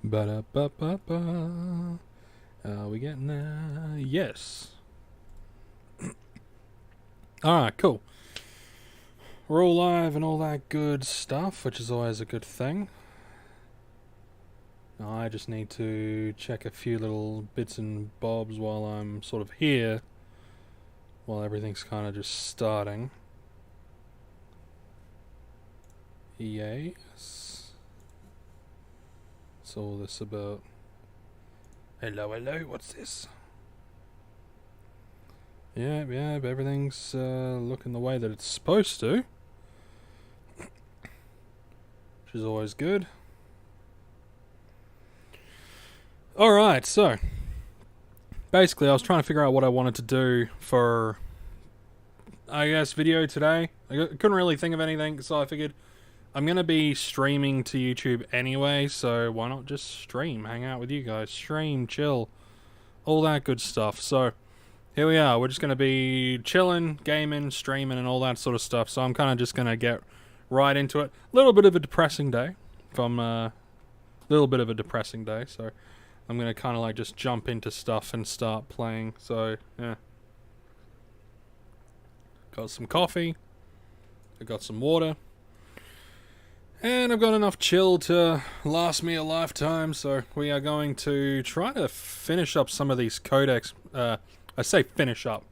Ba-da-ba-ba-ba. Are we getting there? Yes. Alright, cool. We're all live and all that good stuff, which is always a good thing. I just need to check a few little bits and bobs while I'm sort of here, while everything's kind of just starting. Yes. What's all this about? Hello, what's this? Yeah, everything's looking the way that it's supposed to. Which is always good. Alright, so basically I was trying to figure out what I wanted to do for, I guess, video today. I couldn't really think of anything, so I figured I'm going to be streaming to YouTube anyway, so why not just stream, hang out with you guys, stream, chill, all that good stuff. So here we are, we're just going to be chilling, gaming, streaming and all that sort of stuff, so I'm kind of just going to get right into it. A little bit of a depressing day, so I'm going to kind of like just jump into stuff and start playing. So, yeah. Got some coffee. I got some water. And I've got enough chill to last me a lifetime. So we are going to try to finish up some of these codecs. I say finish up.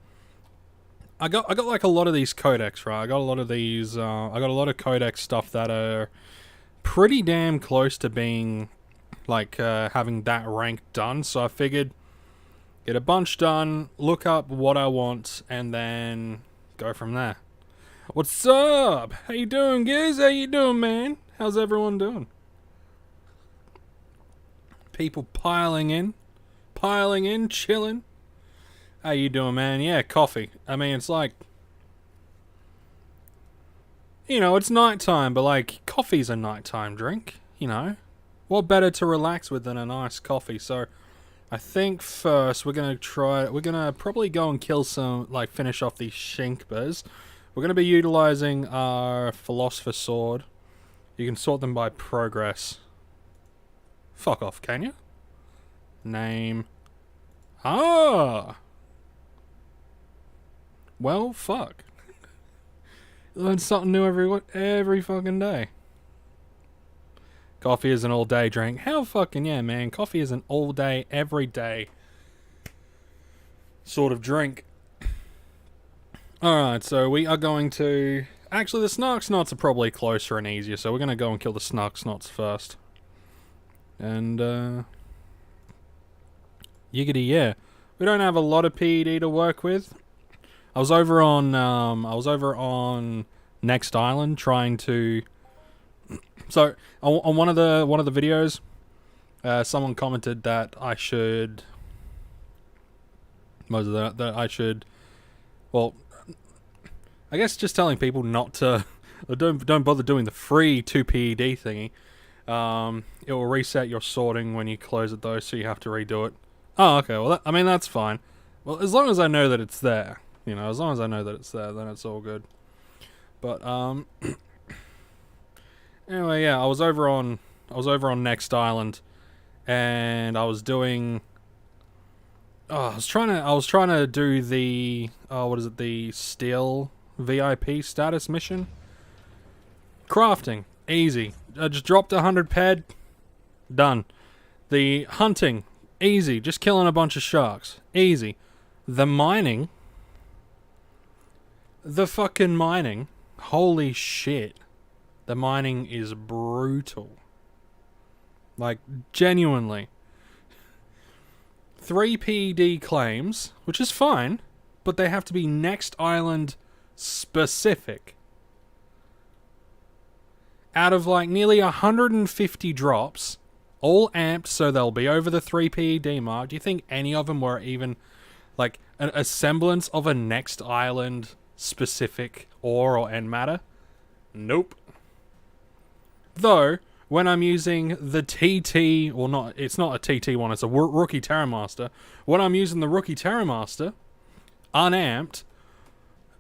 I got like a lot of these codecs, right? I got a lot of these, I got a lot of codec stuff that are pretty damn close to being like having that rank done, so I figured get a bunch done, look up what I want, and then go from there. What's up? How you doing, guys? How you doing, man? How's everyone doing? People piling in, chilling. How you doing, man? Yeah, coffee. I mean, it's like, you know, it's nighttime, but like, coffee's a nighttime drink, you know? What better to relax with than a nice coffee? So I think first we're going to probably go and kill some, like finish off these Shinkbas. We're going to be utilizing our Philosopher Sword. You can sort them by progress. Fuck off, can you? Name. Ah! Well, fuck. Learn something new every fucking day. Coffee is an all-day drink. Hell fucking yeah, man. Coffee is an all-day, every-day sort of drink. Alright, so we are going to... Actually, the Snarksnots are probably closer and easier, so we're going to go and kill the Snarksnots first. And, yiggity yeah. We don't have a lot of PED to work with. I was over on Next Island trying to... So on one of the videos, someone commented that I should. That I should. Well, I guess just telling people not to. Don't bother doing the free 2 PED thingy. It will reset your sorting when you close it though, so you have to redo it. Oh, okay. Well, I mean that's fine. Well, as long as I know that it's there, you know, as long as I know that it's there, then it's all good. But Anyway, yeah, I was over on Next Island, and I was doing. Oh, I was trying to do the the Steel VIP status mission. Crafting, easy. I just dropped 100 ped, done. The hunting, easy. Just killing a bunch of sharks, easy. The mining, the fucking mining, holy shit. The mining is brutal. Like, genuinely. 3 PED claims, which is fine, but they have to be Next Island specific. Out of like nearly 150 drops, all amped so they'll be over the 3 PED mark, do you think any of them were even like a semblance of a Next Island specific ore or end matter? Nope. Though, when I'm using the TT, well not, it's not a TT one, it's a Rookie Terramaster. When I'm using the Rookie Terramaster, unamped,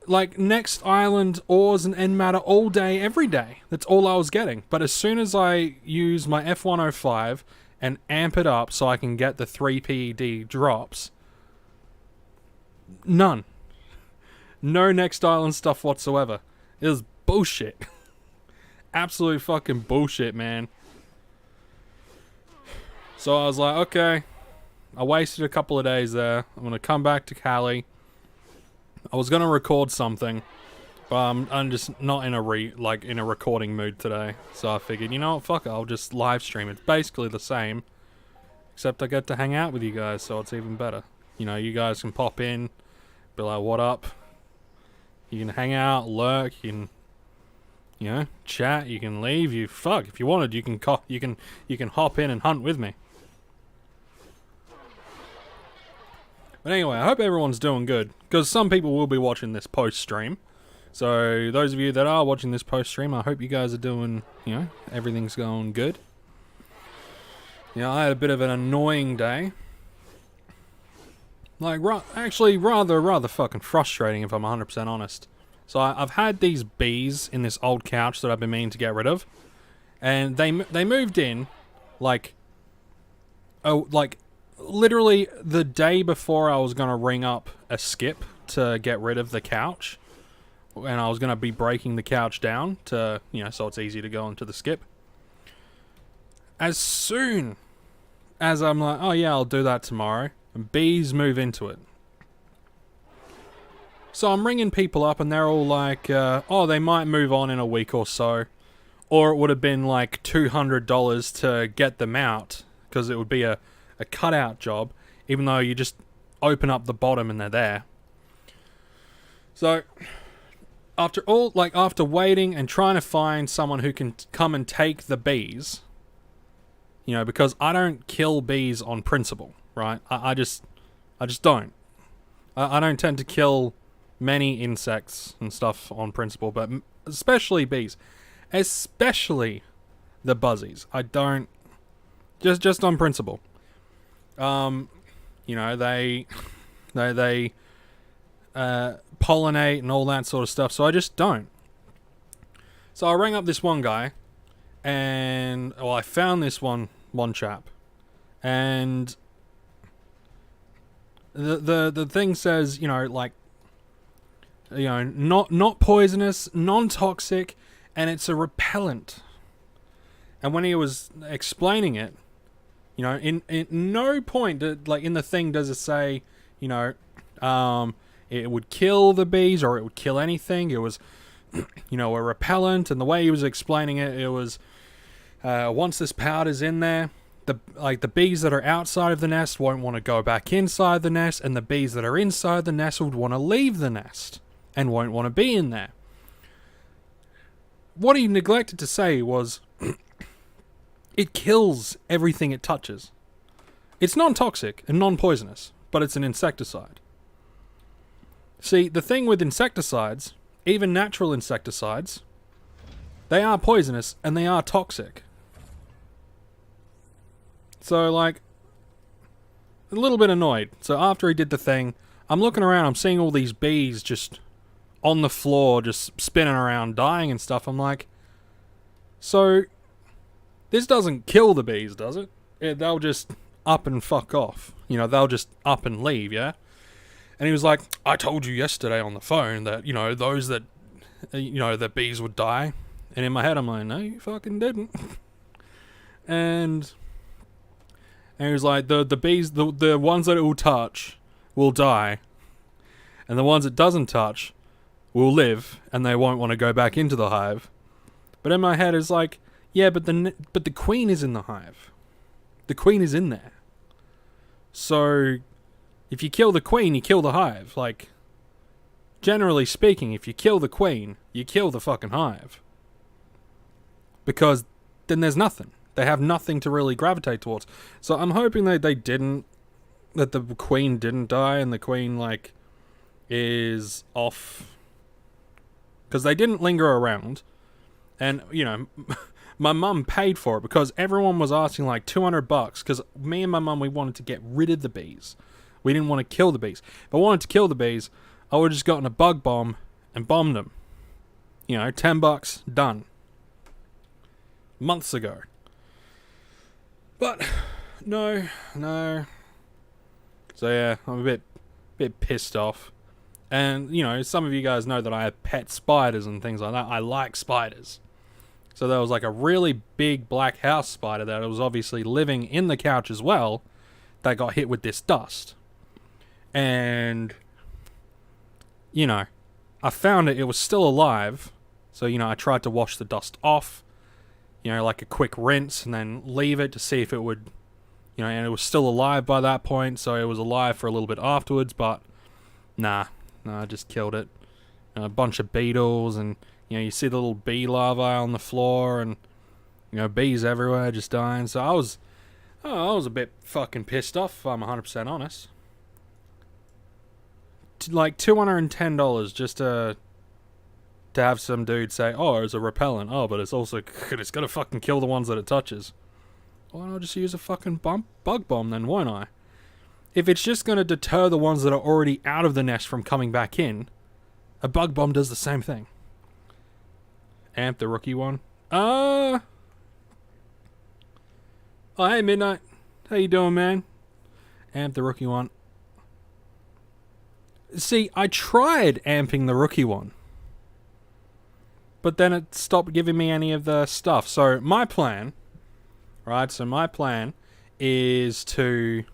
like Next Island ores and end matter all day, every day. That's all I was getting. But as soon as I use my F105 and amp it up so I can get the 3 PED drops. None. No next island stuff whatsoever. It was bullshit. Absolute fucking bullshit, man. So I was like, okay, I wasted a couple of days there. I'm gonna come back to Cali. I was gonna record something, but I'm just not in a recording mood today. So I figured, you know what, fuck it, I'll just live stream. It's basically the same, except I get to hang out with you guys, so it's even better. You know, you guys can pop in, be like, what up? You can hang out, lurk, you can, you know, chat, you can leave, if you wanted, you can hop in and hunt with me. But anyway, I hope everyone's doing good, because some people will be watching this post-stream. So, those of you that are watching this post-stream, I hope you guys are doing, you know, everything's going good. You know, I had a bit of an annoying day. Like, actually, rather fucking frustrating, if I'm 100% honest. So, I've had these bees in this old couch that I've been meaning to get rid of. And they moved in, literally the day before I was going to ring up a skip to get rid of the couch. And I was going to be breaking the couch down to, you know, so it's easy to go into the skip. As soon as I'm like, oh yeah, I'll do that tomorrow, and bees move into it. So I'm ringing people up and they're all like, oh, they might move on in a week or so. Or it would have been like $200 to get them out, because it would be a cutout job, even though you just open up the bottom and they're there. So, after waiting and trying to find someone who can come and take the bees, you know, because I don't kill bees on principle, right? I just don't. I don't tend to kill many insects and stuff on principle, but especially bees. Especially the buzzies. I don't... Just on principle. You know, they pollinate and all that sort of stuff, so I just don't. So I rang up this one guy, and I found this one chap, and the thing says, you know, like, you know, not poisonous, non-toxic, and it's a repellent. And when he was explaining it, you know, in no point, in the thing does it say, you know, it would kill the bees or it would kill anything. It was, you know, a repellent. And the way he was explaining it, it was, once this powder's in there, the bees that are outside of the nest won't want to go back inside the nest, and the bees that are inside the nest would want to leave the nest and won't want to be in there. What he neglected to say was, it kills everything it touches. It's non-toxic and non-poisonous, but it's an insecticide. See, the thing with insecticides, even natural insecticides, they are poisonous and they are toxic. So, like, a little bit annoyed. So after he did the thing, I'm looking around, I'm seeing all these bees just on the floor, just spinning around, dying and stuff. I'm like, so... this doesn't kill the bees, does it? They'll just up and fuck off. You know, they'll just up and leave, yeah? And he was like, I told you yesterday on the phone that, you know, those that, you know, the bees would die. And in my head, I'm like, no, you fucking didn't. And he was like, the bees, the ones that it will touch will die. And the ones it doesn't touch will live, and they won't want to go back into the hive. But in my head, it's like, yeah, but the queen is in the hive. The queen is in there. So, if you kill the queen, you kill the hive. Like, generally speaking, if you kill the queen, you kill the fucking hive. Because then there's nothing. They have nothing to really gravitate towards. So I'm hoping that that the queen didn't die and the queen, like, is off. Because they didn't linger around. And, you know... my mum paid for it because everyone was asking like $200 because me and my mum, we wanted to get rid of the bees. We didn't want to kill the bees. If I wanted to kill the bees, I would have just gotten a bug bomb and bombed them. You know, $10, done. Months ago. But No, no. So yeah, I'm a bit pissed off. And, you know, some of you guys know that I have pet spiders and things like that. I like spiders. So there was like a really big black house spider that was obviously living in the couch as well that got hit with this dust. And, you know, I found it was still alive. So, you know, I tried to wash the dust off, you know, like a quick rinse, and then leave it to see if it would, you know, and it was still alive by that point. So it was alive for a little bit afterwards, but nah, I just killed it. A bunch of beetles, and, you know, you see the little bee larvae on the floor, and, you know, bees everywhere just dying. So I was a bit fucking pissed off, if I'm 100% honest. Like $210 just to have some dude say, oh, it's a repellent. Oh, but it's also, it's gonna fucking kill the ones that it touches. Why don't I just use a fucking bug bomb then, won't I? If it's just gonna deter the ones that are already out of the nest from coming back in, a bug bomb does the same thing. Amp, the rookie one. Oh, hey, Midnight. How you doing, man? Amp, the rookie one. See, I tried amping the rookie one, but then it stopped giving me any of the stuff. So my plan, right? So my plan is to...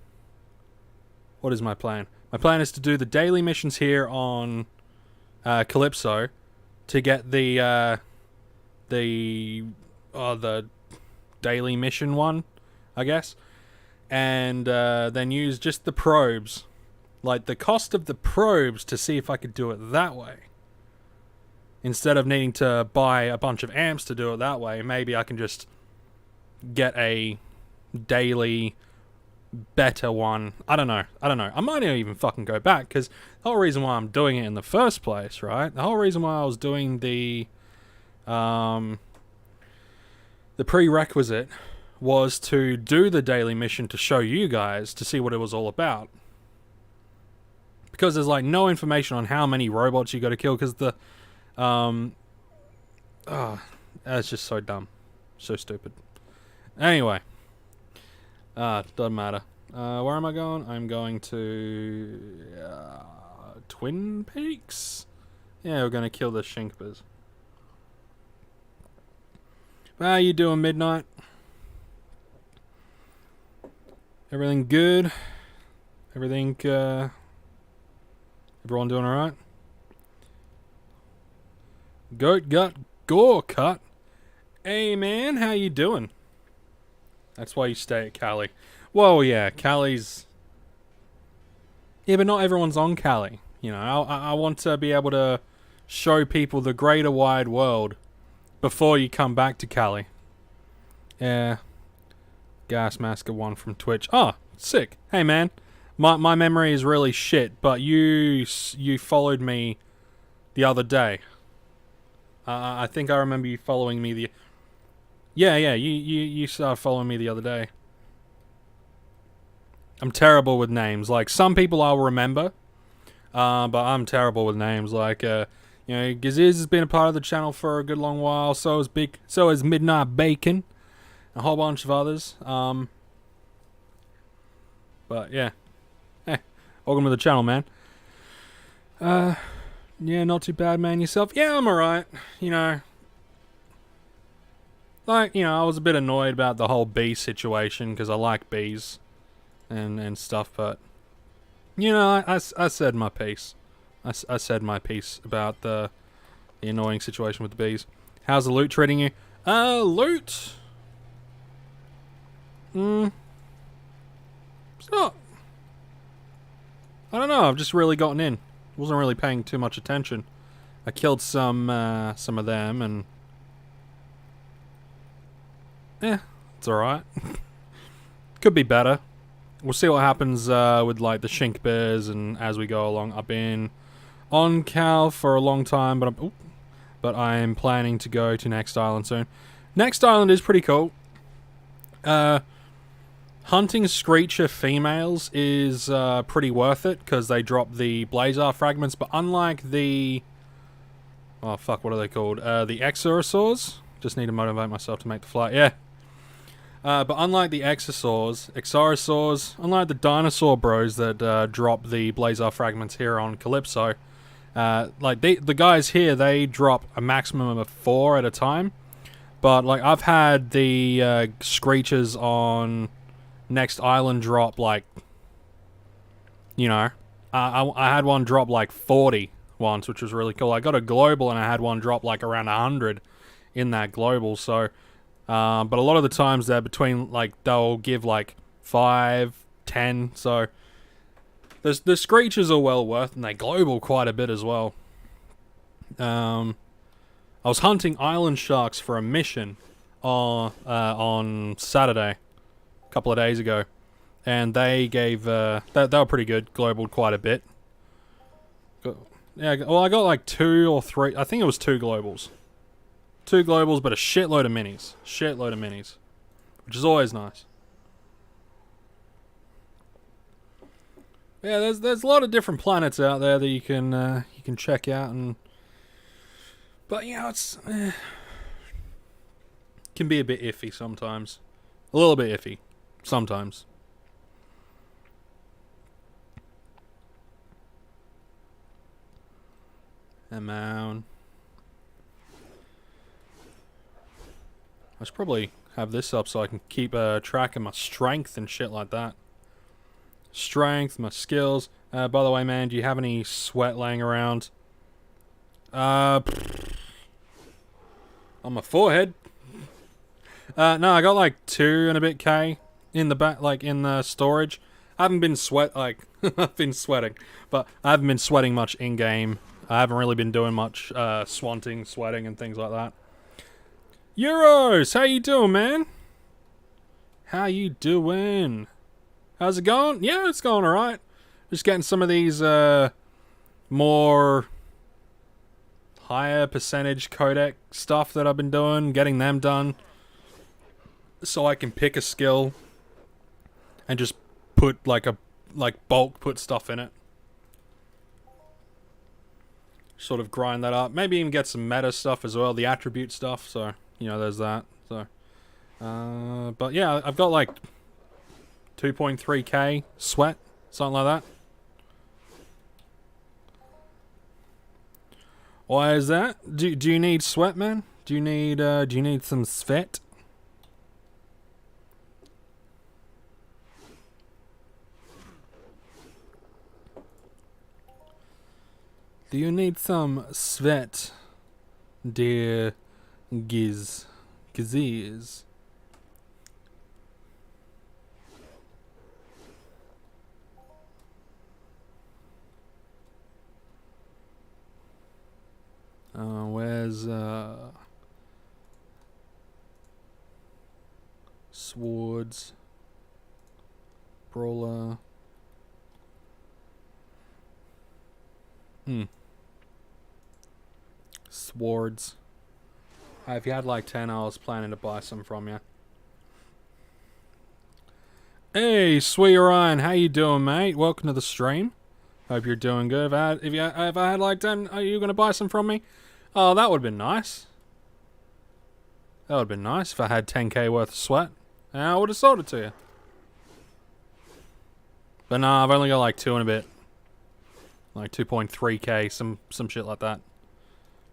What is my plan? My plan is to do the daily missions here on Calypso to get the daily mission one, I guess, and then use just the probes, like the cost of the probes, to see if I could do it that way. Instead of needing to buy a bunch of amps to do it that way, maybe I can just get a daily better one. I don't know. I might not even fucking go back, because the whole reason why I'm doing it in the first place, right? The whole reason why I was doing the prerequisite was to do the daily mission to show you guys, to see what it was all about. Because there's like no information on how many robots you got to kill, because the that's just so dumb, so stupid. Anyway, doesn't matter. Where am I going? I'm going to Twin Peaks. Yeah, we're gonna kill the Shinkbers. How you doing, Midnight? Everything good? Everything, everyone doing alright? Goat gut gore cut. Hey man, how you doing? That's why you stay at Cali. Well, yeah, Cali's... Yeah, but not everyone's on Cali. You know, I want to be able to show people the greater wide world before you come back to Cali. Yeah. Gas Masker 1 from Twitch. Oh, sick. Hey, man. My memory is really shit, but you followed me the other day. I think I remember you following me the... Yeah, you started following me the other day. I'm terrible with names. Like, some people I'll remember, but I'm terrible with names. Like, you know, Gaziz has been a part of the channel for a good long while. So is Midnight Bacon, a whole bunch of others. But yeah, hey, welcome to the channel, man. Yeah, not too bad, man. Yourself? Yeah, I'm alright. You know, like, you know, I was a bit annoyed about the whole bee situation, because I like bees and stuff, but, you know, I said my piece. I said my piece about the annoying situation with the bees. How's the loot treating you? Loot? It's not... I don't know, I've just really gotten in. Wasn't really paying too much attention. I killed some of them, and... it's alright. Could be better. We'll see what happens with, like, the Shink Bears, and as we go along. I've been on Cal for a long time, but I'm planning to go to Next Island soon. Next Island is pretty cool. Hunting Screecher females is pretty worth it, because they drop the Blazar fragments, but unlike the... Oh, fuck, what are they called? The Exosaurs? Just need to motivate myself to make the flight. Yeah. But unlike the Exosaurs, unlike the dinosaur bros that drop the Blazar fragments here on Calypso, like the guys here, they drop a maximum of 4 at a time. But like I've had the Screeches on Next Island drop like, you know, I had one drop like 40 once, which was really cool. I got a global and I had one drop like around 100 in that global. So, but a lot of the times they're between like they'll give like 5, 10. So the Screeches are well worth, and they global quite a bit as well. I was hunting island sharks for a mission on Saturday, a couple of days ago, and they gave they were pretty good, globaled quite a bit. Yeah, well, I got like 2 or 3. I think it was 2 globals. 2 globals, but a shitload of minis, which is always nice. Yeah, there's a lot of different planets out there that you can check out, but you know it's can be a bit iffy sometimes, a little bit iffy sometimes. Man, I should probably have this up so I can keep track of my strength and shit like that. Strength, my skills. By the way, man, do you have any sweat laying around? On my forehead. No, I got like 2 and a bit K in the back, like in the storage. I haven't been I've been sweating, but I haven't been sweating much in game. I haven't really been doing much sweating and things like that. Euros, how you doing, man? How you doing? How's it going? Yeah, it's going alright. Just getting some of these more higher percentage codec stuff that I've been doing, getting them done, so I can pick a skill and just put bulk put stuff in it. Sort of grind that up. Maybe even get some meta stuff as well, the attribute stuff. So you know, there's that. So, but yeah, I've got like 2.3k sweat, something like that. Why is that? Do you need sweat, man? Do you need some sweat? Do you need some sweat, dear Gizzies? Where's Swords, Brawler? Swords. If you had like 10, I was planning to buy some from you. Hey, Sweet Ryan, how you doing, mate? Welcome to the stream. Hope you're doing good. If I had like 10, are you gonna buy some from me? Oh, that would have been nice. That would have been nice if I had 10k worth of sweat. And I would have sold it to you. But nah, I've only got like 2 and a bit. Like 2.3k, some shit like that.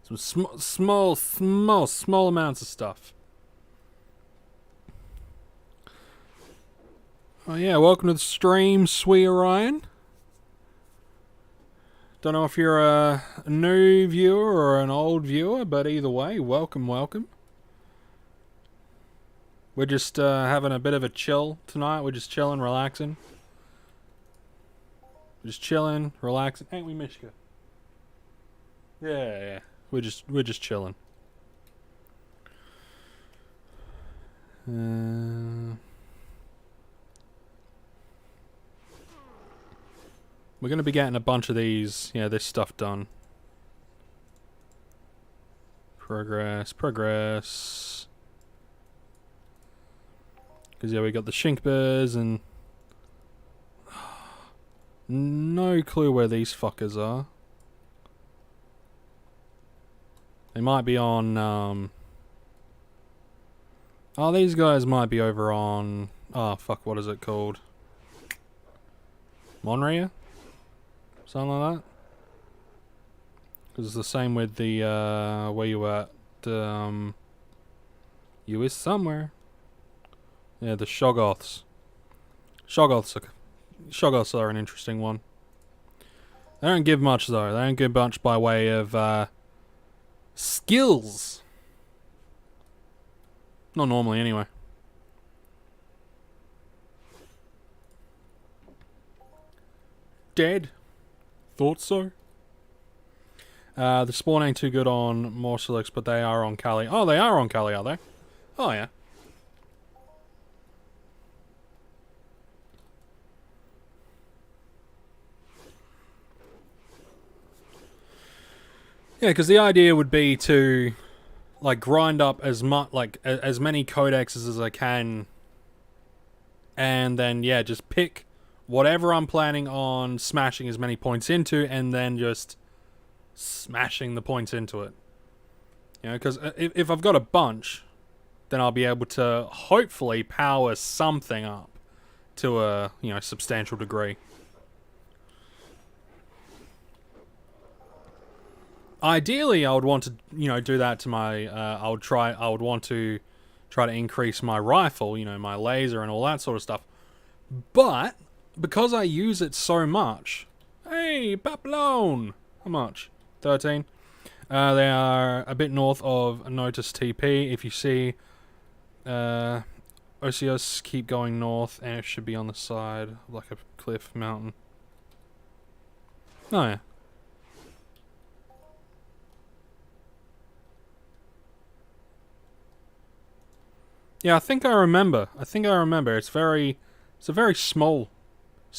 Some small amounts of stuff. Oh yeah, welcome to the stream, Sweet Orion. Don't know if you're a new viewer or an old viewer, but either way, welcome. We're just having a bit of a chill tonight. We're just chilling, relaxing. Just chilling, relaxing. Ain't we, Mishka? Yeah. We're just chilling. We're gonna be getting a bunch of these, this stuff done. Progress. Because yeah, we got the Shinkbers and no clue where these fuckers are. They might be on Oh, these guys might be over on... Oh, fuck, what is it called? Monria? Something like that? Because it's the same with the, where you were at, you is somewhere. Yeah, the Shoggoths. Shoggoths are an interesting one. They don't give much, though. They don't give much by way of, skills. Not normally, anyway. Dead. Thought so. The spawn ain't too good on Morselix, but they are on Kali. Oh, they are on Kali, are they? Oh, yeah. Yeah, because the idea would be to, like, grind up as much, like, as many codexes as I can, and then, yeah, just pick whatever I'm planning on smashing as many points into, and then just smashing the points into it. You know, because if I've got a bunch, then I'll be able to hopefully power something up to a, you know, substantial degree. Ideally, I would want to, you know, do that to my, I would want to try to increase my rifle, you know, my laser and all that sort of stuff. But, because I use it so much, hey, Papillon! How much? 13? They are a bit north of Notice TP. If you see, Osios, keep going north, and it should be on the side, like a cliff mountain. Oh, yeah. Yeah, I think I remember. It's a very small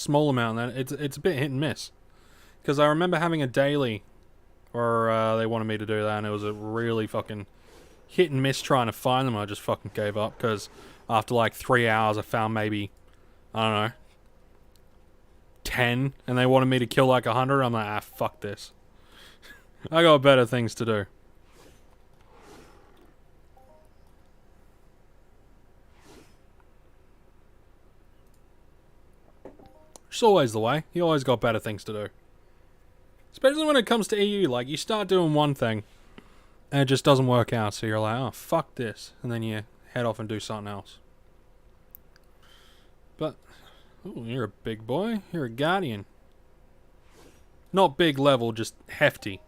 amount. And it's a bit hit and miss. Because I remember having a daily where they wanted me to do that, and it was a really fucking hit and miss trying to find them. I just fucking gave up because after like 3 hours, I found maybe, I don't know, 10, and they wanted me to kill like 100. I'm like, fuck this. I got better things to do. It's always the way. You always got better things to do. Especially when it comes to EU. Like, you start doing one thing, and it just doesn't work out. So you're like, oh, fuck this. And then you head off and do something else. But, ooh, you're a big boy. You're a guardian. Not big level, just hefty.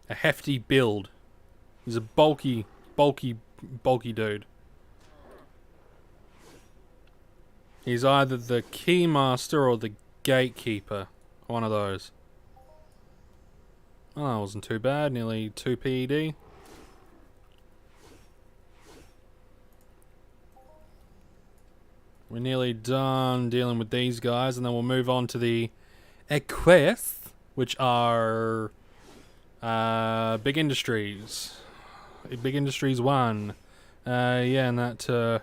A hefty build. He's a bulky dude. He's either the Keymaster or the Gatekeeper. One of those. Oh, that wasn't too bad. Nearly 2 PED. We're nearly done dealing with these guys, and then we'll move on to the Equests, which are Big Industries. Big Industries 1. Yeah, and that...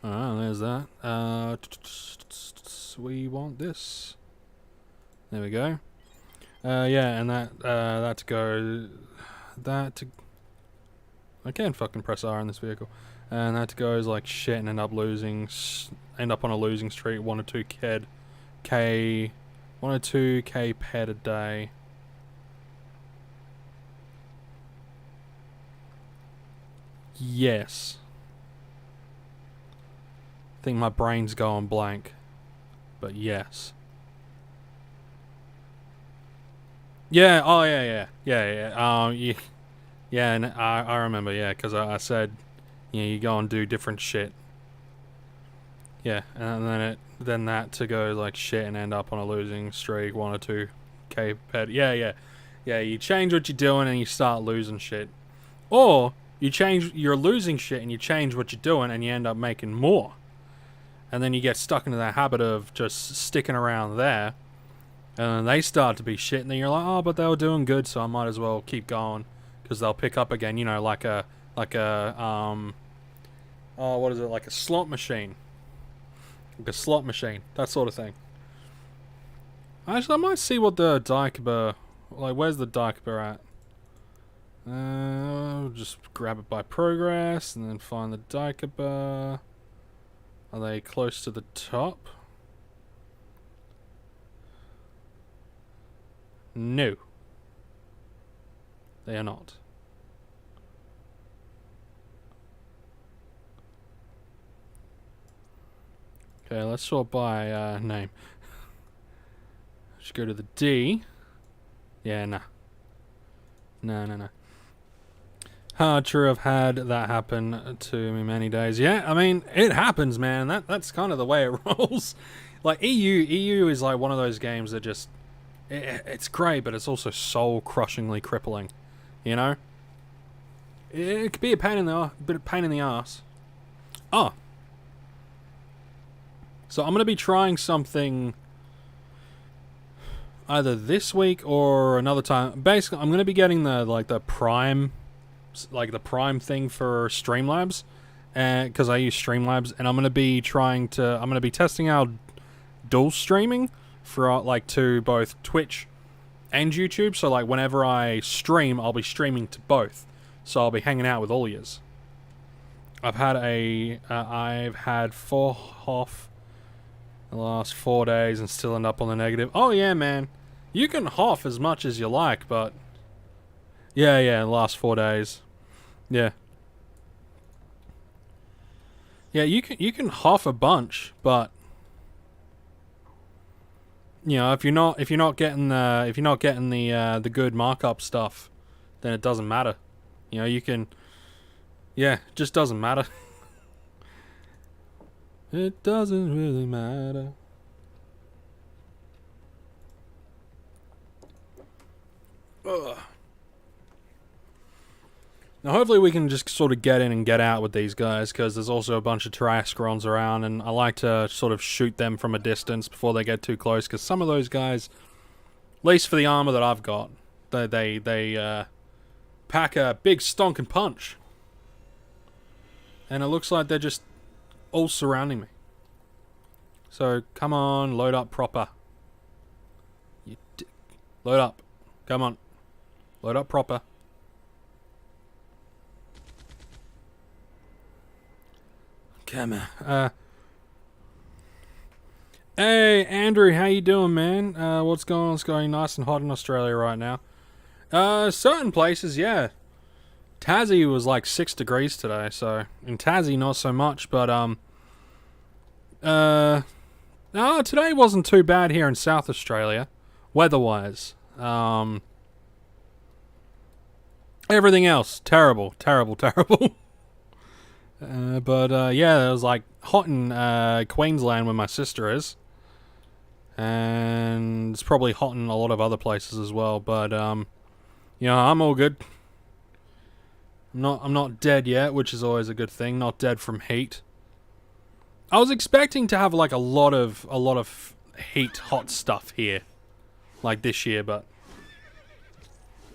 Oh, there's that. We want this. There we go. Yeah, and that to go. I can't fucking press R in this vehicle. And that to go is like shit and end up on a losing streak. 1 or 2 K 1 or 2 K ped a day. Yes. I think my brain's going blank. But yes. Yeah, oh yeah. Yeah, and I remember, yeah, because I said, you know, you go and do different shit. Yeah, and then that to go like shit and end up on a losing streak, 1 or 2 K ped. Yeah, you change what you're doing and you start losing shit. Or, you're losing shit and you change what you're doing and you end up making more. And then you get stuck into that habit of just sticking around there. And then they start to be shit, and then you're like, oh, but they were doing good, so I might as well keep going. Because they'll pick up again, you know, like a what is it, like a slot machine. Like a slot machine, that sort of thing. Actually, I might see what the Dikeber, like, where's the Dikeber at? Just grab it by progress and then find the Daikaba. Are they close to the top? No. They are not. Okay, let's sort by name. Just go to the D. Yeah, nah. No. True, I've had that happen to me many days. Yeah, I mean, it happens, man. That's kind of the way it rolls. Like, EU is like one of those games that just... It's great, but it's also soul-crushingly crippling. You know? It could be a pain in the ass. Oh. So I'm going to be trying something... either this week or another time. Basically, I'm going to be getting the Prime thing for Streamlabs, because I use Streamlabs, and I'm going to be testing out dual streaming for to both Twitch and YouTube. So like whenever I stream, I'll be streaming to both. So I'll be hanging out with all yous. I've had 4 HOF the last 4 days and still end up on the negative. Oh yeah, man. You can HOF as much as you like, but... Yeah, the last 4 days. Yeah. Yeah, you can HOF a bunch, but... You know, if you're not getting the good markup stuff, then it doesn't matter. You know, you can... Yeah, it just doesn't matter. It doesn't really matter. Ugh. Now hopefully we can just sort of get in and get out with these guys, because there's also a bunch of Terraskrons around, and I like to sort of shoot them from a distance before they get too close, because some of those guys, at least for the armor that I've got, they pack a big stonking punch. And it looks like they're just all surrounding me. So, come on, load up proper. Load up. Come on. Load up proper. Come on. Hey, Andrew, how you doing, man? What's going on? It's going nice and hot in Australia right now. Certain places, yeah. Tassie was like 6 degrees today, so in Tassie not so much, but no, today wasn't too bad here in South Australia, weather-wise. Everything else, terrible. But yeah, it was like hot in Queensland where my sister is, and it's probably hot in a lot of other places as well. But you know, I'm all good. I'm not dead yet, which is always a good thing. Not dead from heat. I was expecting to have like a lot of heat, hot stuff here, like this year,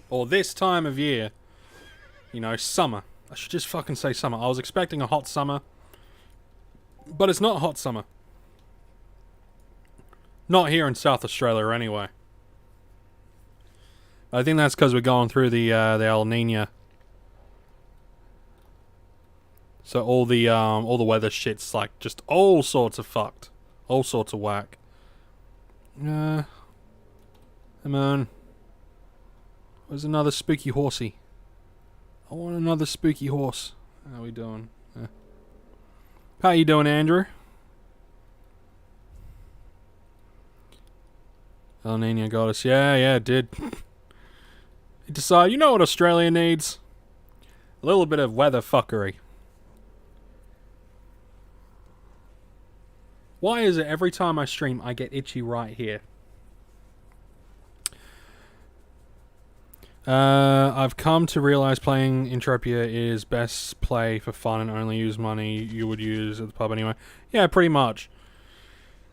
or this time of year. You know, summer. I should just fucking say summer. I was expecting a hot summer, but it's not hot summer. Not here in South Australia, anyway. I think that's because we're going through the El Nino. So all the weather shit's like just all sorts of fucked. All sorts of whack. Come on. Where's another spooky horsey? I want another spooky horse. How we doing? How you doing, Andrew? El Nino got us. Yeah, it did. He decided, you know what Australia needs? A little bit of weather fuckery. Why is it every time I stream, I get itchy right here? I've come to realize playing Entropia is best play for fun and only use money you would use at the pub anyway. Yeah, pretty much.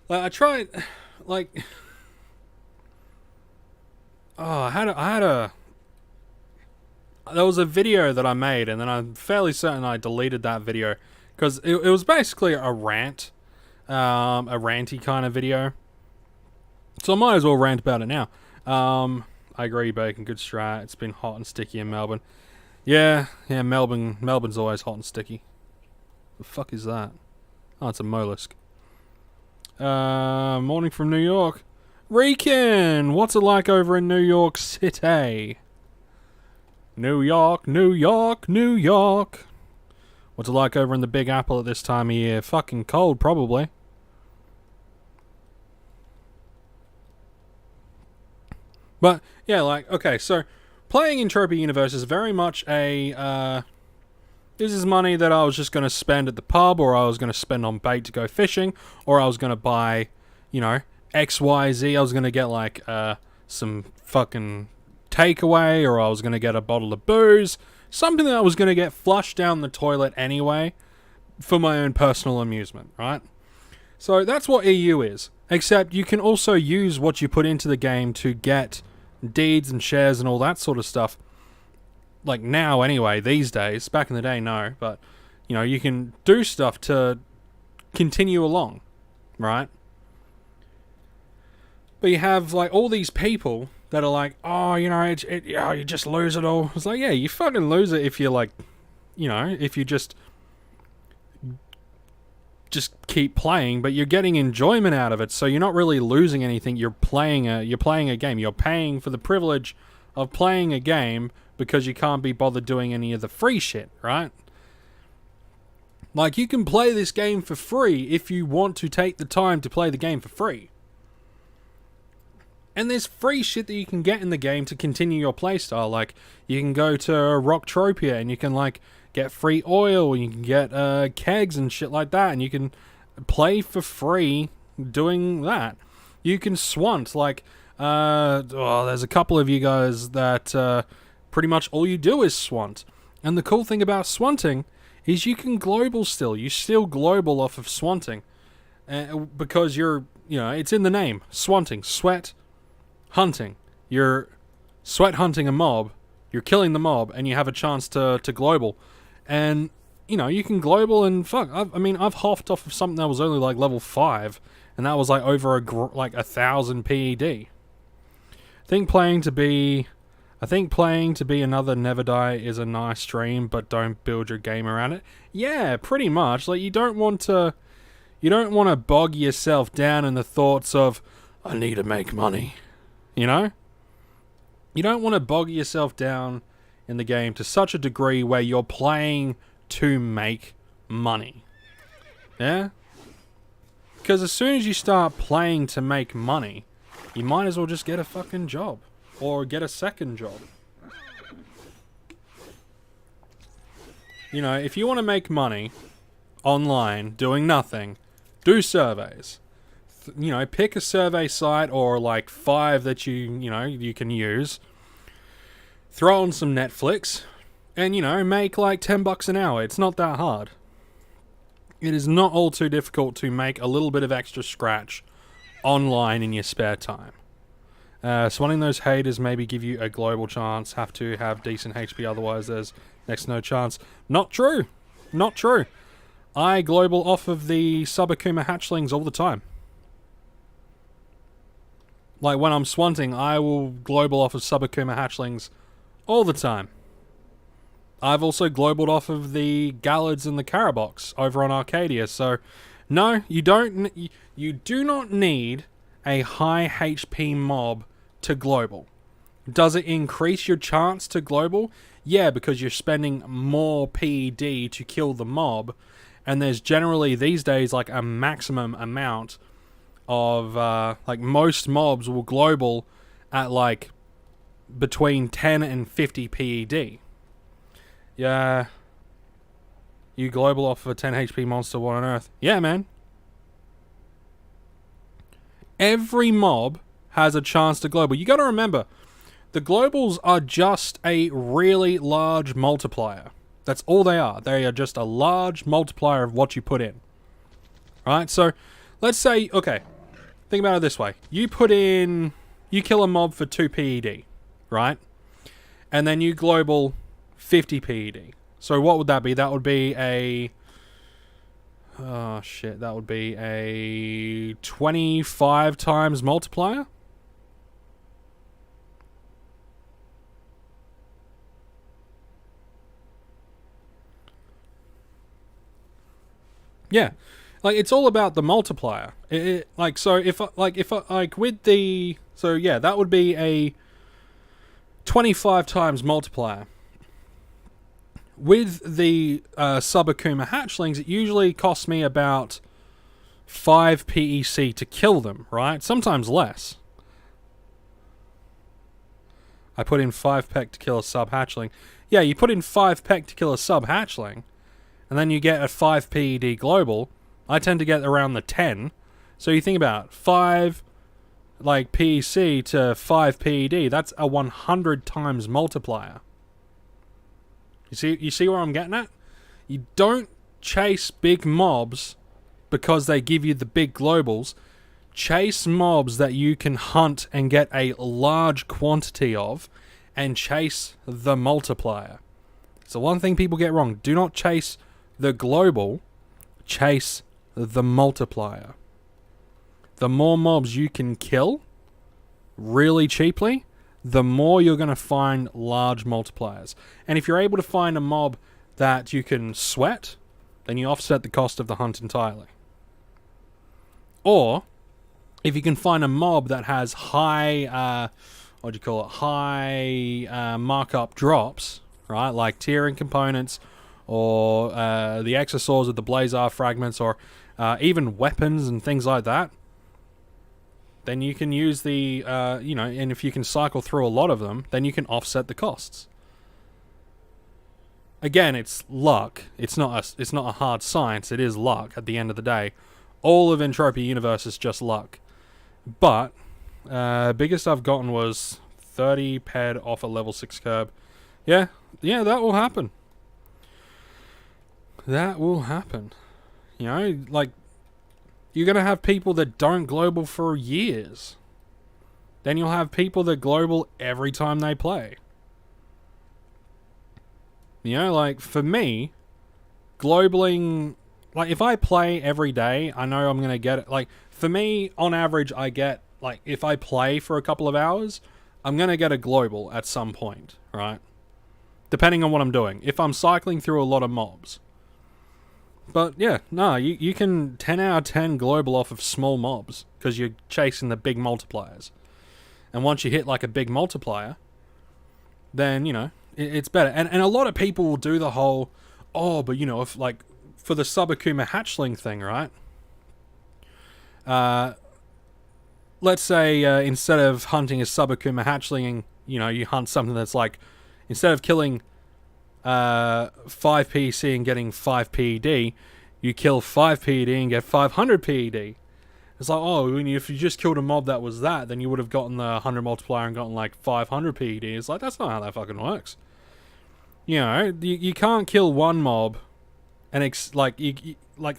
Like, I tried, like... Oh, there was a video that I made, and then I'm fairly certain I deleted that video, because it was basically a rant. A ranty kind of video. So I might as well rant about it now. I agree, Bacon, good strat. It's been hot and sticky in Melbourne. Yeah, Melbourne's always hot and sticky. The fuck is that? Oh, it's a mollusk. Morning from New York. Rican, what's it like over in New York City? New York, New York, New York. What's it like over in the Big Apple at this time of year? Fucking cold, probably. But, yeah, like, okay, so playing Entropia Universe is very much a, this is money that I was just going to spend at the pub, or I was going to spend on bait to go fishing, or I was going to buy, you know, XYZ. I was going to get, like, some fucking takeaway, or I was going to get a bottle of booze. Something that I was going to get flushed down the toilet anyway for my own personal amusement, right? So that's what EU is. Except you can also use what you put into the game to get deeds and shares and all that sort of stuff. Like now anyway, these days. Back in the day, no. But, you know, you can do stuff to continue along, right? But you have, like, all these people that are like, oh, you know, you just lose it all. It's like, yeah, you fucking lose it if you're like, you know, if you just keep playing, but you're getting enjoyment out of it, so you're not really losing anything. You're playing a game. You're paying for the privilege of playing a game because you can't be bothered doing any of the free shit, right? Like, you can play this game for free if you want to take the time to play the game for free. And there's free shit that you can get in the game to continue your playstyle. Like, you can go to Entropia and you can, like, get free oil, and you can get kegs and shit like that, and you can play for free doing that. You can swant, like, there's a couple of you guys that pretty much all you do is swant. And the cool thing about swanting is you can global still. You still global off of swanting. Because you're, you know, it's in the name. Swanting. Sweat hunting. You're sweat hunting a mob. You're killing the mob, and you have a chance to global. And, you know, you can global and fuck. I mean, I've hoffed off of something that was only like level 5, and that was like over 1,000 PED. I think playing to be another Never Die is a nice dream, but don't build your game around it. Yeah, pretty much. Like, you don't want to bog yourself down in the thoughts of, I need to make money. You know? You don't want to bog yourself down in the game to such a degree where you're playing to make money. Yeah? Because as soon as you start playing to make money, you might as well just get a fucking job. Or get a second job. You know, if you want to make money online doing nothing, do surveys. You know, pick a survey site or like 5 that you can use. Throw on some Netflix and, you know, make like $10 an hour. It's not that hard. It is not all too difficult to make a little bit of extra scratch online in your spare time. Swanning those haters maybe give you a global chance. Have to have decent HP, otherwise there's next to no chance. Not true. Not true. I global off of the Subakuma hatchlings all the time. Like, when I'm swanting, I will global off of Subakuma hatchlings all the time. I've also globaled off of the Gallards and the Carabox over on Arcadia, so no, you do not need a high HP mob to global. Does it increase your chance to global? Yeah, because you're spending more PED to kill the mob, and there's generally these days like a maximum amount of like most mobs will global at like between 10 and 50 PED. Yeah. You global off of a 10 HP monster, what on earth? Yeah, man. Every mob has a chance to global. You gotta remember, the globals are just a really large multiplier. That's all they are. They are just a large multiplier of what you put in. Right? So, let's say, okay, think about it this way. You kill a mob for 2 PED, right? And then you global 50 PED. So what would that be? That would be a... Oh, shit. That would be a 25 times multiplier? Yeah, like it's all about the multiplier. Like so, if like with the yeah, that would be a 25 times multiplier. With the Subakuma hatchlings, it usually costs me about 5 PEC to kill them, right? Sometimes less. I put in 5 PEC to kill a sub hatchling. Yeah, you put in 5 PEC to kill a sub hatchling, and then you get a 5 PED global. I tend to get around the 10. So you think about 5 like PEC to 5 PED, that's a 100 times multiplier. You see where I'm getting at? You don't chase big mobs because they give you the big globals. Chase mobs that you can hunt and get a large quantity of, and chase the multiplier. It's the one thing people get wrong. Do not chase the global, chase the multiplier. The more mobs you can kill really cheaply, the more you're going to find large multipliers. And if you're able to find a mob that you can sweat, then you offset the cost of the hunt entirely. Or if you can find a mob that has high, high markup drops, right? Like tearing components, or the exosaurs with the blazar fragments, or even weapons and things like that, then you can use the, and if you can cycle through a lot of them, then you can offset the costs. Again, it's luck. It's not a hard science. It is luck at the end of the day. All of Entropia Universe is just luck. But biggest I've gotten was 30 ped off a level 6 curb. Yeah, that will happen. That will happen. You know, like, you're going to have people that don't global for years. Then you'll have people that global every time they play. You know, like, for me, globaling, like, if I play every day, I know I'm going to get it. Like, for me, on average, I get, like, if I play for a couple of hours, I'm going to get a global at some point, right? Depending on what I'm doing. If I'm cycling through a lot of mobs. But, yeah, no, you can 10 out of 10 global off of small mobs, because you're chasing the big multipliers. And once you hit, like, a big multiplier, then, you know, it's better. And a lot of people will do the whole, but, you know, if, like, for the Subakuma hatchling thing, right? Let's say instead of hunting a Subakuma hatchling, you know, you hunt something that's like, instead of killing 5 PEC and getting 5 PED, you kill 5 PED and get 500 PED. It's like, if you just killed a mob that was that, then you would have gotten the 100 multiplier and gotten like 500 PED. It's like, that's not how that fucking works. You know, you can't kill one mob and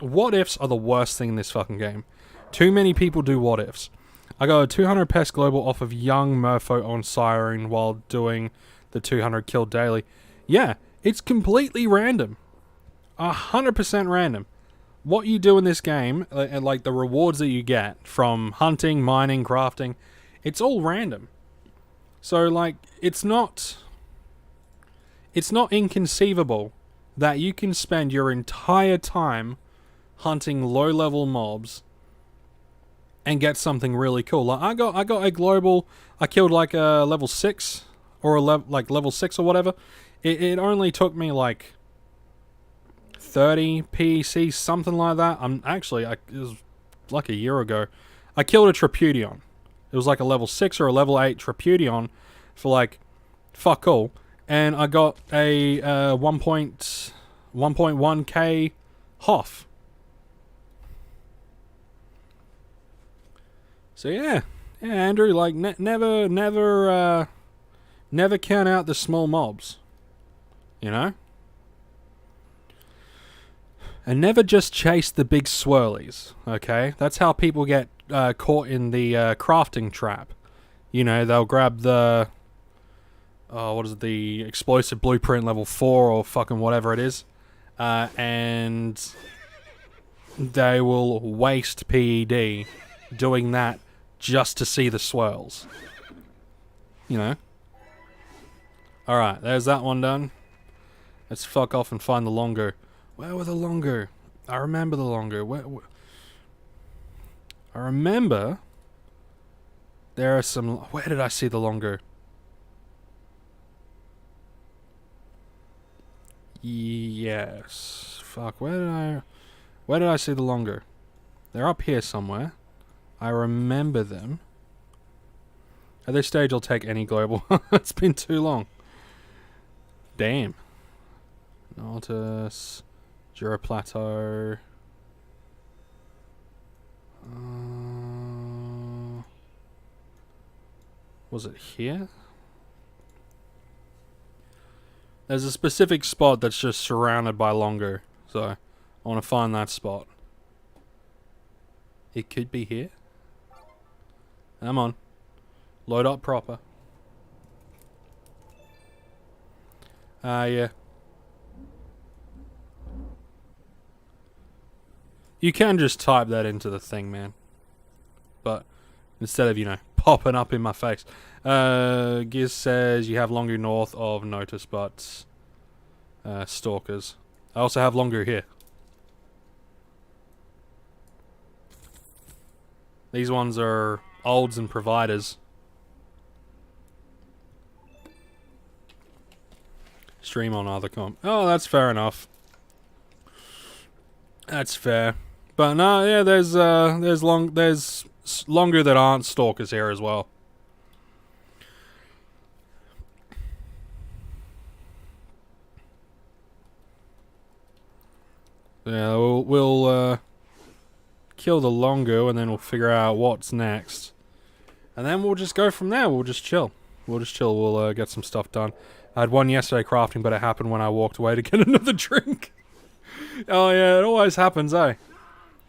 what ifs are the worst thing in this fucking game. Too many people do what ifs. I got a 200 pest global off of young Murpho on Siren while doing the 200 kill daily. Yeah, it's completely random. 100% random. What you do in this game, and like the rewards that you get from hunting, mining, crafting, it's all random. So, like, it's not inconceivable that you can spend your entire time hunting low-level mobs and get something really cool. Like, I got a global. I killed like a level 6 or level 6 or whatever. It only took me like 30 PEC, something like that. It was like a year ago. I killed a Tripudion. It was like a level 6 or a level 8 Tripudion for like fuck all. And I got a 1.1k Hoff. So yeah, Andrew, like never count out the small mobs, you know, and never just chase the big swirlies. Okay, that's how people get caught in the crafting trap. You know, they'll grab the the explosive blueprint level 4 or fucking whatever it is, and they will waste PED doing that just to see the swirls. You know? Alright, there's that one done. Let's fuck off and find the Longo. Where were the Longo? I remember the longer. I remember there are some... Where did I see the longer? Yes. Fuck, where did I see the longer? They're up here somewhere. I remember them. At this stage, I'll take any global. It's been too long. Damn. Nautilus. Jura Plateau. Was it here? There's a specific spot that's just surrounded by longer. So, I want to find that spot. It could be here. Come on. Load up proper. Yeah. You can just type that into the thing, man. But instead of, you know, popping up in my face. Giz says you have longer north of Notice, but stalkers. I also have longer here. These ones are olds and providers. Stream on other comp. Oh, that's fair enough. That's fair. But no, yeah, there's longer that aren't stalkers here as well. Yeah, we'll kill the longo and then we'll figure out what's next. And then we'll just go from there. We'll just chill. We'll get some stuff done. I had one yesterday crafting, but it happened when I walked away to get another drink. Oh yeah, it always happens, eh?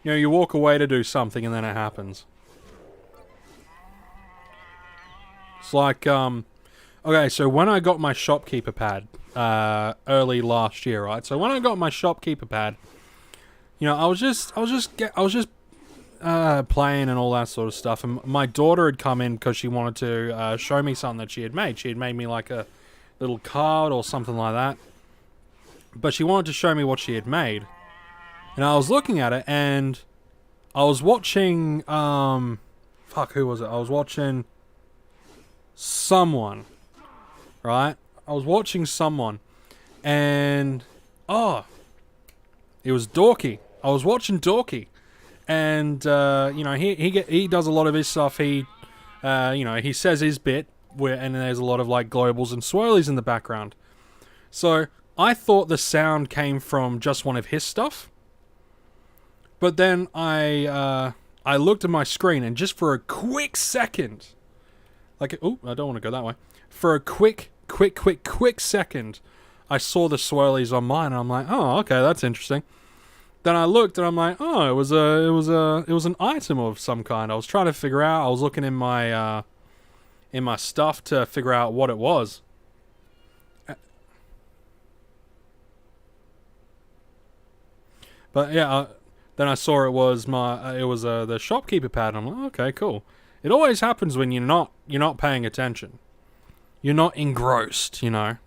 You know, you walk away to do something and then it happens. It's like, okay, so when I got my shopkeeper pad, early last year, right? So when I got my shopkeeper pad, you know, I was just playing and all that sort of stuff, and my daughter had come in because she wanted to show me something that she had made. She had made me like a little card or something like that, but she wanted to show me what she had made, and I was looking at it, and I was watching, fuck, who was it? I was watching someone, right? I was watching someone, and, oh, it was Dorky. I was watching Dorky, and, you know, he does a lot of his stuff. He, you know, he says his bit, and there's a lot of, like, globals and swirlies in the background. So, I thought the sound came from just one of his stuff. But then I looked at my screen, and just for a quick second, like, oh, I don't want to go that way. For a quick second, I saw the swirlies on mine, and I'm like, oh, okay, that's interesting. Then I looked, and I'm like, oh, it was an item of some kind. I was trying to figure out. I was looking in my stuff to figure out what it was. But yeah, then I saw it was the shopkeeper pad. I'm like, okay, cool. It always happens when you're not paying attention. You're not engrossed, you know.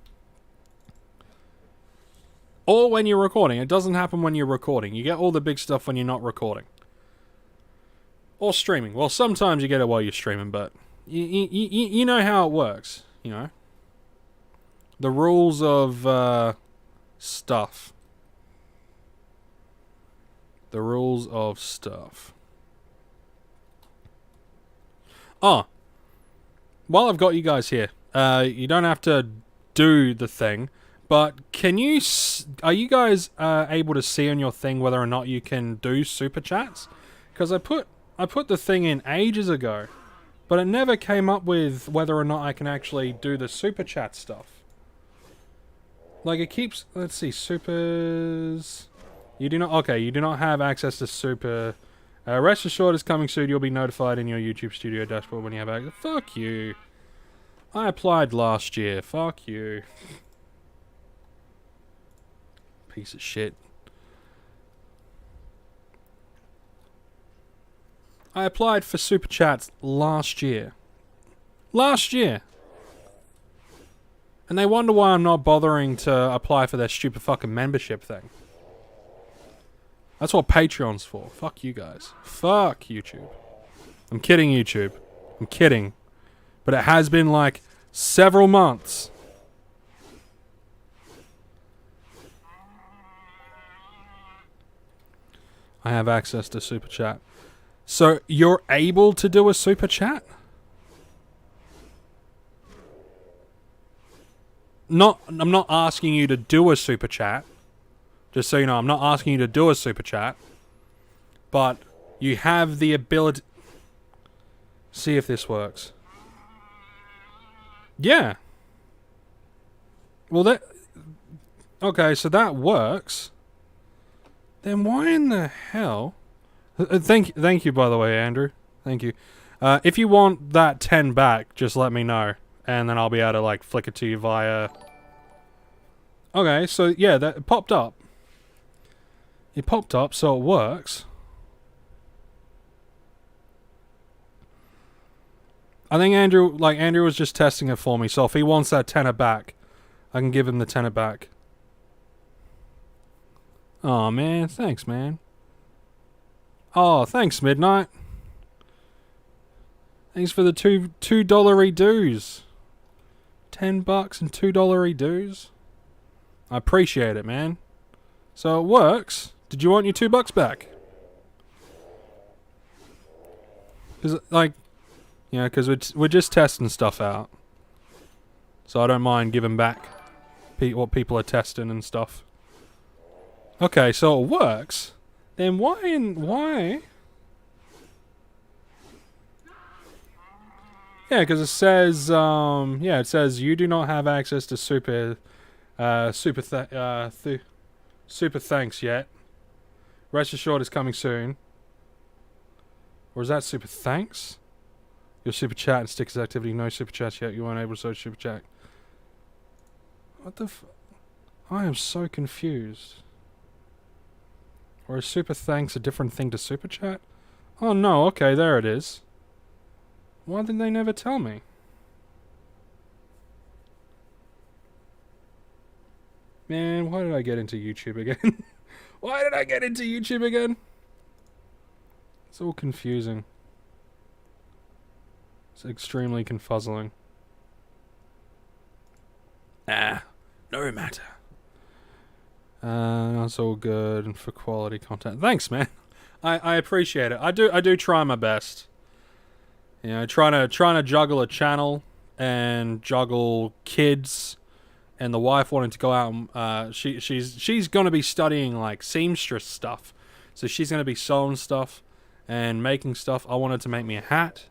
Or when you're recording. It doesn't happen when you're recording. You get all the big stuff when you're not recording. Or streaming. Well, sometimes you get it while you're streaming, but you know how it works, you know. The rules of stuff. The rules of stuff. Oh. While I've got you guys here, you don't have to do the thing, but are you guys able to see on your thing whether or not you can do super chats? Because I put the thing in ages ago, but it never came up with whether or not I can actually do the super chat stuff. Like it keeps, let's see, supers. You do not have access to super. Rest assured is coming soon. You'll be notified in your YouTube Studio dashboard when you have access. Fuck you. I applied last year. Fuck you. Piece of shit. I applied for super chats last year. Last year. And they wonder why I'm not bothering to apply for their stupid fucking membership thing. That's what Patreon's for. Fuck you guys. Fuck YouTube. I'm kidding, YouTube. I'm kidding. But it has been like several months. I have access to Super Chat. So you're able to do a Super Chat? I'm not asking you to do a Super Chat. Just so you know, I'm not asking you to do a Super Chat. But you have the ability... See if this works. Yeah. Well, that... Okay, so that works. Then why in the hell... Thank you, by the way, Andrew. Thank you. If you want that 10 back, just let me know. And then I'll be able to, like, flick it to you via... Okay, so, yeah, that popped up. It popped up, so it works. I think Andrew was just testing it for me, so if he wants that tenner back, I can give him the tenner back. Oh man, thanks, man. Oh, thanks, Midnight. Thanks for the $2 dues. $10 and $2 dues. I appreciate it, man. So it works. Did you want your $2 back? Because, like, you know, because we're just testing stuff out. So I don't mind giving back what people are testing and stuff. Okay, so it works. Then why? Yeah, because it says, it says you do not have access to super thanks yet. Rest assured it's coming soon. Or is that super thanks? Your super chat and stickers activity, no super chats yet. You weren't able to search super chat. What the I am so confused. Or is super thanks a different thing to super chat? Oh no, okay, there it is. Why did they never tell me? Man, why did I get into YouTube again? Why did I get into YouTube again? It's all confusing. It's extremely confuzzling. No matter. That's all good and for quality content. Thanks, man. I appreciate it. I do try my best. You know, trying to juggle a channel and juggle kids and the wife wanting to go out and she's gonna be studying like seamstress stuff. So she's gonna be sewing stuff and making stuff. I wanted to make me a hat.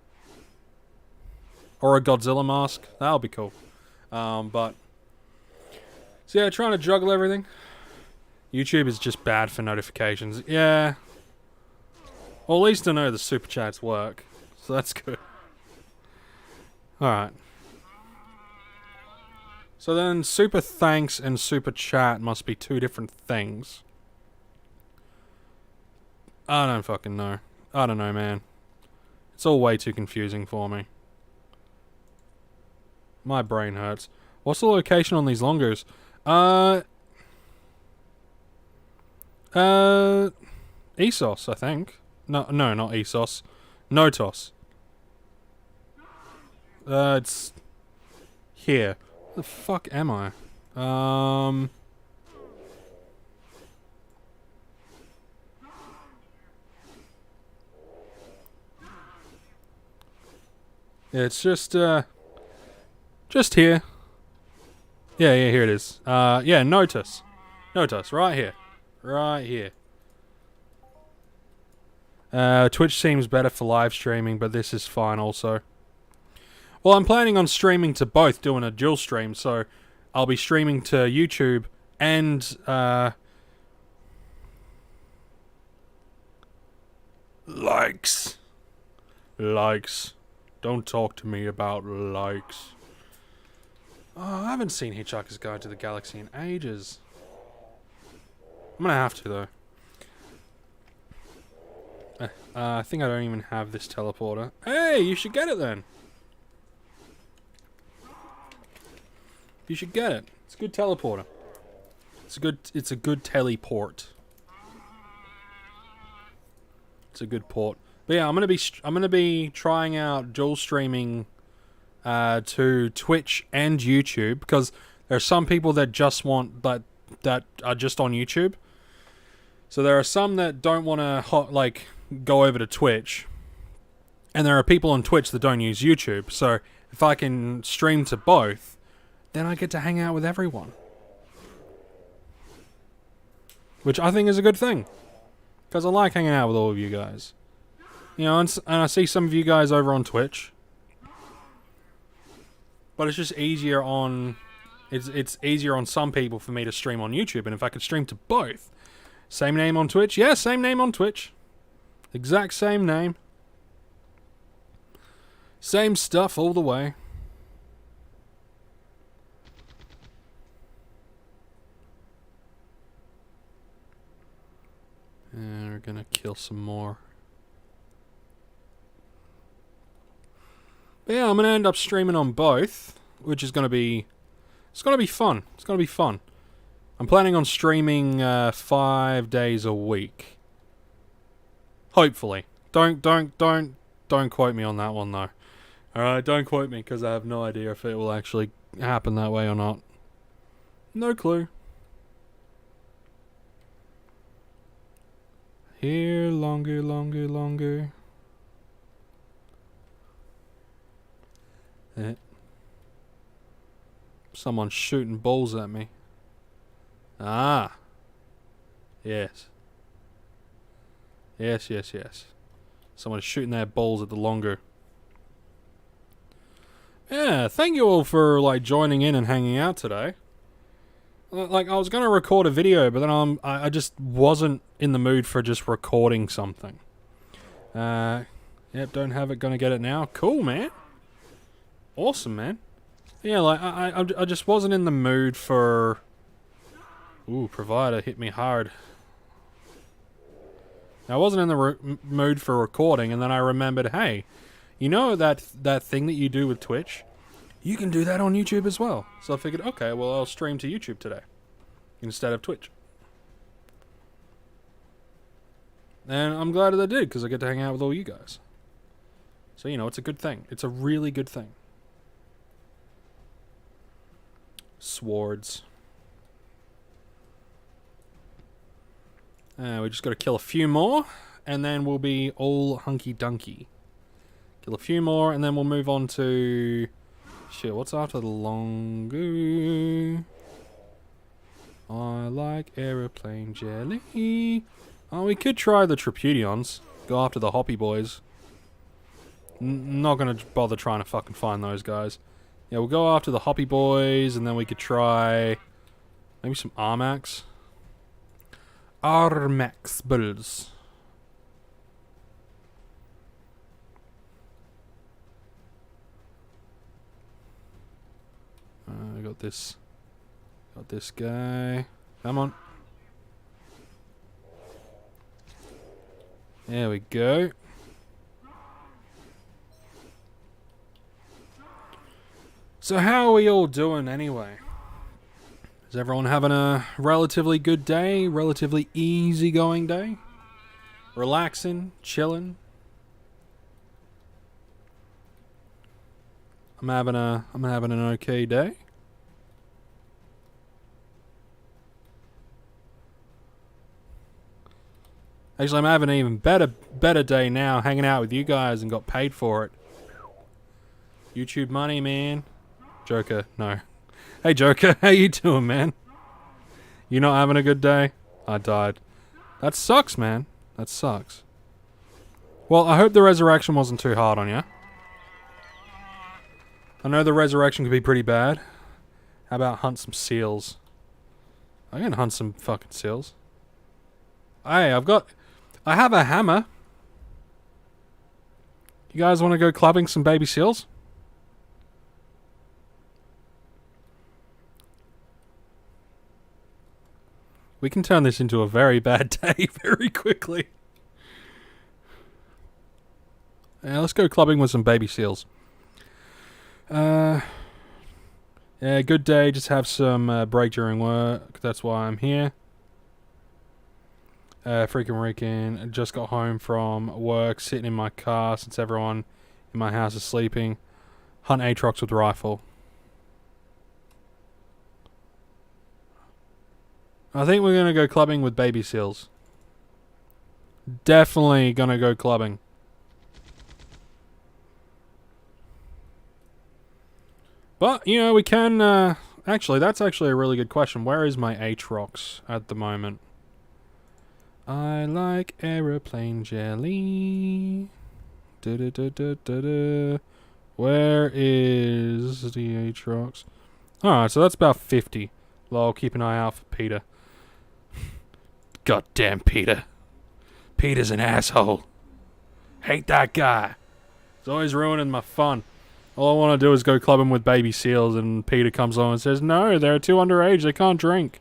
Or a Godzilla mask. That'll be cool. But so yeah, trying to juggle everything. YouTube is just bad for notifications. Yeah. Well, at least I know the super chats work. So that's good. Alright. So then super thanks and super chat must be two different things. I don't fucking know. I don't know, man. It's all way too confusing for me. My brain hurts. What's the location on these longos? ESOS, I think. No, not ESOS. Notos. It's here. Where the fuck am I? It's just here. Yeah, here it is. Yeah, Notus. Notus, right here. Right here. Twitch seems better for live streaming, but this is fine also. Well, I'm planning on streaming to both, doing a dual stream, so I'll be streaming to YouTube and, likes. Likes. Don't talk to me about likes. Oh, I haven't seen Hitchhiker's Guide to the Galaxy in ages. I'm gonna have to, though. I think I don't even have this teleporter. Hey, you should get it then. You should get it. It's a good teleporter. It's a good teleport. It's a good port. But yeah, I'm gonna be trying out dual streaming to Twitch and YouTube, because there are some people that just want that are just on YouTube. So there are some that don't want to go over to Twitch, and there are people on Twitch that don't use YouTube. So if I can stream to both, then I get to hang out with everyone, which I think is a good thing, because I like hanging out with all of you guys. You know, and I see some of you guys over on Twitch, but it's just easier on it's easier on some people for me to stream on YouTube. And if I could stream to both, same name on Twitch, yeah, same name on Twitch, exact same name, same stuff all the way. And we're gonna kill some more. But yeah, I'm gonna end up streaming on both, which is gonna be fun. It's gonna be fun. I'm planning on streaming 5 days a week. Hopefully. Don't quote me on that one though. Alright, don't quote me, because I have no idea if it will actually happen that way or not. No clue. Here longer. Someone's shooting balls at me. Ah. Yes. Yes. Someone's shooting their balls at the longer. Yeah, thank you all for joining in and hanging out today. I was gonna record a video, but then I just wasn't in the mood for just recording something. Yep, don't have it, gonna get it now. Cool, man. Awesome, man. Yeah, I just wasn't in the mood for... Ooh, provider hit me hard. I wasn't in the mood for recording, and then I remembered, hey, you know that thing that you do with Twitch? You can do that on YouTube as well. So I figured, okay, well, I'll stream to YouTube today instead of Twitch. And I'm glad that I did, because I get to hang out with all you guys. So, you know, it's a good thing. It's a really good thing. Swords. We just got to kill a few more, and then we'll be all hunky-dunky. Kill a few more, and then we'll move on to... Shit, what's after the longer? I like aeroplane jelly. Oh, we could try the Tripedions. Go after the Hoppy Boys. Not gonna bother trying to fucking find those guys. Yeah, we'll go after the Hoppy Boys, and then we could try... maybe some Armax. Armax Bulls. I got this. Got this guy. Come on. There we go. So how are we all doing anyway? Is everyone having a relatively good day? Relatively easygoing day? Relaxing? Chilling? I'm having an okay day. Actually, I'm having an even better day now, hanging out with you guys and got paid for it. YouTube money, man. Joker, no. Hey Joker, how you doing, man? You not having a good day? I died. That sucks, man. That sucks. Well, I hope the resurrection wasn't too hard on you. I know the resurrection could be pretty bad. How about hunt some seals? I can hunt some fucking seals. Hey, I have a hammer. You guys want to go clubbing some baby seals? We can turn this into a very bad day very quickly. Yeah, let's go clubbing with some baby seals. Yeah, good day. Just have some break during work. That's why I'm here. Freaking weekend. Just got home from work, sitting in my car since everyone in my house is sleeping. Hunt Aatrox with rifle. I think we're going to go clubbing with baby seals. Definitely going to go clubbing. But, you know, we can... actually, that's actually a really good question. Where is my Aatrox at the moment? I like aeroplane jelly. Where is the Aatrox? Alright, so that's about 50. Lol, keep an eye out for Peter. Goddamn Peter. Peter's an asshole. Hate that guy. He's always ruining my fun. All I want to do is go clubbing with baby seals, and Peter comes on and says, no, they're too underage, they can't drink.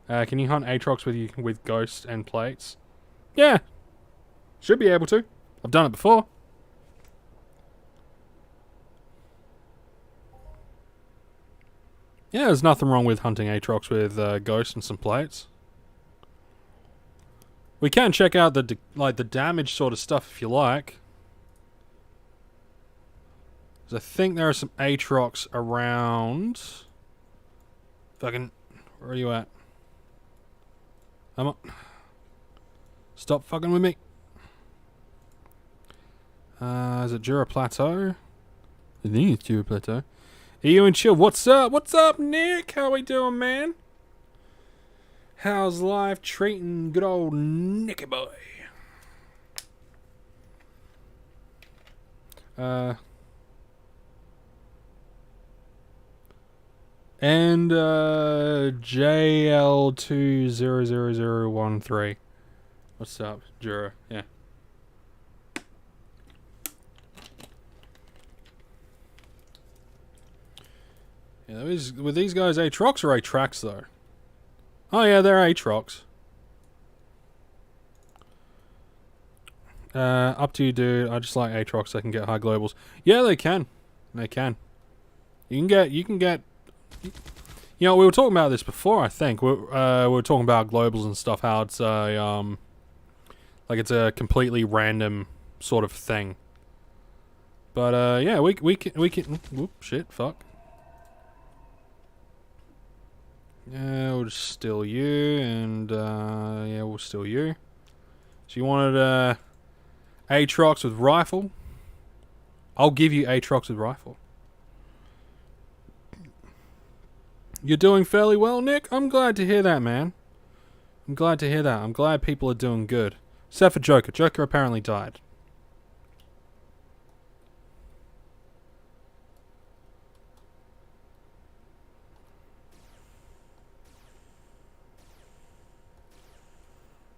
Can you hunt Aatrox with ghosts and plates? Yeah. Should be able to. I've done it before. Yeah, there's nothing wrong with hunting Aatrox with ghosts and some plates. We can check out the damage sort of stuff if you like. I think there are some Aatrox around. Fucking, where are you at? Come on. Stop fucking with me. Is it Jura Plateau? I think it's Jura Plateau. EU and Chill, what's up? What's up, Nick? How we doing, man? How's life treating good old Nicky boy? And JL2000013. What's up, Jura? Yeah. Yeah, with these guys, Aatrox or Aatrax though? Oh yeah, they're Aatrox. Up to you, dude. I just like Aatrox. They can get high globals. Yeah, they can. They can. You can get. You know, we were talking about this before. I think we were talking about globals and stuff. How it's like it's a completely random sort of thing. But yeah, we can. Whoop, shit, fuck. Yeah, we'll just steal you, and yeah, we'll steal you. So you wanted Aatrox with rifle? I'll give you Aatrox with rifle. You're doing fairly well, Nick? I'm glad to hear that, man. I'm glad to hear that. I'm glad people are doing good. Except for Joker. Joker apparently died.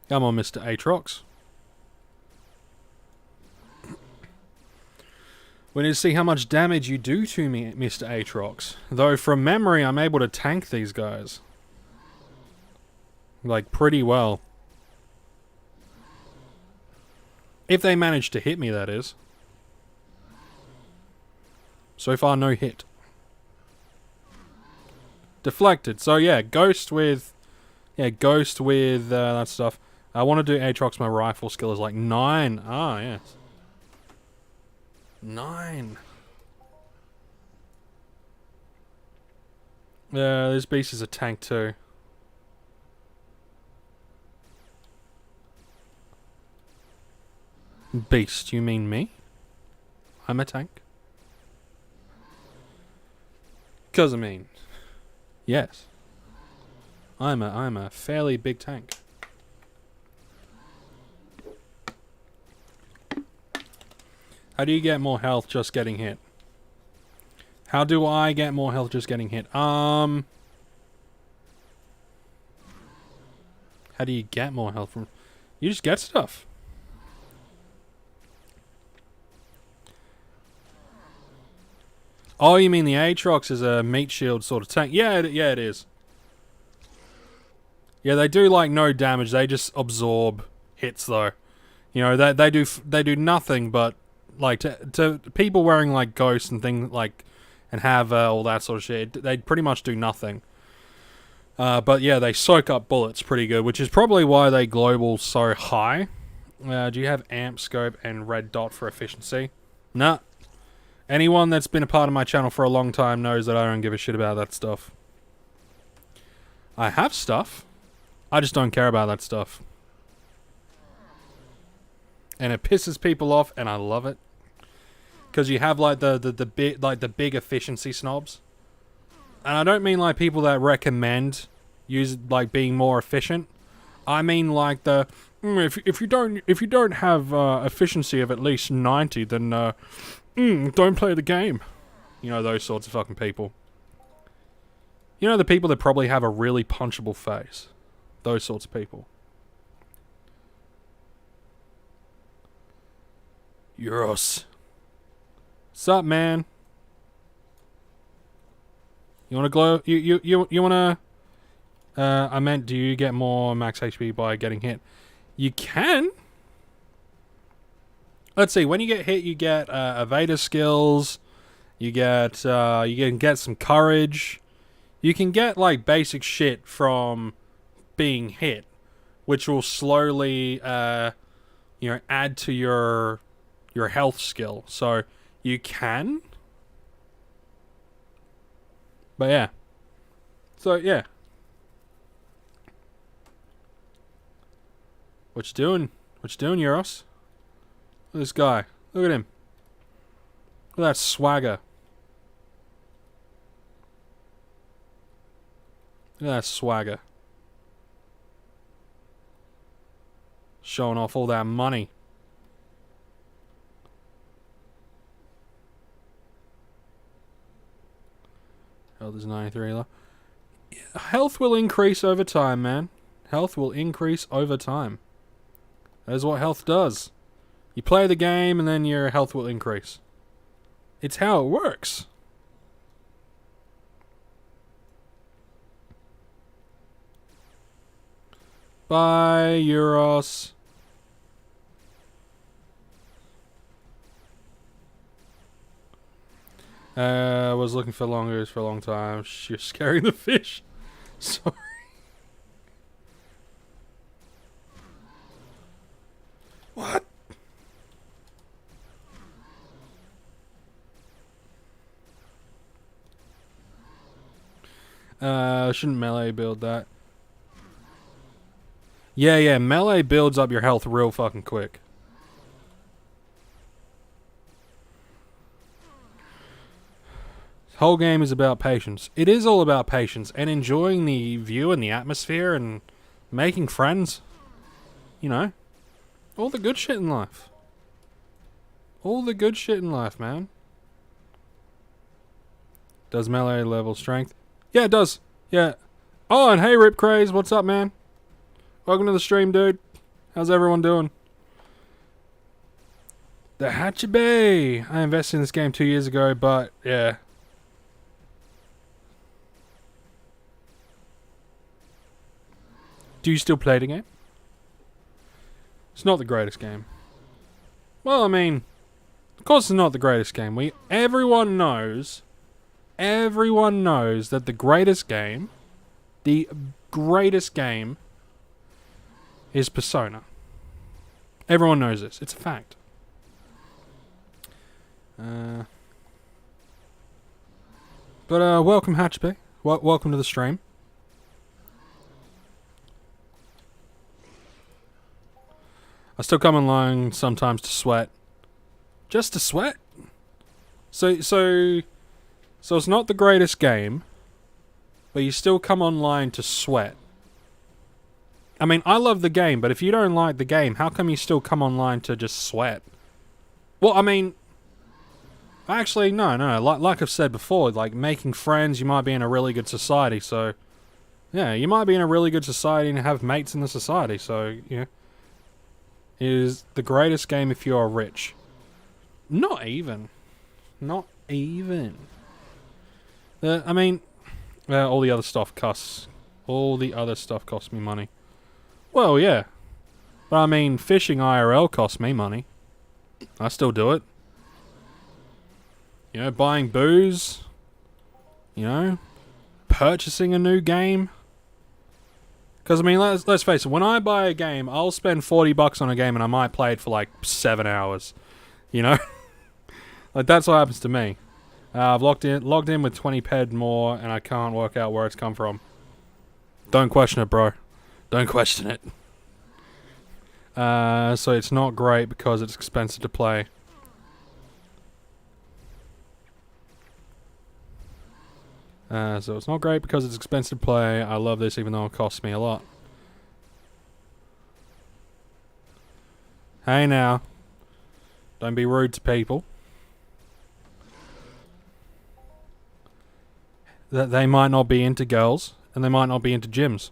Come on, Mr. Aatrox. We need to see how much damage you do to me, Mr. Aatrox. Though, from memory, I'm able to tank these guys. Like, pretty well. If they manage to hit me, that is. So far, no hit. Deflected. So, yeah, Ghost with... Yeah, Ghost with that stuff. I want to do Aatrox. My rifle skill is like 9. Ah, yes. 9. Yeah, this beast is a tank too. Beast, you mean me? I'm a tank? 'Cause I mean, yes. I'm a fairly big tank. How do you get more health just getting hit? How do I get more health just getting hit? How do you get more health from... You just get stuff. Oh, you mean the Aatrox is a meat shield sort of tank? Yeah, yeah, it is. Yeah, they do like no damage. They just absorb hits though. You know, they do nothing but like to people wearing like ghosts and things like and have all that sort of shit. They pretty much do nothing. But yeah, they soak up bullets pretty good, which is probably why they global so high. Do you have amp, scope, and red dot for efficiency? Nah. Anyone that's been a part of my channel for a long time knows that I don't give a shit about that stuff. I have stuff. I just don't care about that stuff. And it pisses people off, and I love it. Because you have like the big efficiency snobs. And I don't mean like people that recommend like being more efficient. I mean like the if you don't have efficiency of at least 90, then don't play the game. You know, those sorts of fucking people. You know, the people that probably have a really punchable face. Those sorts of people. Euros. What's up, man? You wanna glow? You wanna? I meant, do you get more max HP by getting hit? You can. Let's see. When you get hit, you get evader skills. You can get some courage. You can get like basic shit from being hit, which will slowly, add to your health skill. So you can. But yeah. So yeah. What you doing? What you doing, Euros? Look at this guy. Look at him. Look at that swagger. Look at that swagger. Showing off all that money. Health is 93 left. Health will increase over time, man. Health will increase over time. That is what health does. You play the game and then your health will increase. It's how it works. Bye, Euros. I was looking for longers for a long time. You're scaring the fish. Sorry. What? Shouldn't melee build that? Yeah, melee builds up your health real fucking quick. This whole game is about patience. It is all about patience and enjoying the view and the atmosphere and making friends. You know, all the good shit in life. All the good shit in life, man. Does melee level strength? Yeah, it does. Yeah. Oh, and hey, Rip Craze, what's up, man? Welcome to the stream, dude. How's everyone doing? The Hatchabay. I invested in this game 2 years ago, but yeah. Do you still play the game? It's not the greatest game. Well, I mean, of course it's not the greatest game. Everyone knows that the greatest game is Persona. Everyone knows this. It's a fact. But welcome, Hatchby. Welcome to the stream. I still come online sometimes to sweat. Just to sweat? So it's not the greatest game, but you still come online to sweat. I mean, I love the game, but if you don't like the game, how come you still come online to just sweat? Well, I mean, actually, no. Like I've said before, like making friends, you might be in a really good society, so yeah, you might be in a really good society and have mates in the society, so yeah. It is the greatest game if you are rich. Not even. I mean, all the other stuff costs. All the other stuff costs me money. Well, yeah. But I mean, fishing IRL costs me money. I still do it. You know, buying booze. You know, purchasing a new game. Because, I mean, let's face it, when I buy a game, I'll spend $40 on a game and I might play it for like 7 hours. You know? Like, that's what happens to me. I've logged in with 20 ped more and I can't work out where it's come from. Don't question it, bro. Don't question it. So it's not great because it's expensive to play. So it's not great because it's expensive to play. I love this even though it costs me a lot. Hey now. Don't be rude to people. That they might not be into girls and they might not be into gyms.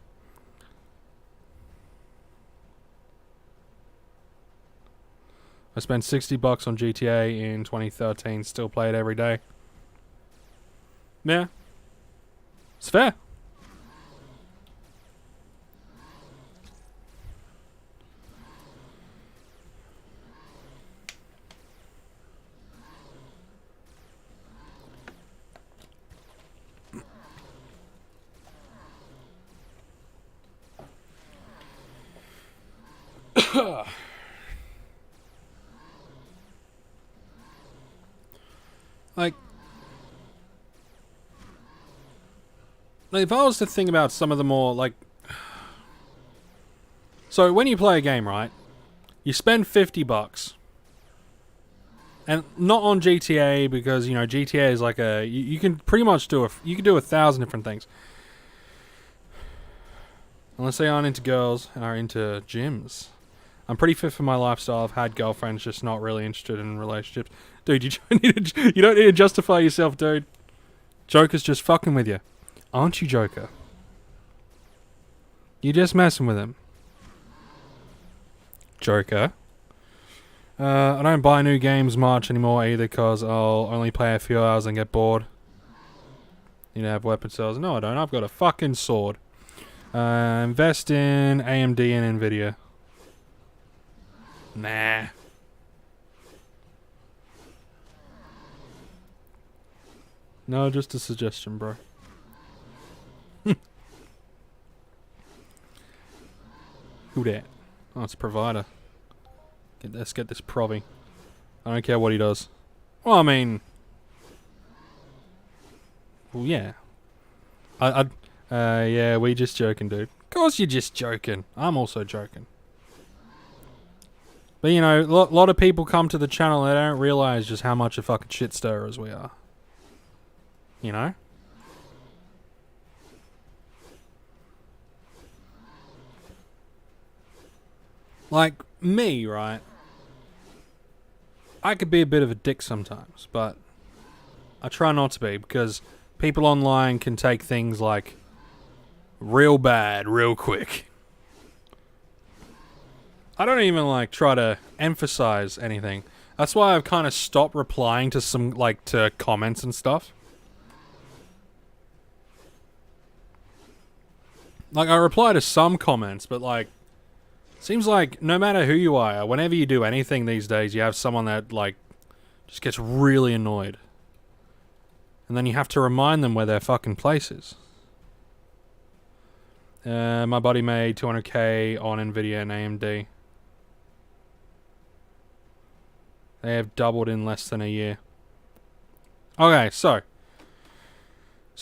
I spent $60 on GTA in 2013, still play it every day. Yeah. It's fair. Like, if I was to think about some of the more, like... So, when you play a game, right? You spend $50. And not on GTA, because, you know, GTA is like a... You can pretty much do you can do 1,000 different things. Unless they aren't into girls and are into gyms. I'm pretty fit for my lifestyle. I've had girlfriends, just not really interested in relationships. Dude, you don't need to justify yourself, dude. Joker's just fucking with you. Aren't you, Joker? You're just messing with him. Joker. I don't buy new games much anymore either because I'll only play a few hours and get bored. You know, have weapon cells. No, I don't. I've got a fucking sword. Invest in AMD and Nvidia. Nah. No, just a suggestion, bro. Who that? Oh, it's a provider. Let's get this provy. I don't care what he does. Well, I mean... Well, yeah. Yeah, we just joking, dude. Of course you're just joking. I'm also joking. But, you know, a lot of people come to the channel and they don't realize just how much of fucking shit stirrers we are. You know? Like, me, right? I could be a bit of a dick sometimes, but I try not to be because people online can take things like real bad real quick. I don't even like try to emphasize anything. That's why I've kind of stopped replying to some to comments and stuff. Like I reply to some comments, but like seems like no matter who you are, whenever you do anything these days, you have someone that like just gets really annoyed. And then you have to remind them where their fucking place is. My buddy made 200k on Nvidia and AMD. They have doubled in less than a year. Okay, so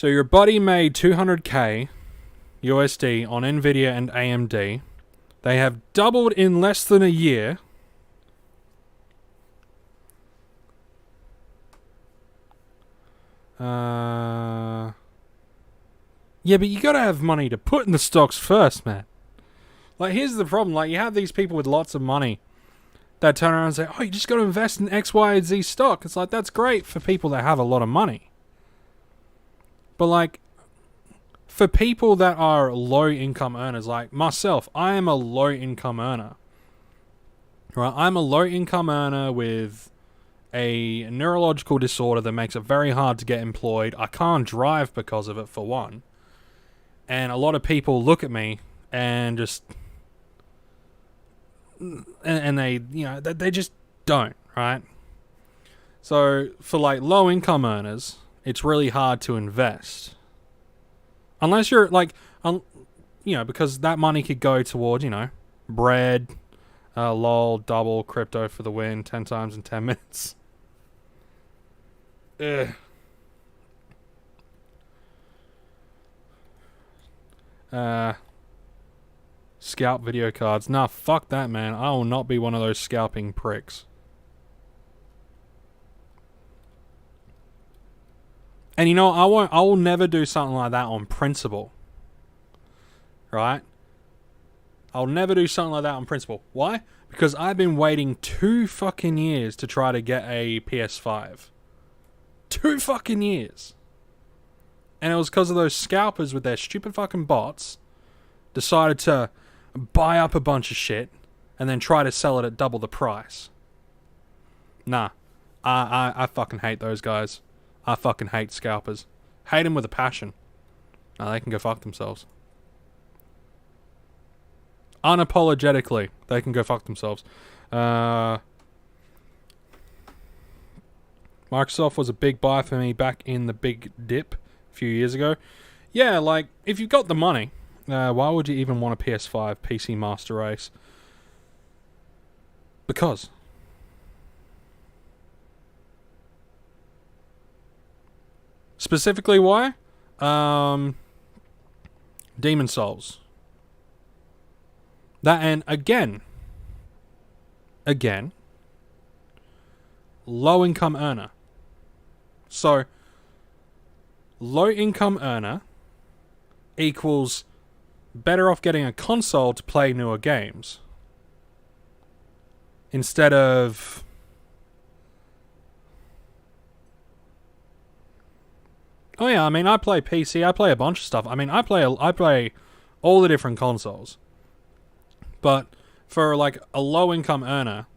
your buddy made 200k USD on Nvidia and AMD. They have doubled in less than a year. Yeah, but you gotta have money to put in the stocks first, man. Like, here's the problem. Like, you have these people with lots of money that turn around and say, oh, you just gotta invest in X, Y, and Z stock. It's like, that's great for people that have a lot of money. But, like, for people that are low-income earners, like myself, I am a low-income earner. Right? I'm a low-income earner with a neurological disorder that makes it very hard to get employed. I can't drive because of it, for one. And a lot of people look at me and just... And they, you know, they just don't, right? So, for like low-income earners, it's really hard to invest. Unless you're like, you because that money could go toward, bread, lol, double, crypto for the win, 10 times in 10 minutes. Ugh. Scalp video cards. Nah, fuck that, man. I will not be one of those scalping pricks. And I will never do something like that on principle. Right? I'll never do something like that on principle. Why? Because I've been waiting 2 fucking years to try to get a PS5. 2 fucking years. And it was because of those scalpers with their stupid fucking bots decided to buy up a bunch of shit and then try to sell it at double the price. Nah. I fucking hate those guys. I fucking hate scalpers. Hate them with a passion. Nah, they can go fuck themselves. Unapologetically, they can go fuck themselves. Microsoft was a big buy for me back in the big dip a few years ago. Yeah, like, if you've got the money, why would you even want a PS5 PC Master Race? Because. Specifically, why? Demon Souls. That, and again, low income earner. So, low income earner equals better off getting a console to play newer games. Instead of... Oh yeah, I mean, I play PC, I play a bunch of stuff. I mean, I play all the different consoles. But for like a low income earner,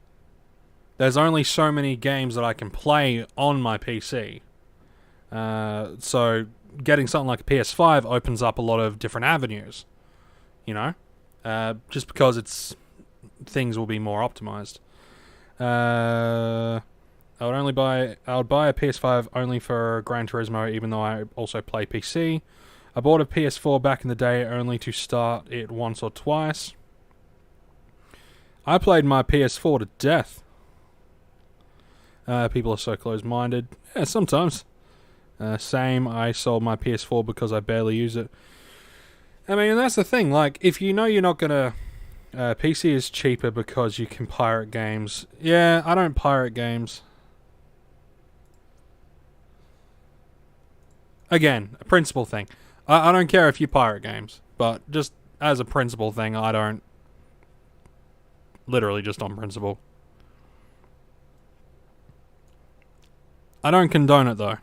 there's only so many games that I can play on my PC. So getting something like a PS5 opens up a lot of different avenues. Just because things will be more optimized. I would buy a PS5 only for Gran Turismo, even though I also play PC. I bought a PS4 back in the day only to start it once or twice. I played my PS4 to death. People are so close-minded. Yeah, sometimes. Same, I sold my PS4 because I barely use it. I mean, that's the thing. Like, if you know you're not gonna... PC is cheaper because you can pirate games. Yeah, I don't pirate games. Again, a principle thing. I don't care if you pirate games. But just as a principle thing, I don't... Literally just on principle. I don't condone it though.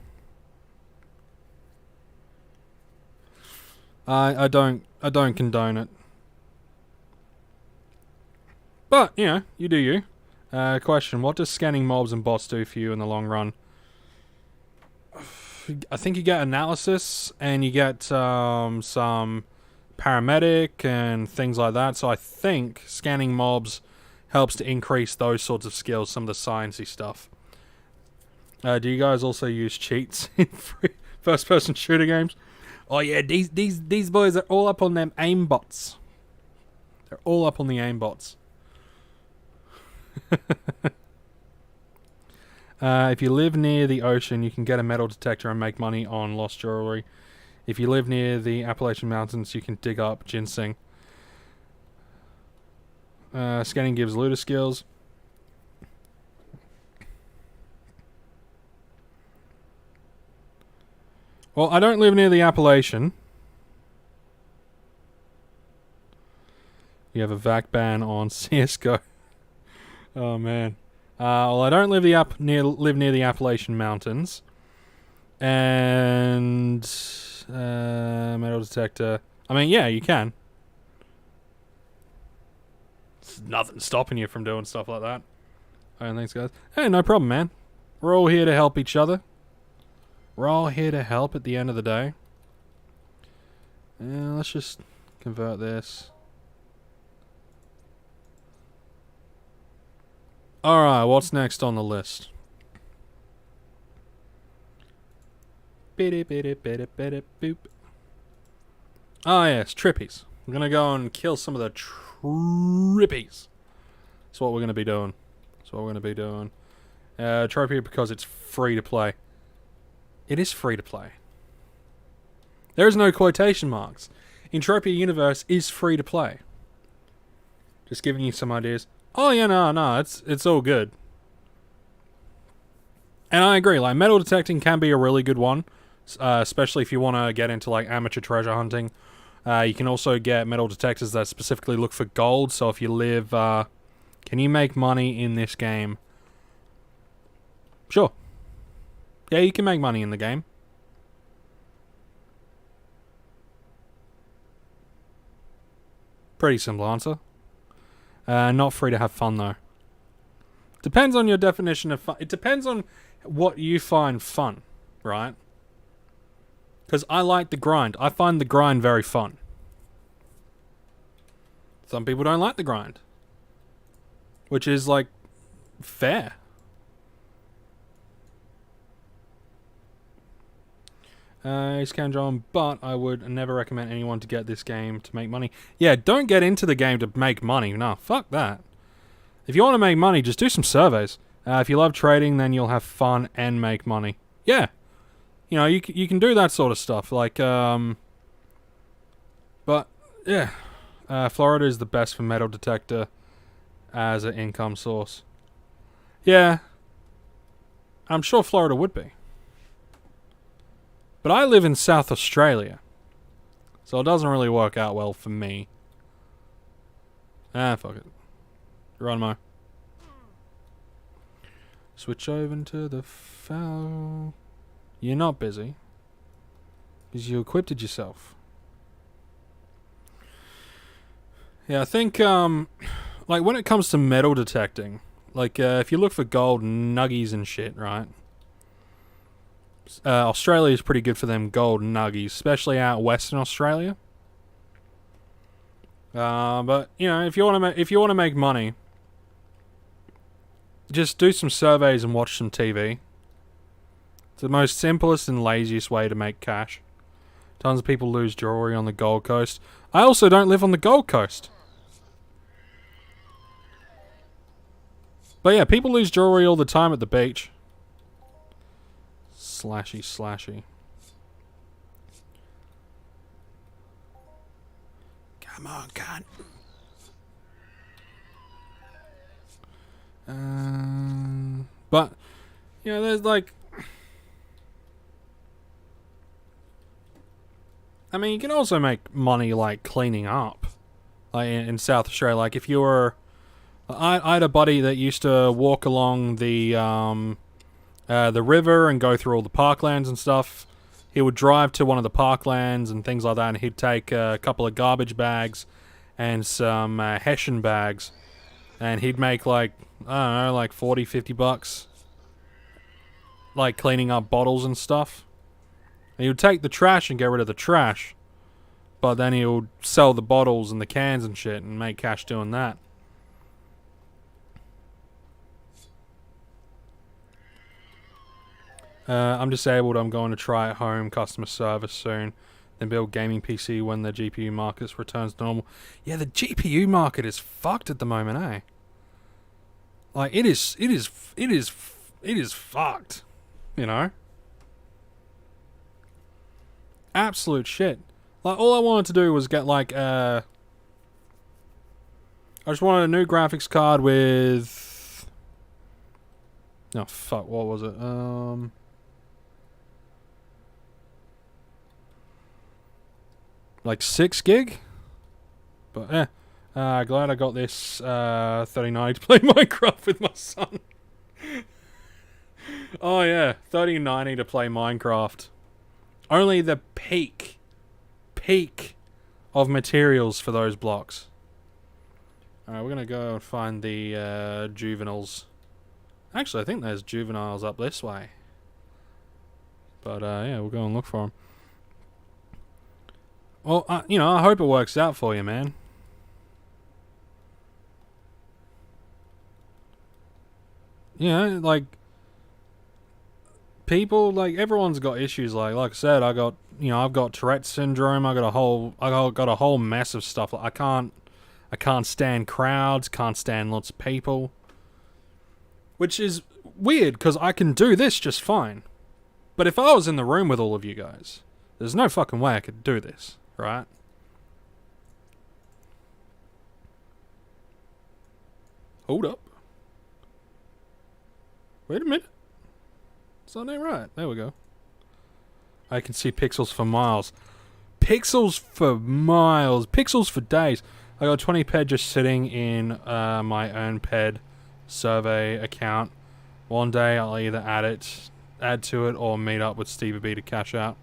I don't condone it. But, you do you. Question, what does scanning mobs and bots do for you in the long run? I think you get analysis and you get some paramedic and things like that. So I think scanning mobs helps to increase those sorts of skills, some of the sciencey stuff. Do you guys also use cheats in first-person shooter games? Oh yeah, these boys are all up on them aimbots. They're all up on the aimbots. If you live near the ocean, you can get a metal detector and make money on lost jewelry. If you live near the Appalachian Mountains, you can dig up ginseng. Scanning gives looter skills. Well, I don't live near the Appalachian. You have a vac ban on CSGO. Oh man. Well, I don't live near the Appalachian Mountains. And metal detector. I mean, yeah, you can. There's nothing stopping you from doing stuff like that. Alright, thanks guys. Hey, no problem, man. We're all here to help each other. We're all here to help at the end of the day. Let's just convert this. Alright, what's next on the list? Oh yes, trippies. I'm gonna go and kill some of the trippies. That's what we're gonna be doing. Entropia because it's free to play. It is free to play. There is no quotation marks. Entropia Universe is free to play. Just giving you some ideas. Oh yeah, no, it's all good. And I agree, like metal detecting can be a really good one, especially if you want to get into like amateur treasure hunting. You can also get metal detectors that specifically look for gold. So if you live, can you make money in this game? Sure. Yeah, you can make money in the game. Pretty simple answer. Not free to have fun though. Depends on your definition of fun. It depends on what you find fun, right? Because I like the grind. I find the grind very fun. Some people don't like the grind. Which is, like, fair. It's John, but I would never recommend anyone to get this game to make money. Yeah, don't get into the game to make money. No, fuck that. If you want to make money, just do some surveys. If you love trading, then you'll have fun and make money. Yeah. You know, you can do that sort of stuff. Like, but, yeah. Florida is the best for metal detector as an income source. Yeah. I'm sure Florida would be. But I live in South Australia. So it doesn't really work out well for me. Fuck it. Geronimo. Switch over to the foul. You're not busy. Because you equipped it yourself. Yeah, I think, like, when it comes to metal detecting, like, if you look for gold nuggies and shit, right? Australia is pretty good for them gold nuggies, especially out Western Australia. But, you know, if you want to make money, just do some surveys and watch some TV. It's the most simplest and laziest way to make cash. Tons of people lose jewelry on the Gold Coast. I also don't live on the Gold Coast. But yeah, people lose jewelry all the time at the beach. Slashy. Come on, cunt. But, you know, there's like... I mean, you can also make money, like, cleaning up. Like, in South Australia. Like, if you were... I had a buddy that used to walk along the river and go through all the parklands and stuff. He would drive to one of the parklands and things like that, and he'd take a couple of garbage bags and some Hessian bags. And he'd make, like, I don't know, like 40, 50 bucks. Like, cleaning up bottles and stuff. And he would take the trash and get rid of the trash. But then he would sell the bottles and the cans and shit and make cash doing that. I'm disabled. I'm going to try at home customer service soon. Then build gaming PC when the GPU market returns to normal. Yeah, the GPU market is fucked at the moment, eh? Like, it is fucked. You know? Absolute shit. Like, all I wanted to do was get, like, I just wanted a new graphics card with... Oh, fuck, what was it? Like 6 gig? But, glad I got this 3090 to play Minecraft with my son. Oh, yeah. 3090 to play Minecraft. Only the peak of materials for those blocks. Alright, we're going to go and find the juveniles. Actually, I think there's juveniles up this way. But, yeah, we'll go and look for them. Well, you know, I hope it works out for you, man. You know, like... People, like, everyone's got issues. Like I said, I got I've got Tourette syndrome. I got a whole mess of stuff. I can't stand crowds. Can't stand lots of people. Which is weird because I can do this just fine. But if I was in the room with all of you guys, there's no fucking way I could do this, right? Hold up. Wait a minute. It's not that right. There we go. I can see pixels for miles. Pixels for miles. Pixels for days. I got 20 ped just sitting in my own ped survey account. One day I'll either add to it, or meet up with Stevie B to cash out.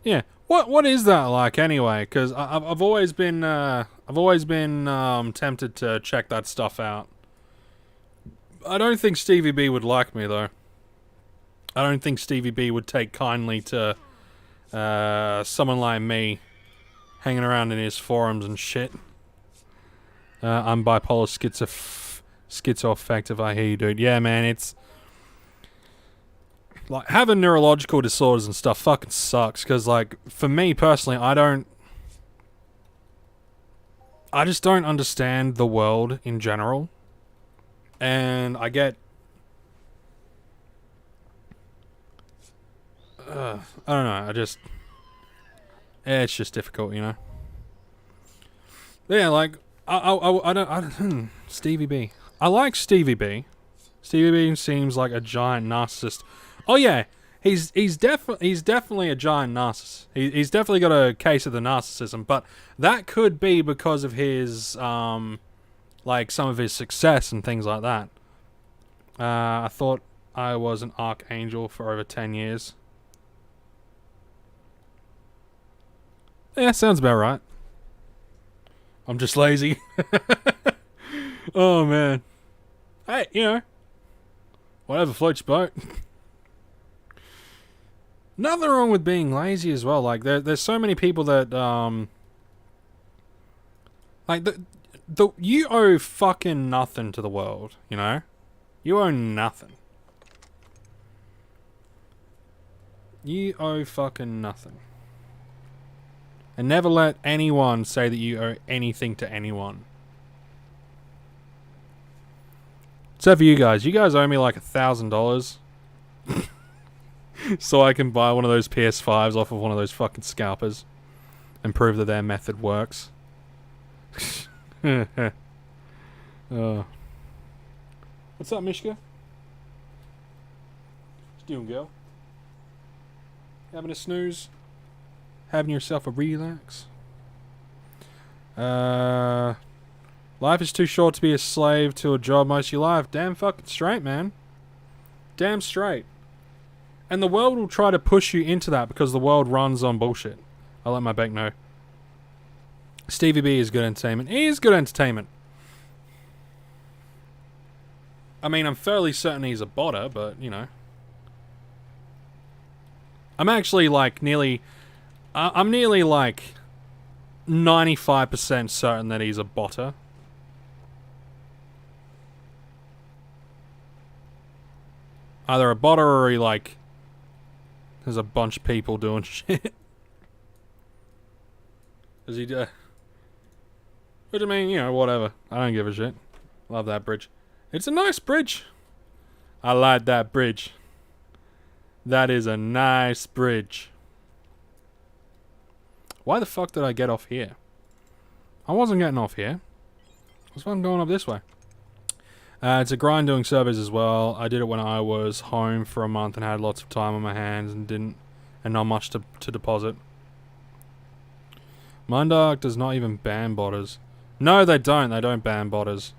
Yeah. What is that like anyway? Because I've always been tempted to check that stuff out. I don't think Stevie B would like me though. I don't think Stevie B would take kindly to someone like me hanging around in his forums and shit. I'm bipolar schizoaffective, I hear you, dude. Yeah, man, it's like having neurological disorders and stuff fucking sucks. Because, like, for me personally, I just don't understand the world in general. And I get... I don't know, it's just difficult, you know? Yeah, like, I don't Stevie B. I like Stevie B. Stevie B seems like a giant narcissist. Oh yeah, he's definitely a giant narcissist. He's definitely got a case of the narcissism, but that could be because of his like some of his success and things like that. I thought I was an archangel for over 10 years. Yeah, sounds about right. I'm just lazy. Oh man. Hey, whatever floats your boat. Nothing wrong with being lazy as well. Like there's so many people that like you owe fucking nothing to the world, you know? You owe nothing. You owe fucking nothing. And never let anyone say that you owe anything to anyone. Except for you guys. You guys owe me like $1,000. So I can buy one of those PS5s off of one of those fucking scalpers. And prove that their method works. What's up, Mishka? What's doing, girl? Having a snooze? Having yourself a relax? Life is too short to be a slave to a job most of your life. Damn fucking straight, man. Damn straight. And the world will try to push you into that because the world runs on bullshit. I'll let my bank know. Stevie B is good entertainment. He is good entertainment. I mean, I'm fairly certain he's a botter, but, I'm actually, like, I'm nearly, like, 95% certain that he's a botter. Either a botter or he, like, there's a bunch of people doing shit. Does he do... Which, I mean, whatever. I don't give a shit. Love that bridge. It's a nice bridge. I like that bridge. That is a nice bridge. Why the fuck did I get off here? I wasn't getting off here. I was fucking going up this way. It's a grind doing surveys as well. I did it when I was home for a month and had lots of time on my hands and not much to deposit. Mindark does not even ban botters. No, they don't. They don't ban botters.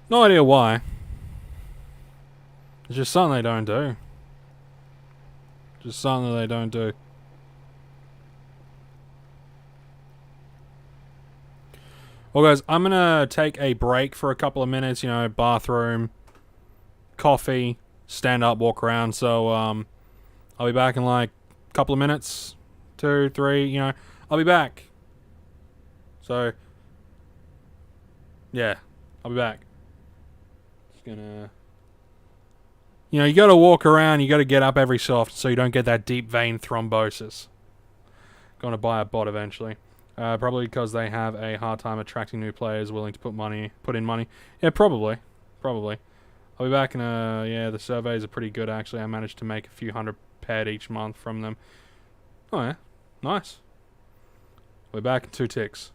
No idea why. It's just something they don't do. Just something that they don't do. Well, guys, I'm going to take a break for a couple of minutes. Bathroom, coffee, stand up, walk around. So, I'll be back in like a couple of minutes. 2, 3, I'll be back. So, Yeah, I'll be back. Just gonna... You know, you gotta walk around, you gotta get up every so often so you don't get that deep vein thrombosis. Gonna buy a bot eventually. Probably because they have a hard time attracting new players willing to put in money. Yeah, probably. Probably. I'll be back in a... Yeah, the surveys are pretty good actually. I managed to make a few hundred paired each month from them. Oh yeah, nice. We're back in 2 ticks.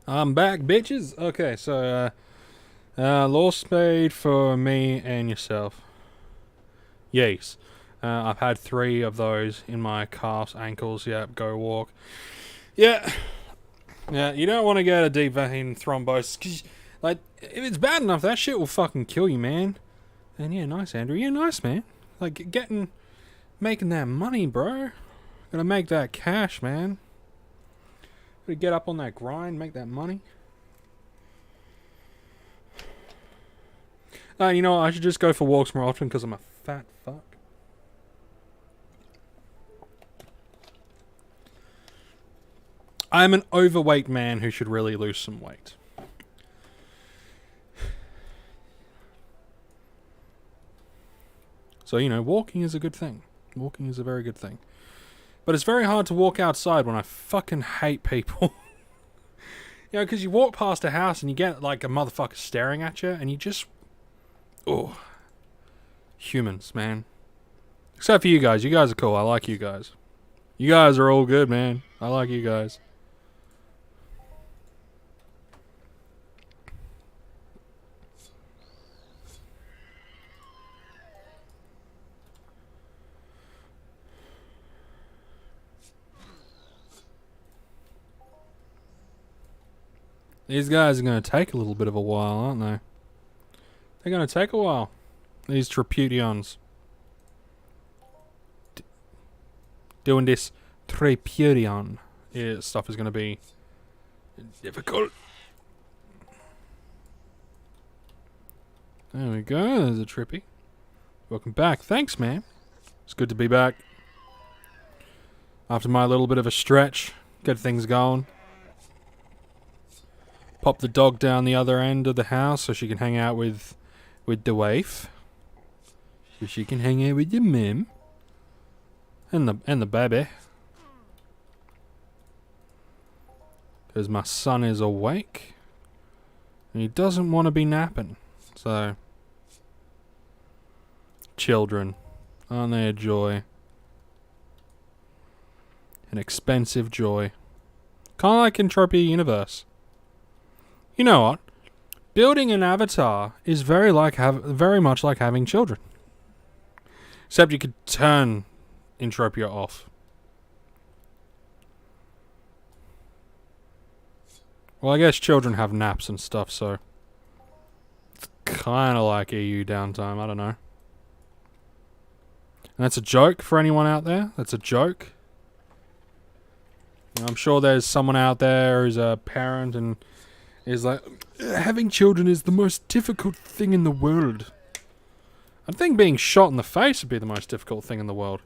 I'm back, bitches. Okay, so law spade for me and yourself. Yes. I've had 3 of those in my calves, ankles. Yep, go walk. Yeah, yeah. You don't want to get a deep vein thrombosis because, like, if it's bad enough, that shit will fucking kill you, man. And yeah, nice, Andrew. Yeah, nice, man. Like making that money, bro. Gonna make that cash, man. Gotta get up on that grind, make that money. You know what? I should just go for walks more often because I'm a fat fuck. I'm an overweight man who should really lose some weight. So, you know, walking is a good thing. Walking is a very good thing. But it's very hard to walk outside when I fucking hate people. You know, because you walk past a house and you get, like, a motherfucker staring at you and you just... Oh. Humans, man. Except for you guys. You guys are cool. I like you guys. You guys are all good, man. I like you guys. These guys are going to take a little bit of a while, aren't they? They're going to take a while. These Tripudions. Doing this Tripudion stuff is going to be difficult. There we go. There's a Trippy. Welcome back. Thanks, man. It's good to be back. After my little bit of a stretch, get things going. Pop the dog down the other end of the house so she can hang out with the wife. So she can hang out with the mim. And the baby. Because my son is awake. And he doesn't want to be napping. So, children, aren't they a joy? An expensive joy. Kind of like Entropia universe. You know what? Building an avatar is very much like having children. Except you could turn Entropia off. Well, I guess children have naps and stuff, so it's kind of like EU downtime. I don't know. And that's a joke for anyone out there. That's a joke. You know, I'm sure there's someone out there who's a parent and is like, having children is the most difficult thing in the world. I think being shot in the face would be the most difficult thing in the world.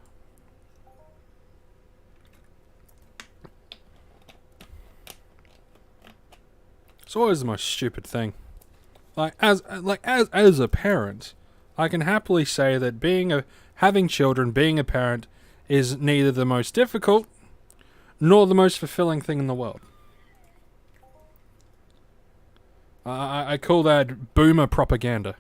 It's always the most stupid thing. As a parent, I can happily say that having children, being a parent, is neither the most difficult nor the most fulfilling thing in the world. I call that boomer propaganda.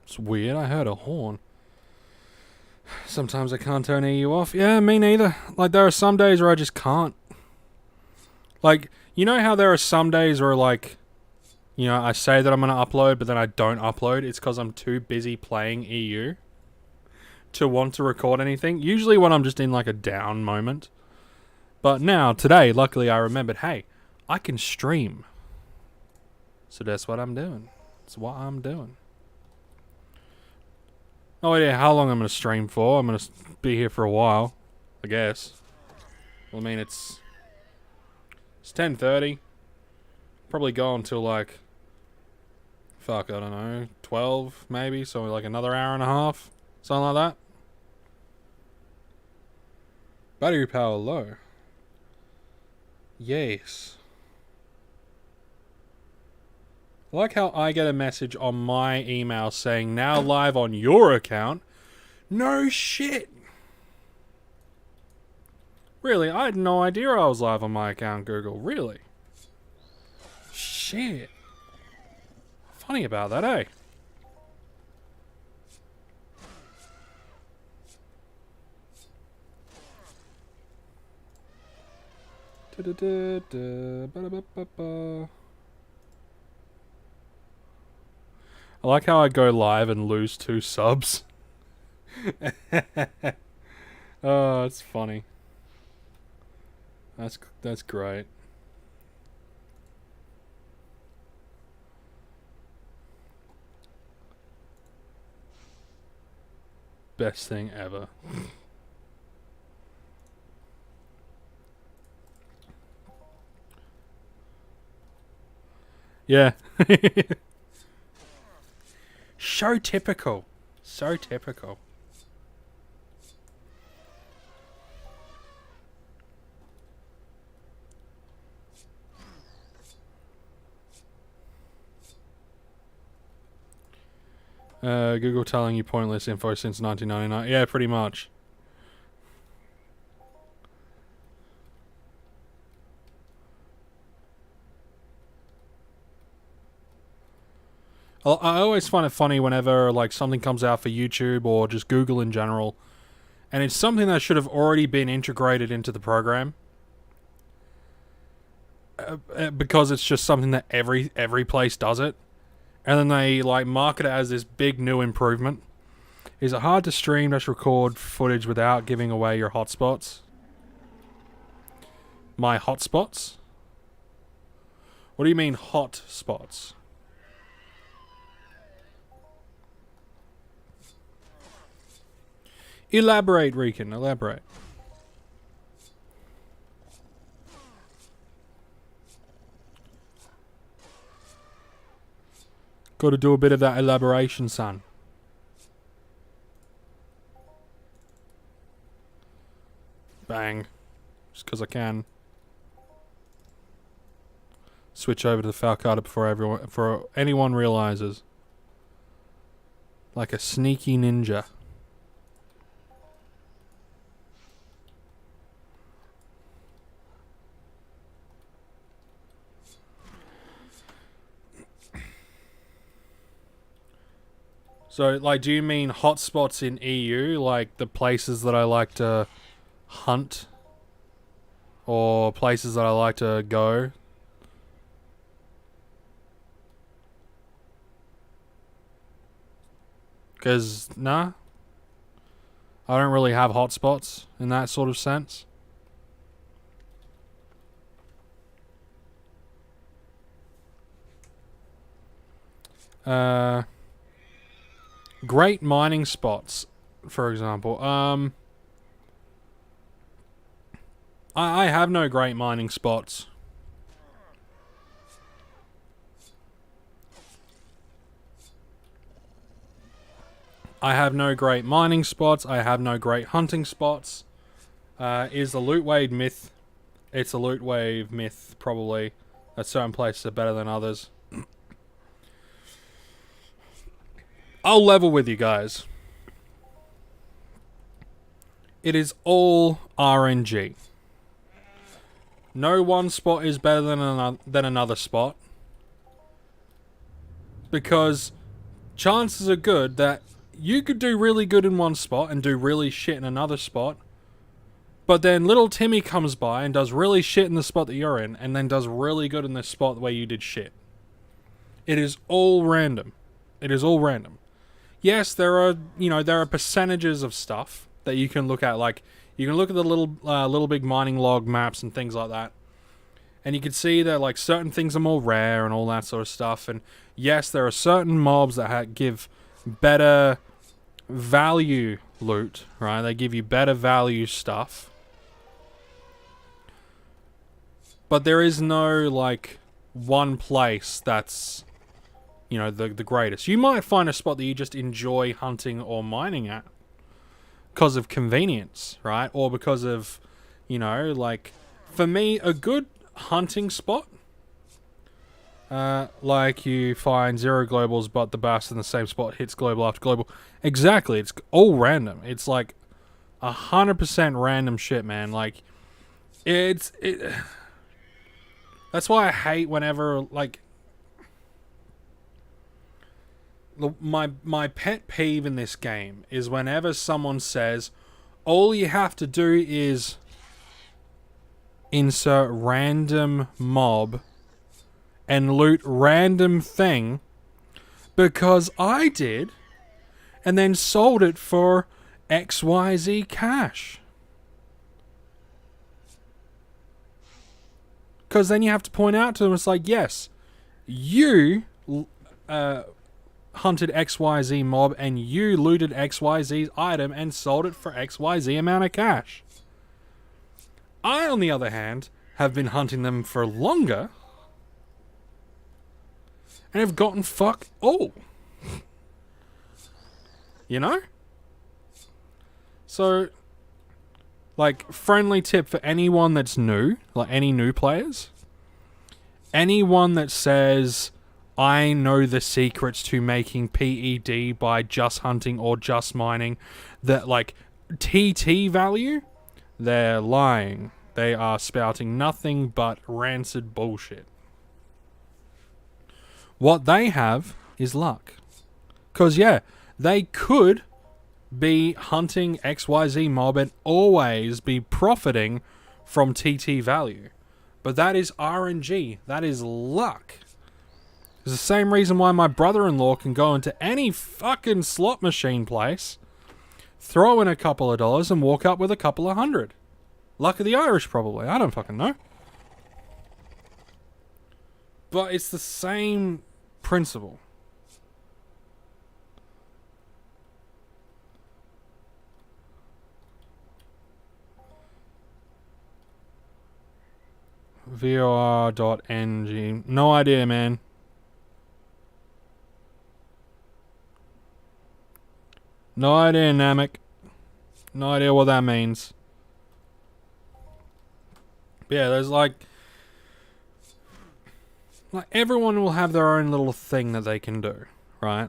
It's weird, I heard a horn. Sometimes I can't turn EU off. Yeah, me neither. Like, there are some days where I just can't. Like, you know how there are some days where, like, you know, I say that I'm going to upload, but then I don't upload? It's because I'm too busy playing EU to want to record anything. Usually when I'm just in, like, a down moment. But now, today, luckily I remembered, hey, I can stream. So that's what I'm doing. That's what I'm doing. No idea how long I'm going to stream for. I'm going to be here for a while, I guess. Well, I mean, it's 10:30. Probably go until, like, I don't know, 12 maybe. So, like, another hour and a half. Something like that. Battery power low. Yes. I like how I get a message on my email saying, now live on your account. No shit. Really? I had no idea I was live on my account, Google. Really? Shit. Funny about that, eh? I like how I go live and lose 2 subs. Oh, it's funny. That's great. Best thing ever. Yeah. So typical. So typical. Google telling you pointless info since 1999. Yeah, pretty much. I always find it funny whenever like something comes out for YouTube or just Google in general, And it's something that should have already been integrated into the program. Because it's just something that every place does it. And then they like market it as this big new improvement. Is it hard to stream-record footage without giving away your hotspots? My hotspots? What do you mean hot spots? Elaborate, Rican, elaborate. Got to do a bit of that elaboration, son. Bang. Just because I can. Switch over to the Falcata before anyone realizes. Like a sneaky ninja. So, like, do you mean hotspots in EU? Like, the places that I like to hunt? Or places that I like to go? Because, nah. I don't really have hotspots in that sort of sense. Great mining spots, for example. I have no great mining spots. I have no great mining spots. I have no great hunting spots. Is the loot wave myth? It's a loot wave myth, probably. That certain places are better than others. I'll level with you guys. It is all RNG. No one spot is better than another spot. Because chances are good that you could do really good in one spot and do really shit in another spot. But then little Timmy comes by and does really shit in the spot that you're in, and then does really good in the spot where you did shit. It is all random. It is all random. Yes, there are percentages of stuff that you can look at. Like, you can look at the little big mining log maps and things like that. And you can see that, like, certain things are more rare and all that sort of stuff. And yes, there are certain mobs that give better value loot, right? They give you better value stuff. But there is no, like, one place that's, you know, the greatest. You might find a spot that you just enjoy hunting or mining at because of convenience, right? Or because of, you know, like, for me, a good hunting spot, like you find 0 globals, but the bast in the same spot hits global after global. Exactly, it's all random. It's like 100% random shit, man. Like, that's why I hate whenever, like, my pet peeve in this game is whenever someone says, all you have to do is insert random mob and loot random thing because I did and then sold it for XYZ cash. Because then you have to point out to them, it's like, yes, you hunted XYZ mob and you looted XYZ's item and sold it for XYZ amount of cash. I, on the other hand, have been hunting them for longer and have gotten fuck all. You know? So, like, friendly tip for anyone that's new, like any new players. Anyone that says, I know the secrets to making PED by just hunting or just mining, that, like, TT value, they're lying. They are spouting nothing but rancid bullshit. What they have is luck. Because, yeah, they could be hunting XYZ mob and always be profiting from TT value. But that is RNG. That is luck. It's the same reason why my brother-in-law can go into any fucking slot machine place, throw in a couple of dollars, and walk up with a couple of hundred. Luck of the Irish, probably. I don't fucking know. But it's the same principle. VOR.ng. No idea, man. No idea, Namek. No idea what that means. But yeah, there's like everyone will have their own little thing that they can do, right?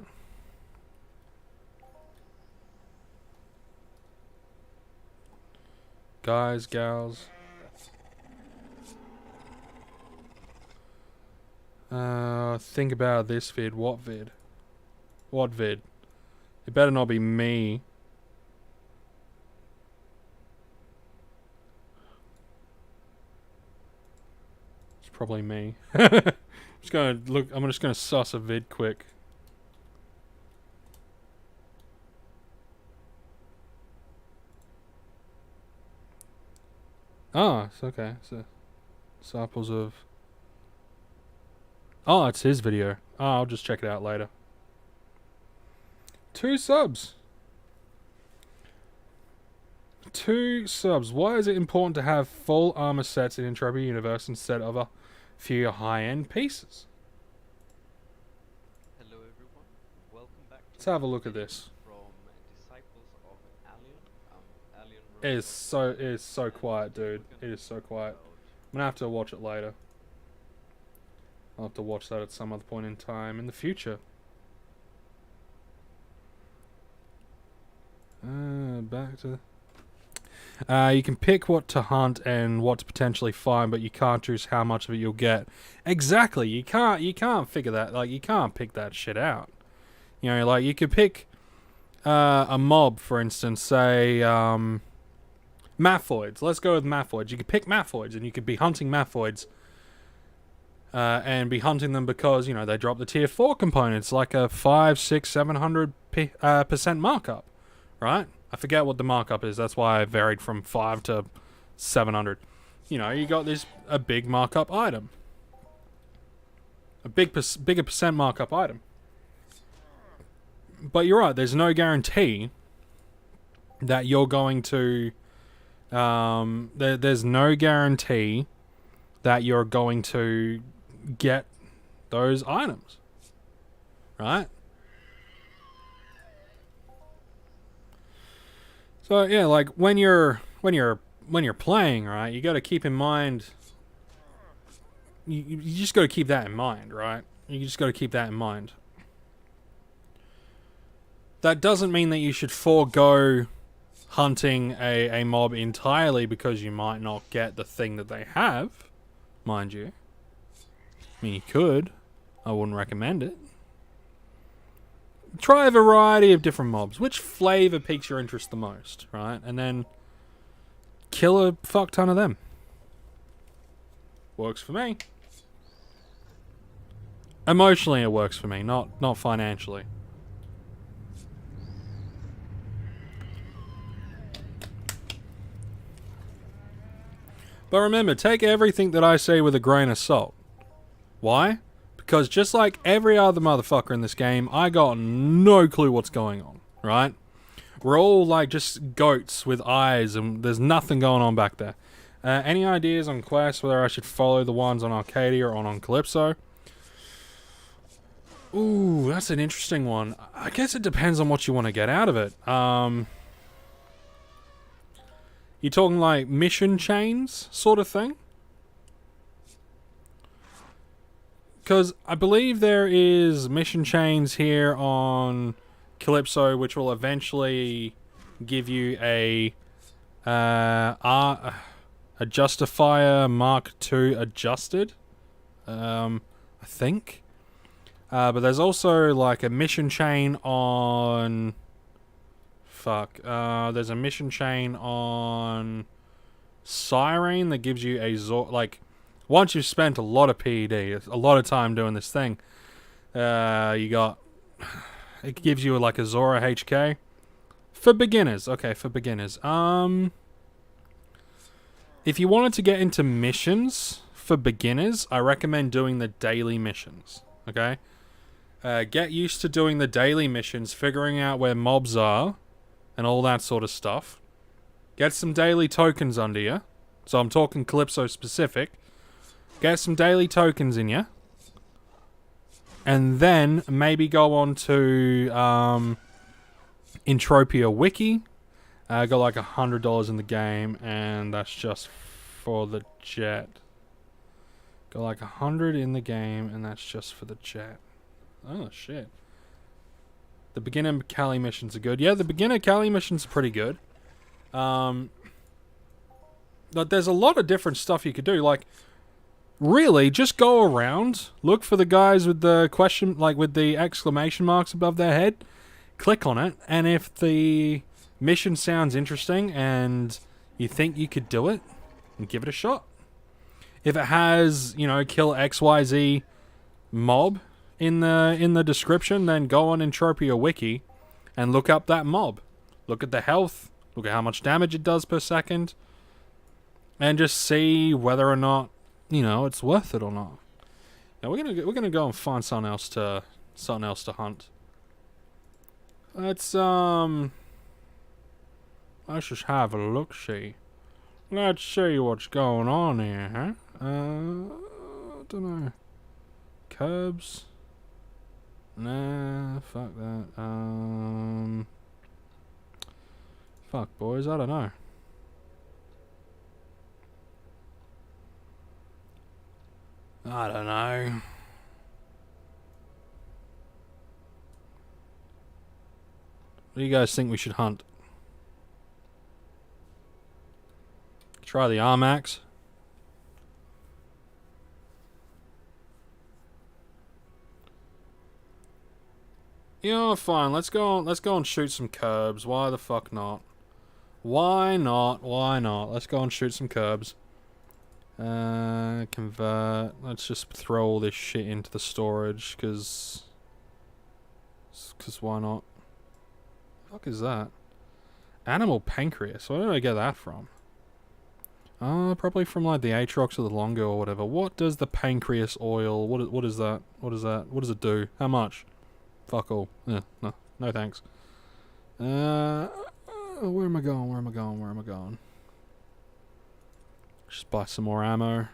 Guys, gals. Think about this vid. What vid? What vid? It better not be me. It's probably me. Just gonna look. I'm just gonna suss a vid quick. Oh, it's okay. So, samples of. Oh, it's his video. Oh, I'll just check it out later. 2 subs. 2 subs. Why is it important to have full armor sets in Entropia Universe instead of a few high-end pieces? Hello everyone. Welcome back to Let's have a look at this. From Disciples of Alien. It is so quiet, dude. It is so quiet. I'm gonna have to watch it later. I'll have to watch that at some other point in time in the future. Back to... you can pick what to hunt and what to potentially find, but you can't choose how much of it you'll get. Exactly, you can't figure that, like, you can't pick that shit out. You know, like, you could pick a mob, for instance, say, Maphoids. Let's go with Maphoids. You could pick Maphoids, and you could be hunting Maphoids, and be hunting them because, you know, they drop the tier 4 components, like a 5, 6, 700% markup, right? I forget what the markup is, that's why I varied from 5 to 700. You know, you got a big markup item. A bigger percent markup item. But you're right, there's no guarantee that you're going to... there's no guarantee that you're going to get those items, right? So yeah, like when you're playing, right, you got to keep in mind. You just got to keep that in mind, right? You just got to keep that in mind. That doesn't mean that you should forego hunting a mob entirely because you might not get the thing that they have, mind you. I mean, you could. I wouldn't recommend it. Try a variety of different mobs. Which flavor piques your interest the most, right? And then kill a fuck ton of them. Works for me. Emotionally, it works for me, not financially. But remember, take everything that I say with a grain of salt. Why? Because just like every other motherfucker in this game, I got no clue what's going on, right? We're all like just goats with eyes and there's nothing going on back there. Any ideas on quests, whether I should follow the ones on Arcadia or on Calypso? Ooh, that's an interesting one. I guess it depends on what you want to get out of it. You talking like mission chains sort of thing? Because I believe there is mission chains here on Calypso which will eventually give you a Justifier Mark II adjusted. I think. But there's also like a mission chain on fuck. There's a mission chain on Siren that gives you a like, once you've spent a lot of PED, a lot of time doing this thing, you got, it gives you like a Zora HK for beginners. Okay, for beginners. If you wanted to get into missions for beginners, I recommend doing the daily missions. Okay, get used to doing the daily missions, figuring out where mobs are, and all that sort of stuff. Get some daily tokens under you. So I'm talking Calypso specific. Get some daily tokens in you. And then maybe go on to Entropia Wiki. Got like $100 in the game, and that's just for the jet. Got like 100 in the game, and that's just for the jet. Oh shit. The beginner Cali missions are good. Yeah, the beginner Cali missions are pretty good. But there's a lot of different stuff you could do. Like, really, just go around, look for the guys with the question, like with the exclamation marks above their head, click on it, and if the mission sounds interesting and you think you could do it, give it a shot. If it has, you know, kill XYZ mob in the description, then go on Entropia Wiki and look up that mob. Look at the health, look at how much damage it does per second, and just see whether or not, you know, it's worth it or not. Now we're gonna go and find something else to hunt. Let's just have a look see. Let's see what's going on here, huh? I don't know. Curbs. Nah, fuck that. Fuck boys, I don't know. I don't know. What do you guys think we should hunt? Try the Armax. You know, fine. Let's go and shoot some curbs. Why the fuck not? Why not? Why not? Let's go and shoot some curbs. Convert. Let's just throw all this shit into the storage, cause why not? The fuck is that? Animal pancreas. Where did I get that from? Probably from like the Aatrox or the Longo or whatever. What does the pancreas oil? What is that? What is that? What does it do? How much? Fuck all. Yeah, no thanks. Where am I going? Where am I going? Where am I going? Just buy some more ammo.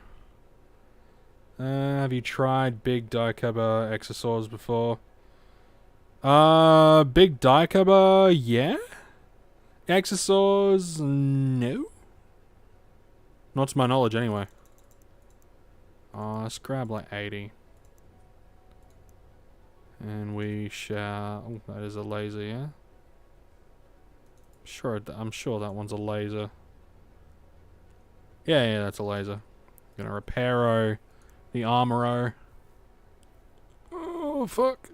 Have you tried big Diecubber Exosaurs before? Big Diecubber, yeah? Exosaurs, no? Not to my knowledge, anyway. Let's grab like 80. And we shall... Oh, that is a laser, yeah? I'm sure that one's a laser. Yeah, that's a laser. Gonna reparo the armoro. Oh, fuck.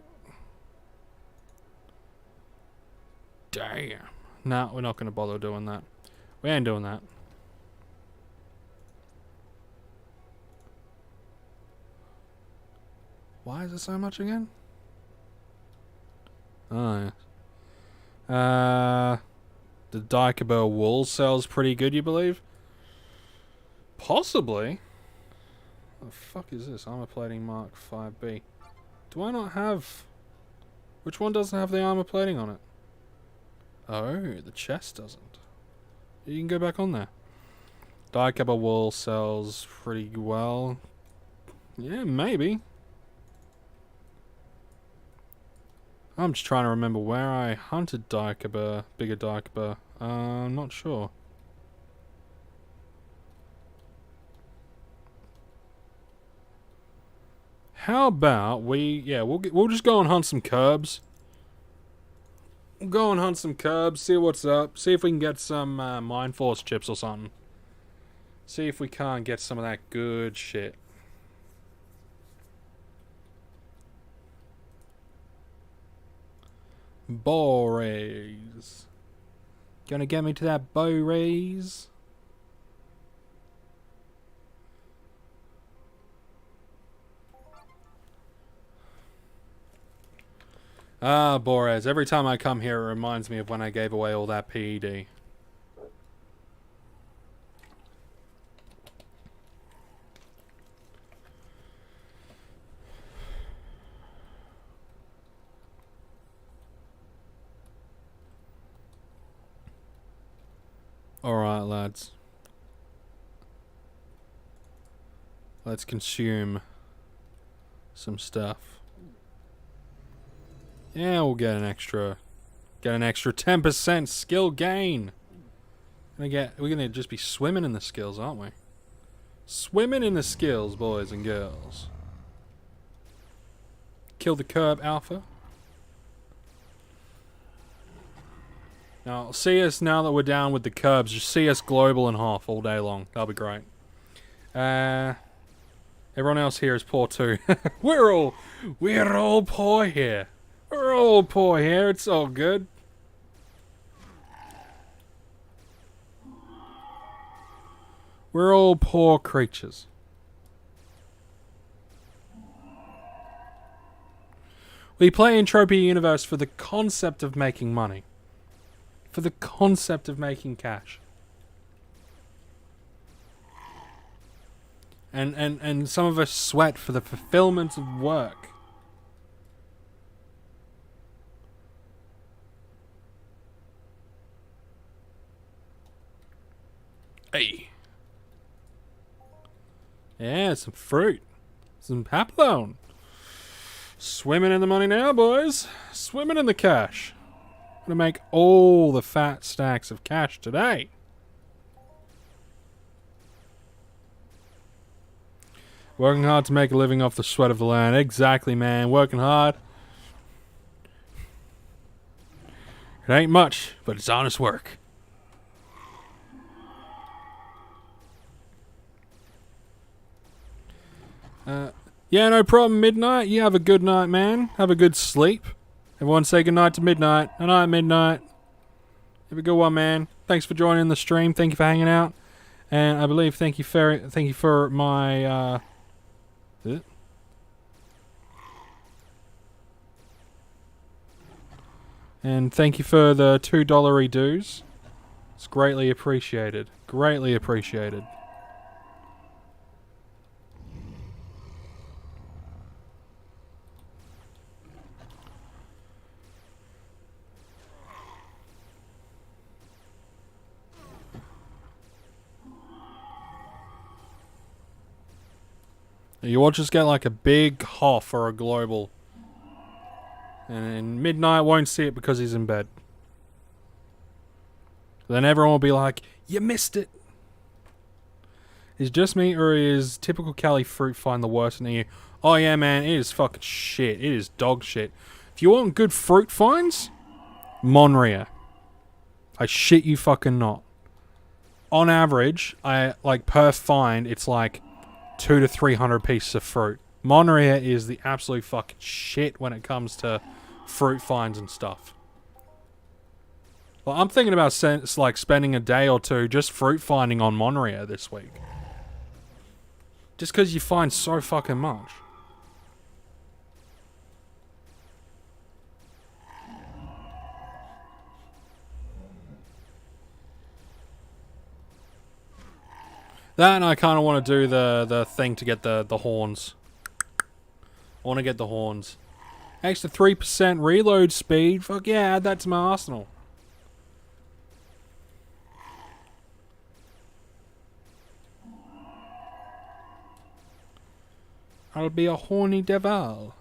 Damn. Nah, we're not gonna bother doing that. We ain't doing that. Why is it so much again? Oh, yeah. The Diecubber wool sells pretty good, you believe? Possibly. What the fuck is this? Armor plating Mark 5B. Do I not have... Which one doesn't have the armor plating on it? Oh, the chest doesn't. You can go back on there. Diecubber wool sells pretty well. Yeah, maybe. I'm just trying to remember where I hunted Diecubber, bigger Diecubber. I'm not sure. How about we'll just go and hunt some curbs. We'll go and hunt some curbs, see what's up, see if we can get some Mind Force chips or something. See if we can't get some of that good shit. Borays. Gonna get me to that bow raise. Ah, Borez. Every time I come here, it reminds me of when I gave away all that PED. Alright, lads. Let's consume some stuff. Yeah, we'll get an extra 10% skill gain. We're gonna just be swimming in the skills, aren't we? Swimming in the skills, boys and girls. Kill the curb alpha. Now, see us now that we're down with the curbs. Just see us global and half all day long. That'll be great. Everyone else here is poor too. we're all poor here. We're all poor here. It's all good. We're all poor creatures. We play Entropia Universe for the concept of making money. For the concept of making cash. And some of us sweat for the fulfillment of work. Hey. Yeah, some fruit. Some papillon. Swimming in the money now, boys. Swimming in the cash. Gonna make all the fat stacks of cash today. Working hard to make a living off the sweat of the land. Exactly, man. Working hard. It ain't much, but it's honest work. Yeah, no problem, Midnight. You have a good night, man. Have a good sleep. Everyone say good night to Midnight. Good night, Midnight. Have a good one, man. Thanks for joining the stream. Thank you for hanging out. And I believe thank you for my and thank you for the $2 dues. It's greatly appreciated. Greatly appreciated. You will just get like a big Hoff or a global. And Midnight won't see it because he's in bed. Then everyone will be like, you missed it. Is just me or is typical Cali fruit find the worst in the year? Oh yeah, man, it is fucking shit. It is dog shit. If you want good fruit finds, Monria. I shit you fucking not. On average, per find, it's like 200 to 300 pieces of fruit. Monria is the absolute fucking shit when it comes to fruit finds and stuff. Well, I'm thinking about spending a day or two just fruit finding on Monria this week. Just because you find so fucking much. That and I kind of want to do the thing to get the horns. I want to get the horns. Extra 3% reload speed. Fuck yeah, add that to my arsenal. I'll be a horny devil.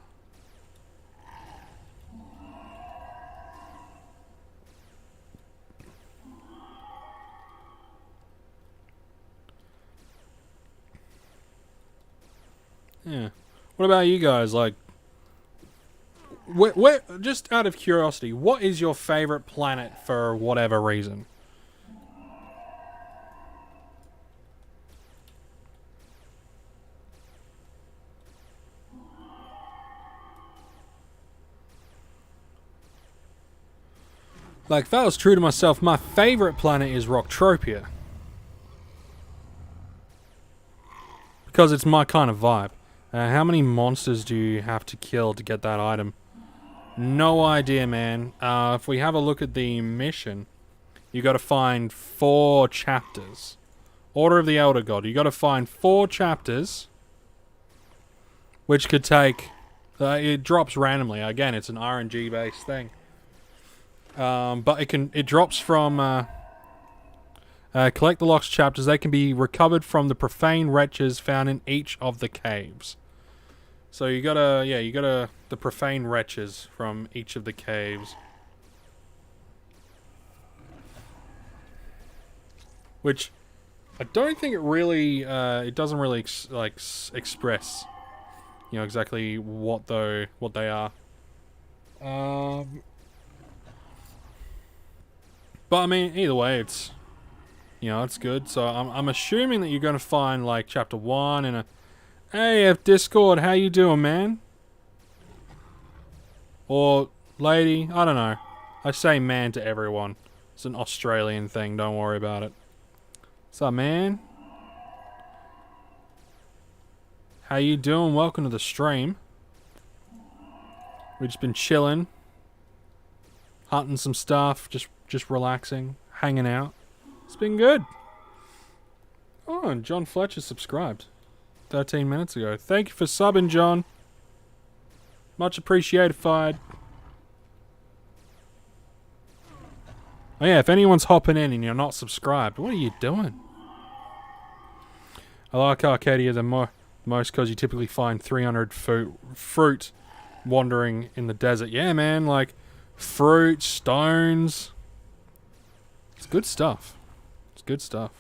Yeah. What about you guys? Like, just out of curiosity, what is your favorite planet for whatever reason? Like, if I was true to myself, my favorite planet is Rocktropia. Because it's my kind of vibe. How many monsters do you have to kill to get that item? No idea, man. If we have a look at the mission, you got to find 4 chapters. Order of the Elder God. You got to find 4 chapters, which could take. It drops randomly. Again, it's an RNG based thing. But it drops from. Collect the lost chapters. They can be recovered from the profane wretches found in each of the caves. So you gotta the profane wretches from each of the caves. Which, I don't think it really, it doesn't really express, exactly what they are. But I mean, either way, it's, it's good. So I'm assuming that you're gonna find like chapter 1 in a. Hey, F Discord, how you doing, man? Or lady, I don't know. I say man to everyone. It's an Australian thing, don't worry about it. What's up, man? How you doing? Welcome to the stream. We've just been chilling. Hunting some stuff, just relaxing, hanging out. It's been good. Oh, and John Fletcher subscribed 13 minutes ago. Thank you for subbing, John. Much appreciated. Oh yeah, if anyone's hopping in and you're not subscribed, what are you doing? I like Arcadia the most because you typically find 300 fruit wandering in the desert. Yeah, man, like fruit, stones. It's good stuff. It's good stuff.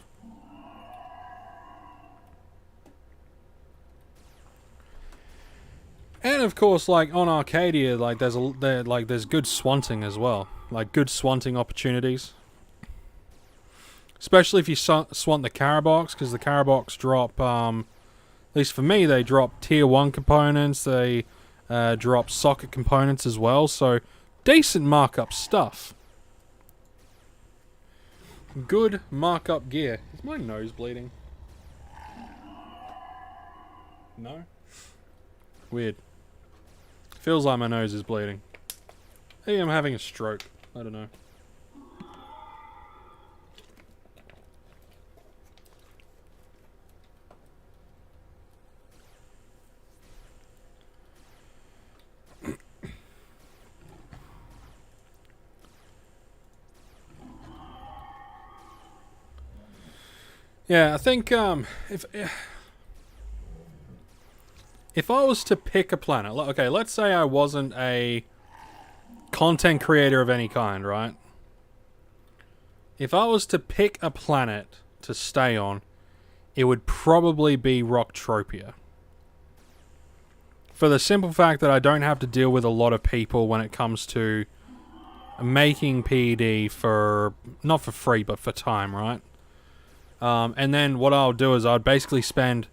And of course, like on Arcadia, like there's good swanting as well, like good swanting opportunities. Especially if you swant the Carabox, because the Carabox drop, at least for me, they drop tier 1 components. They drop socket components as well. So decent markup stuff. Good markup gear. Is my nose bleeding? No. Weird. Feels like my nose is bleeding. Maybe I'm having a stroke. I don't know. Yeah, I think if I was to pick a planet, okay, let's say I wasn't a content creator of any kind, right? If I was to pick a planet to stay on, it would probably be Rocktropia. For the simple fact that I don't have to deal with a lot of people when it comes to making PED for, not for free, but for time, right? And then what I'll do is I'd basically spend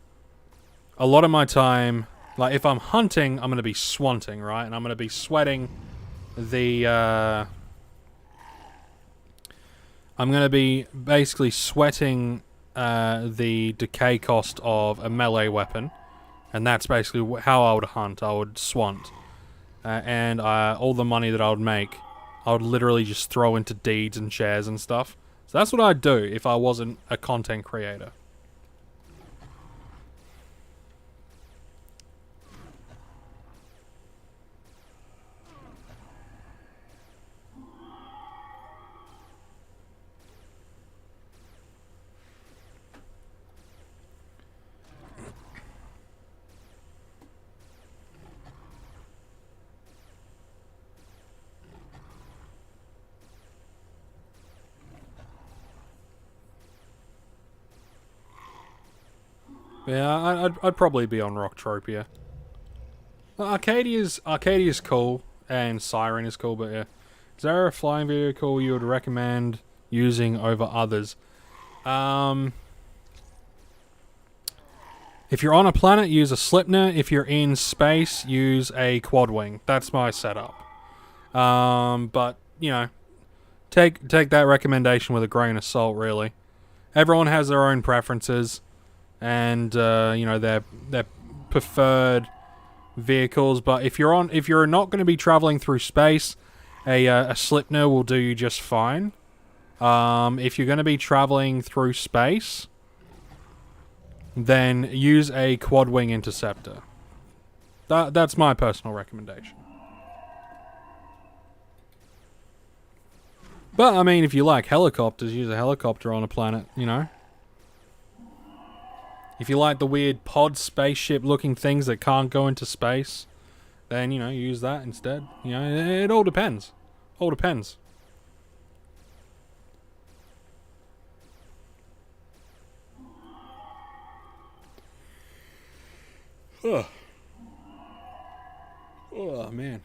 a lot of my time, like if I'm hunting, I'm going to be swanting, right? And I'm going to be sweating the, I'm going to be basically sweating the decay cost of a melee weapon. And that's basically how I would hunt. I would swant. And all the money that I would make, I would literally just throw into deeds and shares and stuff. So that's what I'd do if I wasn't a content creator. Yeah, I'd probably be on Rocktropia. Arcadia's cool, and Siren is cool, but yeah. Is there a flying vehicle you would recommend using over others? If you're on a planet, use a Slipner. If you're in space, use a Quadwing. That's my setup. But, take that recommendation with a grain of salt, really. Everyone has their own preferences, and their preferred vehicles. But if you're not going to be traveling through space, a Slipner will do you just fine. If you're going to be traveling through space, then use a quad wing interceptor. That's my personal recommendation. But, I mean, if you like helicopters, use a helicopter on a planet, you know? If you like the weird pod spaceship looking things that can't go into space, then, use that instead. It all depends. All depends. Ugh. Oh, man.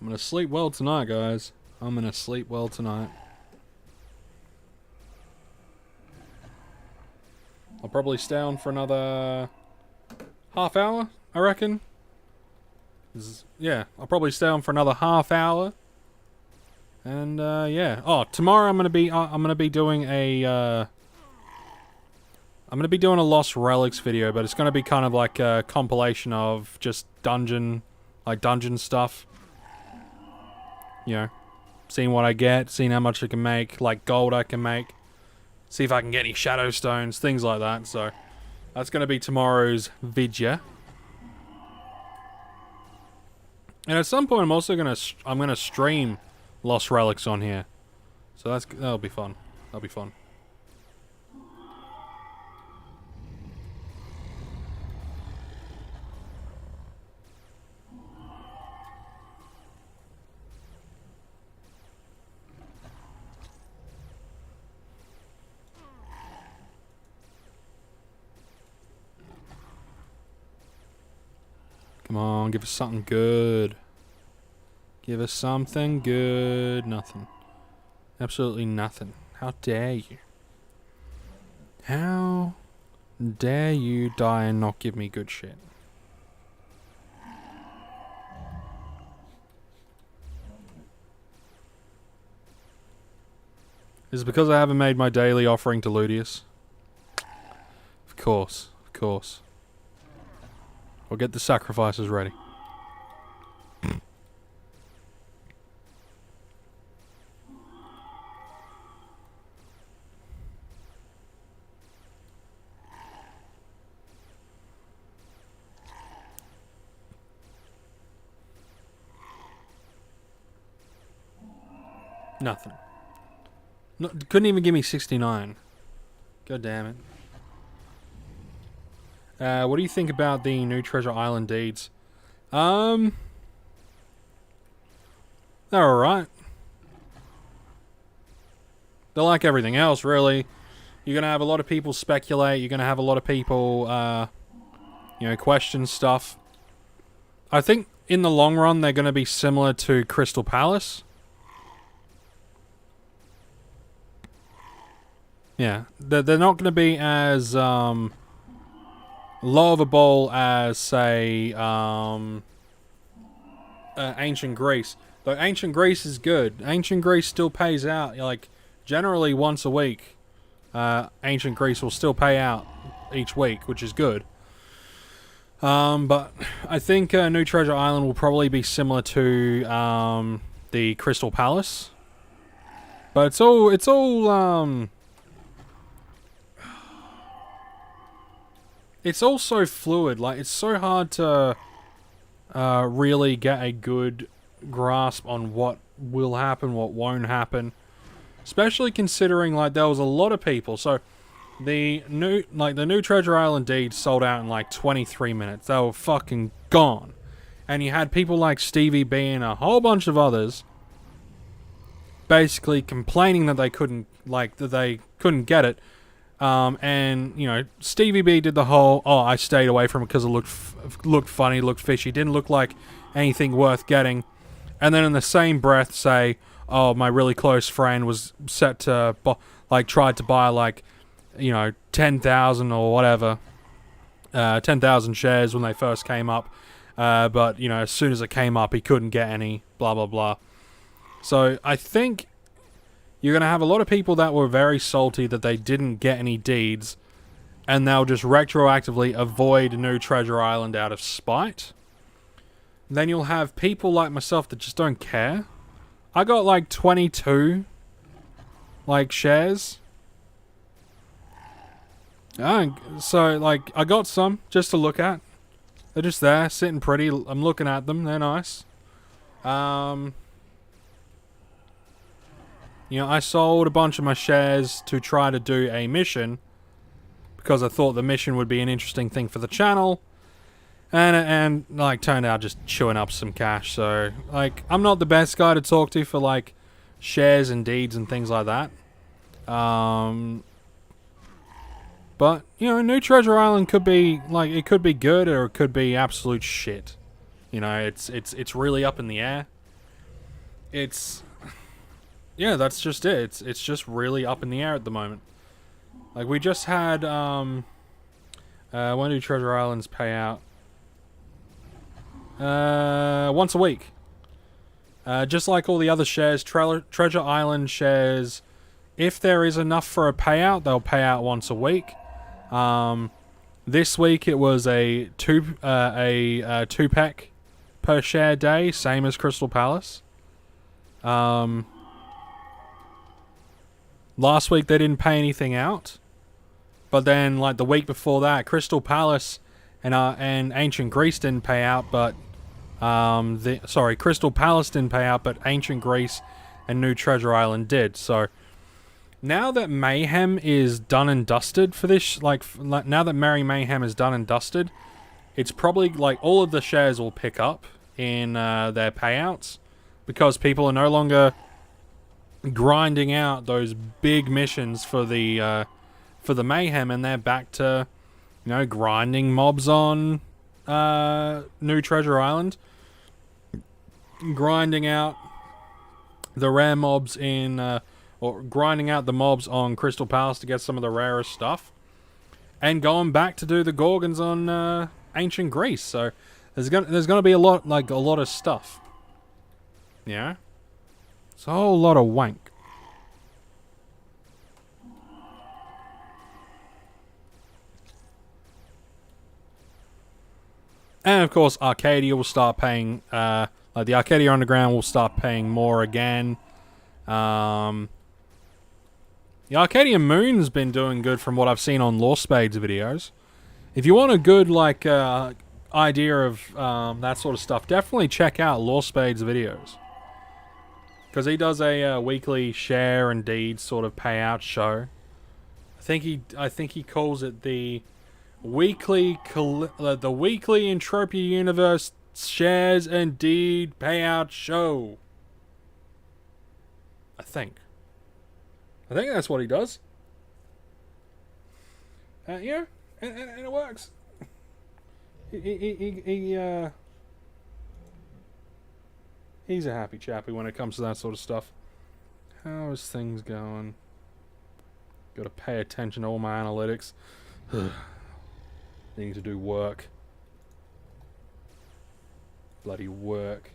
I'm gonna sleep well tonight, guys. I'm gonna sleep well tonight. I'll probably stay on for another half hour, I reckon. Yeah, I'll probably stay on for another half hour. And yeah. Oh, tomorrow I'm gonna be doing a Lost Relics video, but it's gonna be kind of like a compilation of just dungeon stuff. Seeing what I get, seeing how much I can make, like gold I can make. See if I can get any shadow stones, things like that. So that's going to be tomorrow's video. And at some point I'm also going to stream Lost Relics on here. So that'll be fun. That'll be fun. Come on, give us something good. Give us something good. Nothing. Absolutely nothing. How dare you? How dare you die and not give me good shit? Is it because I haven't made my daily offering to Ludius? Of course, of course. I'll get the sacrifices ready. Nothing. No, couldn't even give me 69. God damn it. What do you think about the new Treasure Island deeds? They're alright. They're like everything else, really. You're gonna have a lot of people speculate. You're gonna have a lot of people, question stuff. I think in the long run, they're gonna be similar to Crystal Palace. Yeah, they're not gonna be as, lovable as, say, Ancient Greece. Though Ancient Greece is good. Ancient Greece still pays out, like, generally once a week. Ancient Greece will still pay out each week, which is good. But I think New Treasure Island will probably be similar to the Crystal Palace. But it's all it's all so fluid. Like, it's so hard to really get a good grasp on what will happen, what won't happen. Especially considering, like, there was a lot of people. So, the new Treasure Island deed sold out in, like, 23 minutes. They were fucking gone. And you had people like Stevie B and a whole bunch of others basically complaining that they couldn't get it. And, Stevie B did the whole, I stayed away from it because it looked funny, looked fishy, didn't look like anything worth getting. And then in the same breath say, my really close friend was set to, tried to buy, 10,000 or whatever, 10,000 shares when they first came up. But, you know, as soon as it came up, he couldn't get any, blah, blah, blah. So I think you're going to have a lot of people that were very salty that they didn't get any deeds, and they'll just retroactively avoid New Treasure Island out of spite. Then you'll have people like myself that just don't care. I got like 22 like shares. So like I got some just to look at. They're just there, sitting pretty. I'm looking at them. They're nice. You know, I sold a bunch of my shares to try to do a mission because I thought the mission would be an interesting thing for the channel. And like turned out just chewing up some cash. So like I'm not the best guy to talk to for like shares and deeds and things like that. But you know, New Treasure Island could be like, it could be good or it could be absolute shit. You know, it's really up in the air. Yeah, that's just it. It's just really up in the air at the moment. Like we just had when do Treasure Islands pay out? Once a week. Just like all the other shares, Treasure Island shares, if there is enough for a payout, they'll pay out once a week. This week it was a two-pack per share day, same as Crystal Palace. Last week they didn't pay anything out, but then like the week before that, Crystal Palace and Ancient Greece didn't pay out, but Crystal Palace didn't pay out, but Ancient Greece and New Treasure Island did. So now that Mayhem is done and dusted for this, now that Merry Mayhem is done and dusted, it's probably like all of the shares will pick up in their payouts because people are no longer grinding out those big missions for the Mayhem, and they're back to, you know, grinding mobs on New Treasure Island, grinding out the rare mobs in or grinding out the mobs on Crystal Palace to get some of the rarest stuff, and going back to do the Gorgons on Ancient Greece. So there's gonna be a lot of stuff. Yeah, it's a whole lot of wank. And of course, Arcadia will start paying, like the Arcadia Underground will start paying more again. The Arcadia Moon's been doing good from what I've seen on Lawspade's videos. If you want a good like idea of that sort of stuff, definitely check out Lawspade's videos, because he does a weekly share and deeds sort of payout show. I think he calls it the weekly Entropia Universe shares and deed payout show. I think that's what he does. Yeah, and it works. He's a happy chappy when it comes to that sort of stuff. How is things going? Got to pay attention to all my analytics. Needing to do work. Bloody work.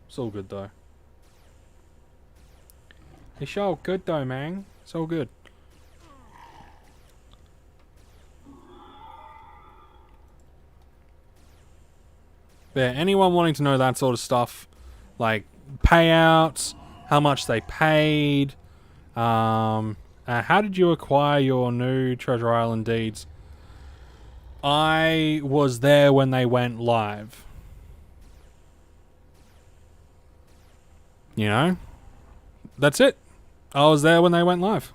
It's all good though. It's all good though, man. It's all good. But yeah, anyone wanting to know that sort of stuff, like payouts, how much they paid, how did you acquire your New Treasure Island deeds? I was there when they went live. You know? That's it. I was there when they went live.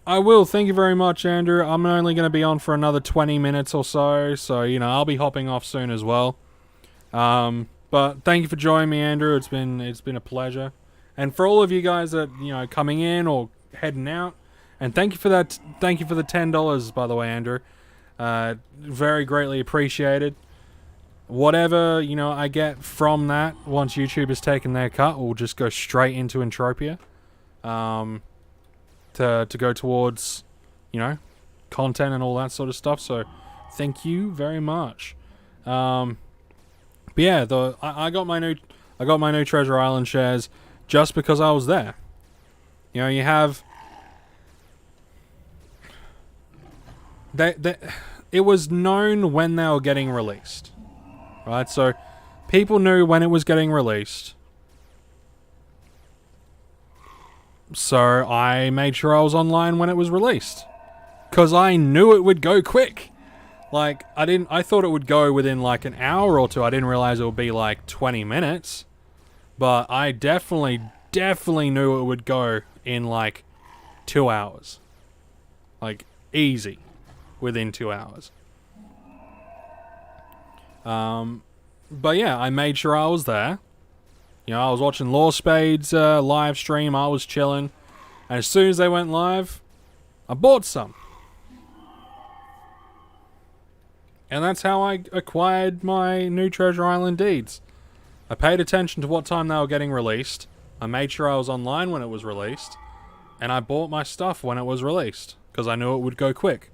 I will. Thank you very much, Andrew. I'm only going to be on for another 20 minutes or so. So, you know, I'll be hopping off soon as well. But thank you for joining me, Andrew. It's been a pleasure. And for all of you guys that, you know, coming in or heading out, and thank you for that. Thank you for the $10, by the way, Andrew. Very greatly appreciated. Whatever, you know, I get from that, once YouTube has taken their cut, will just go straight into Entropia. To go towards, you know, content and all that sort of stuff. So Thank you very much. But yeah, I got my new Treasure Island shares just because I was there. You know, you have it was known when they were getting released, right? So people knew when it was getting released. So I made sure I was online when it was released, because I knew it would go quick. Like, I thought it would go within like an hour or two. I didn't realize it would be like 20 minutes. But I definitely knew it would go in like 2 hours. Like, easy. Within 2 hours. But yeah, I made sure I was there. You know, I was watching Law Spade's live stream. I was chilling. And as soon as they went live, I bought some. And that's how I acquired my new Treasure Island deeds. I paid attention to what time they were getting released. I made sure I was online when it was released. And I bought my stuff when it was released, because I knew it would go quick.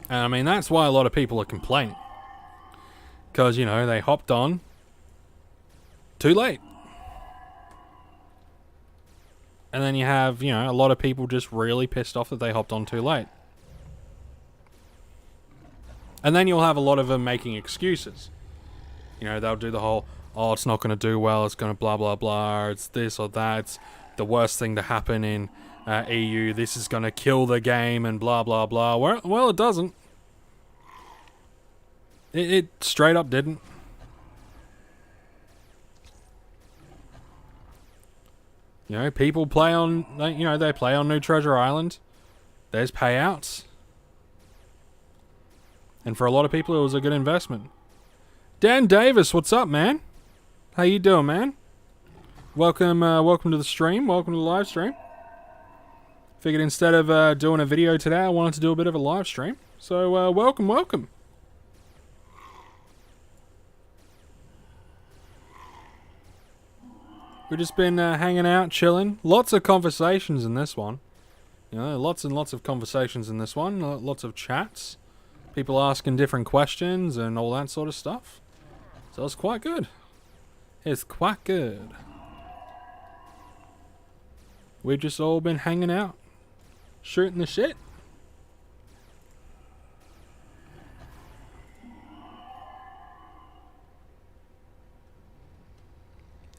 And I mean, that's why a lot of people are complaining. Because, you know, they hopped on too late. And then you have, you know, a lot of people just really pissed off that they hopped on too late. And then you'll have a lot of them making excuses. You know, they'll do the whole, oh, it's not going to do well, it's going to blah, blah, blah, it's this or that, it's the worst thing to happen in EU, this is going to kill the game, and blah, blah, blah. Well, it doesn't. It straight up didn't. You know, people play on, you know, they play on New Treasure Island. There's payouts. And for a lot of people, it was a good investment. Dan Davis, what's up, man? How you doing, man? Welcome to the stream. Welcome to the live stream. Figured instead of doing a video today, I wanted to do a bit of a live stream. So, welcome. We've just been hanging out, chilling. Lots of conversations in this one. You know, lots and lots of conversations in this one. Lots of chats. People asking different questions and all that sort of stuff. So it's quite good. It's quite good. We've just all been hanging out. Shooting the shit.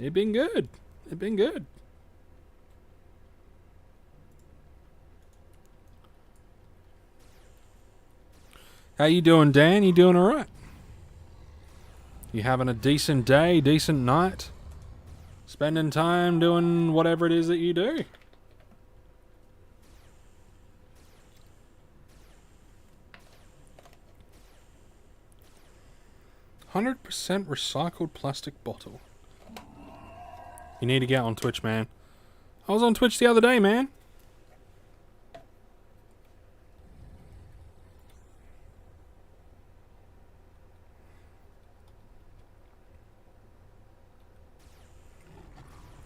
It's been good. It's been good. How you doing, Dan? You doing alright? You having a decent day, decent night? Spending time doing whatever it is that you do? $100% recycled plastic bottle. You need to get on Twitch, man. I was on Twitch the other day, man.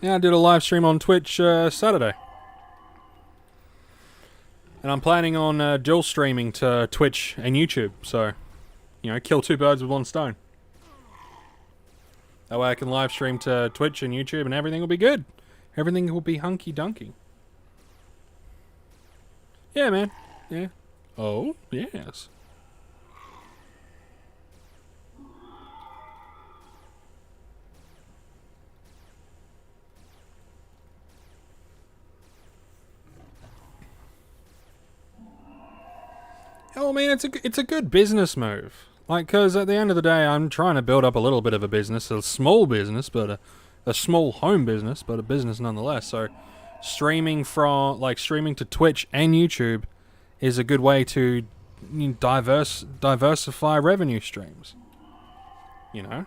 Yeah, I did a live stream on Twitch Saturday. And I'm planning on dual streaming to Twitch and YouTube. So, you know, kill two birds with one stone. That way I can live stream to Twitch and YouTube and everything will be good. Everything will be hunky-dunky. Yeah, man. Yeah. Oh, yes. Oh, I mean, it's a good business move. Like, because at the end of the day, I'm trying to build up a little bit of a business, a small business, but a small home business, but a business nonetheless. So, streaming to Twitch and YouTube is a good way to diversify revenue streams. You know?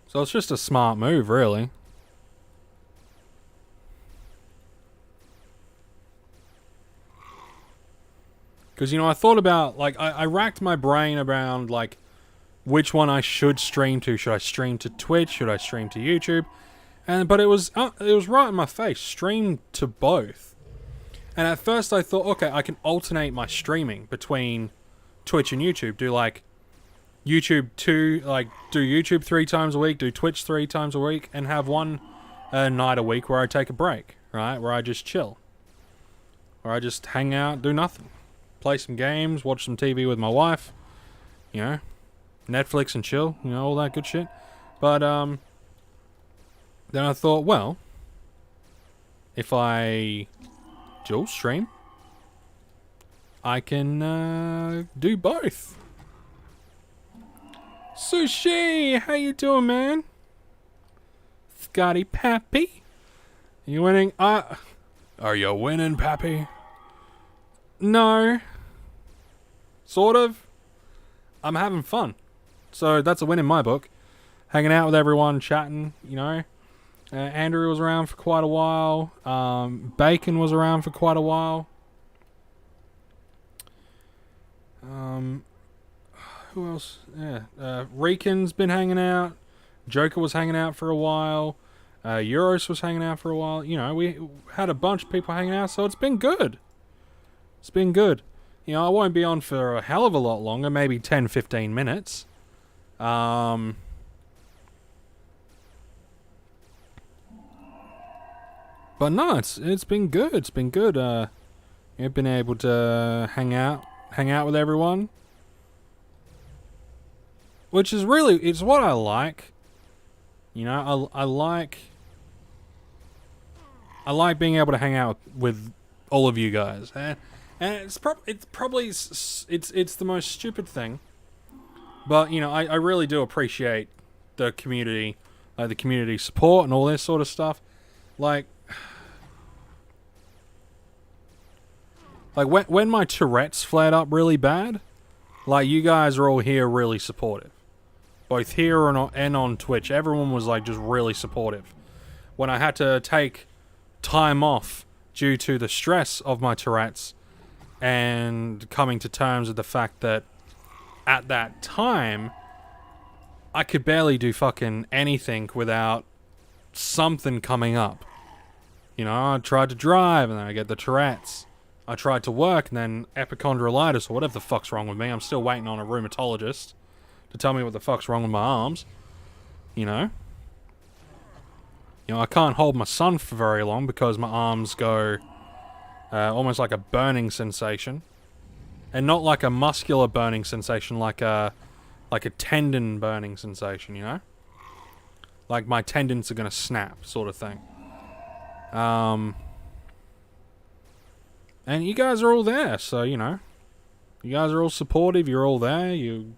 So it's just a smart move, really. Because, you know, I thought about, like, I racked my brain around, like, which one I should stream to. Should I stream to Twitch? Should I stream to YouTube? But it was right in my face. Stream to both. And at first I thought, okay, I can alternate my streaming between Twitch and YouTube. Do, like, YouTube do YouTube 3 times a week, do Twitch 3 times a week, and have one night a week where I take a break, right? Where I just chill. Where I just hang out, do nothing. Play some games, watch some TV with my wife, you know, Netflix and chill, you know, all that good shit. But, then I thought, well, if I dual stream, I can, do both. Sushi, how you doing, man? Scotty Pappy? You winning? Are you winning, Pappy? No. Sort of. I'm having fun. So that's a win in my book. Hanging out with everyone, chatting, you know. Andrew was around for quite a while. Bacon was around for quite a while. Who else? Yeah. Reekin's been hanging out. Joker was hanging out for a while. Euros was hanging out for a while. You know, we had a bunch of people hanging out, so it's been good. It's been good. You know, I won't be on for a hell of a lot longer, maybe 10, 15 minutes. But no, it's been good. It's been good. I've been able to hang out with everyone, which is really, it's what I like. You know, I like being able to hang out with all of you guys, and it's probably the most stupid thing, but you know, I really do appreciate the community, like the community support and all this sort of stuff, like when my Tourette's flared up really bad, like you guys are all here really supportive. Both here and on Twitch, everyone was like just really supportive. When I had to take time off due to the stress of my Tourette's and coming to terms with the fact that at that time I could barely do fucking anything without something coming up. You know, I tried to drive and then I get the Tourette's. I tried to work and then epichondritis or whatever the fuck's wrong with me. I'm still waiting on a rheumatologist to tell me what the fuck's wrong with my arms. You know, I can't hold my son for very long because my arms go almost like a burning sensation, and not like a muscular burning sensation, like a tendon burning sensation. You know, like my tendons are gonna snap, sort of thing. And you guys are all there, so you know, you guys are all supportive. You're all there. You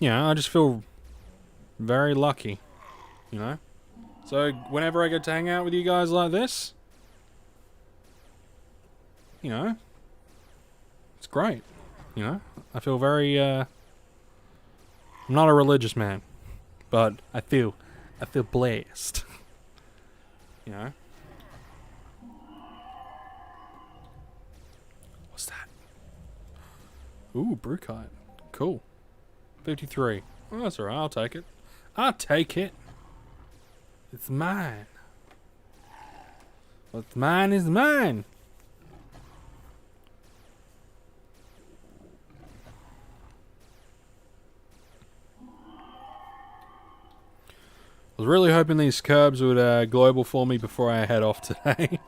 know, I just feel very lucky, you know? So, whenever I get to hang out with you guys like this, you know, it's great, you know? I feel very, I'm not a religious man, but I feel blessed, you know? What's that? Ooh, brew kite. Cool. 53. Oh, that's alright, I'll take it. I'll take it. It's mine. What's mine is mine. I was really hoping these curbs would global for me before I head off today.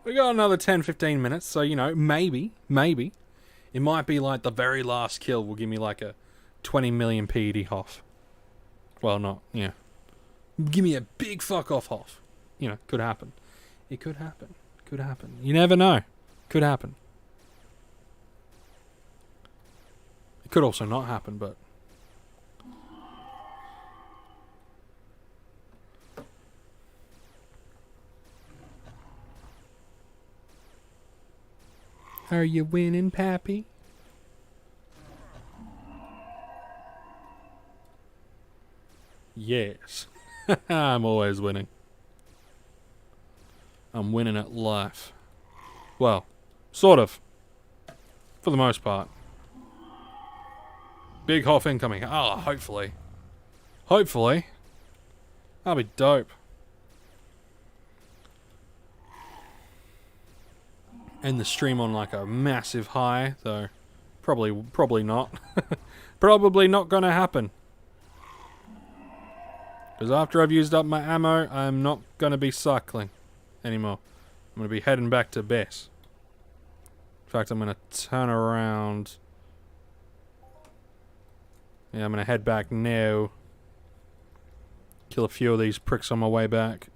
We got another 10-15 minutes, so you know, maybe. It might be like the very last kill will give me like a 20 million PED off. Well, not, yeah. Give me a big fuck off off. You know, could happen. It could happen. Could happen. You never know. Could happen. It could also not happen, but... Are you winning, Pappy? Yes. I'm always winning. I'm winning at life. Well, Sort of. For the most part. Big Hoff incoming. Oh, hopefully. Hopefully. That'll be dope. End the stream on like a massive high, though. Probably not. Probably not gonna happen. Because after I've used up my ammo, I'm not gonna be cycling anymore. I'm gonna be heading back to base. In fact, I'm gonna turn around. Yeah, I'm gonna head back now. Kill a few of these pricks on my way back.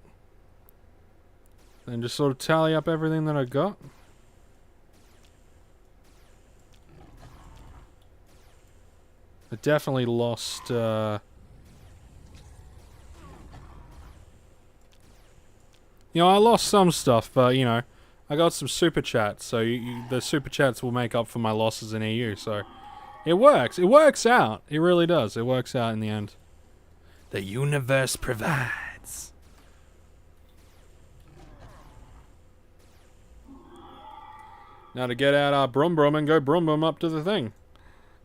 And just sort of tally up everything that I got. I definitely lost, you know, I lost some stuff, but, you know, I got some super chats, so the super chats will make up for my losses in EU, so it works. It works out. It really does. It works out in the end. The universe provides. Now to get out our Brum Brum and go Brum Brum up to the thing.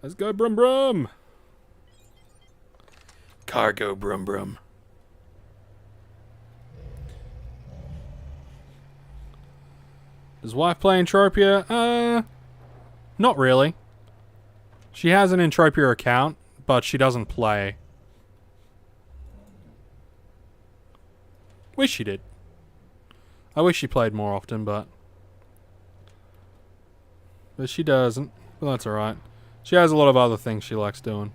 Let's go Brum Brum. Cargo Brum Brum. Does wife play Entropia? Not really. She has an Entropia account, but she doesn't play. Wish she did. I wish she played more often, but she doesn't. But that's alright. She has a lot of other things she likes doing.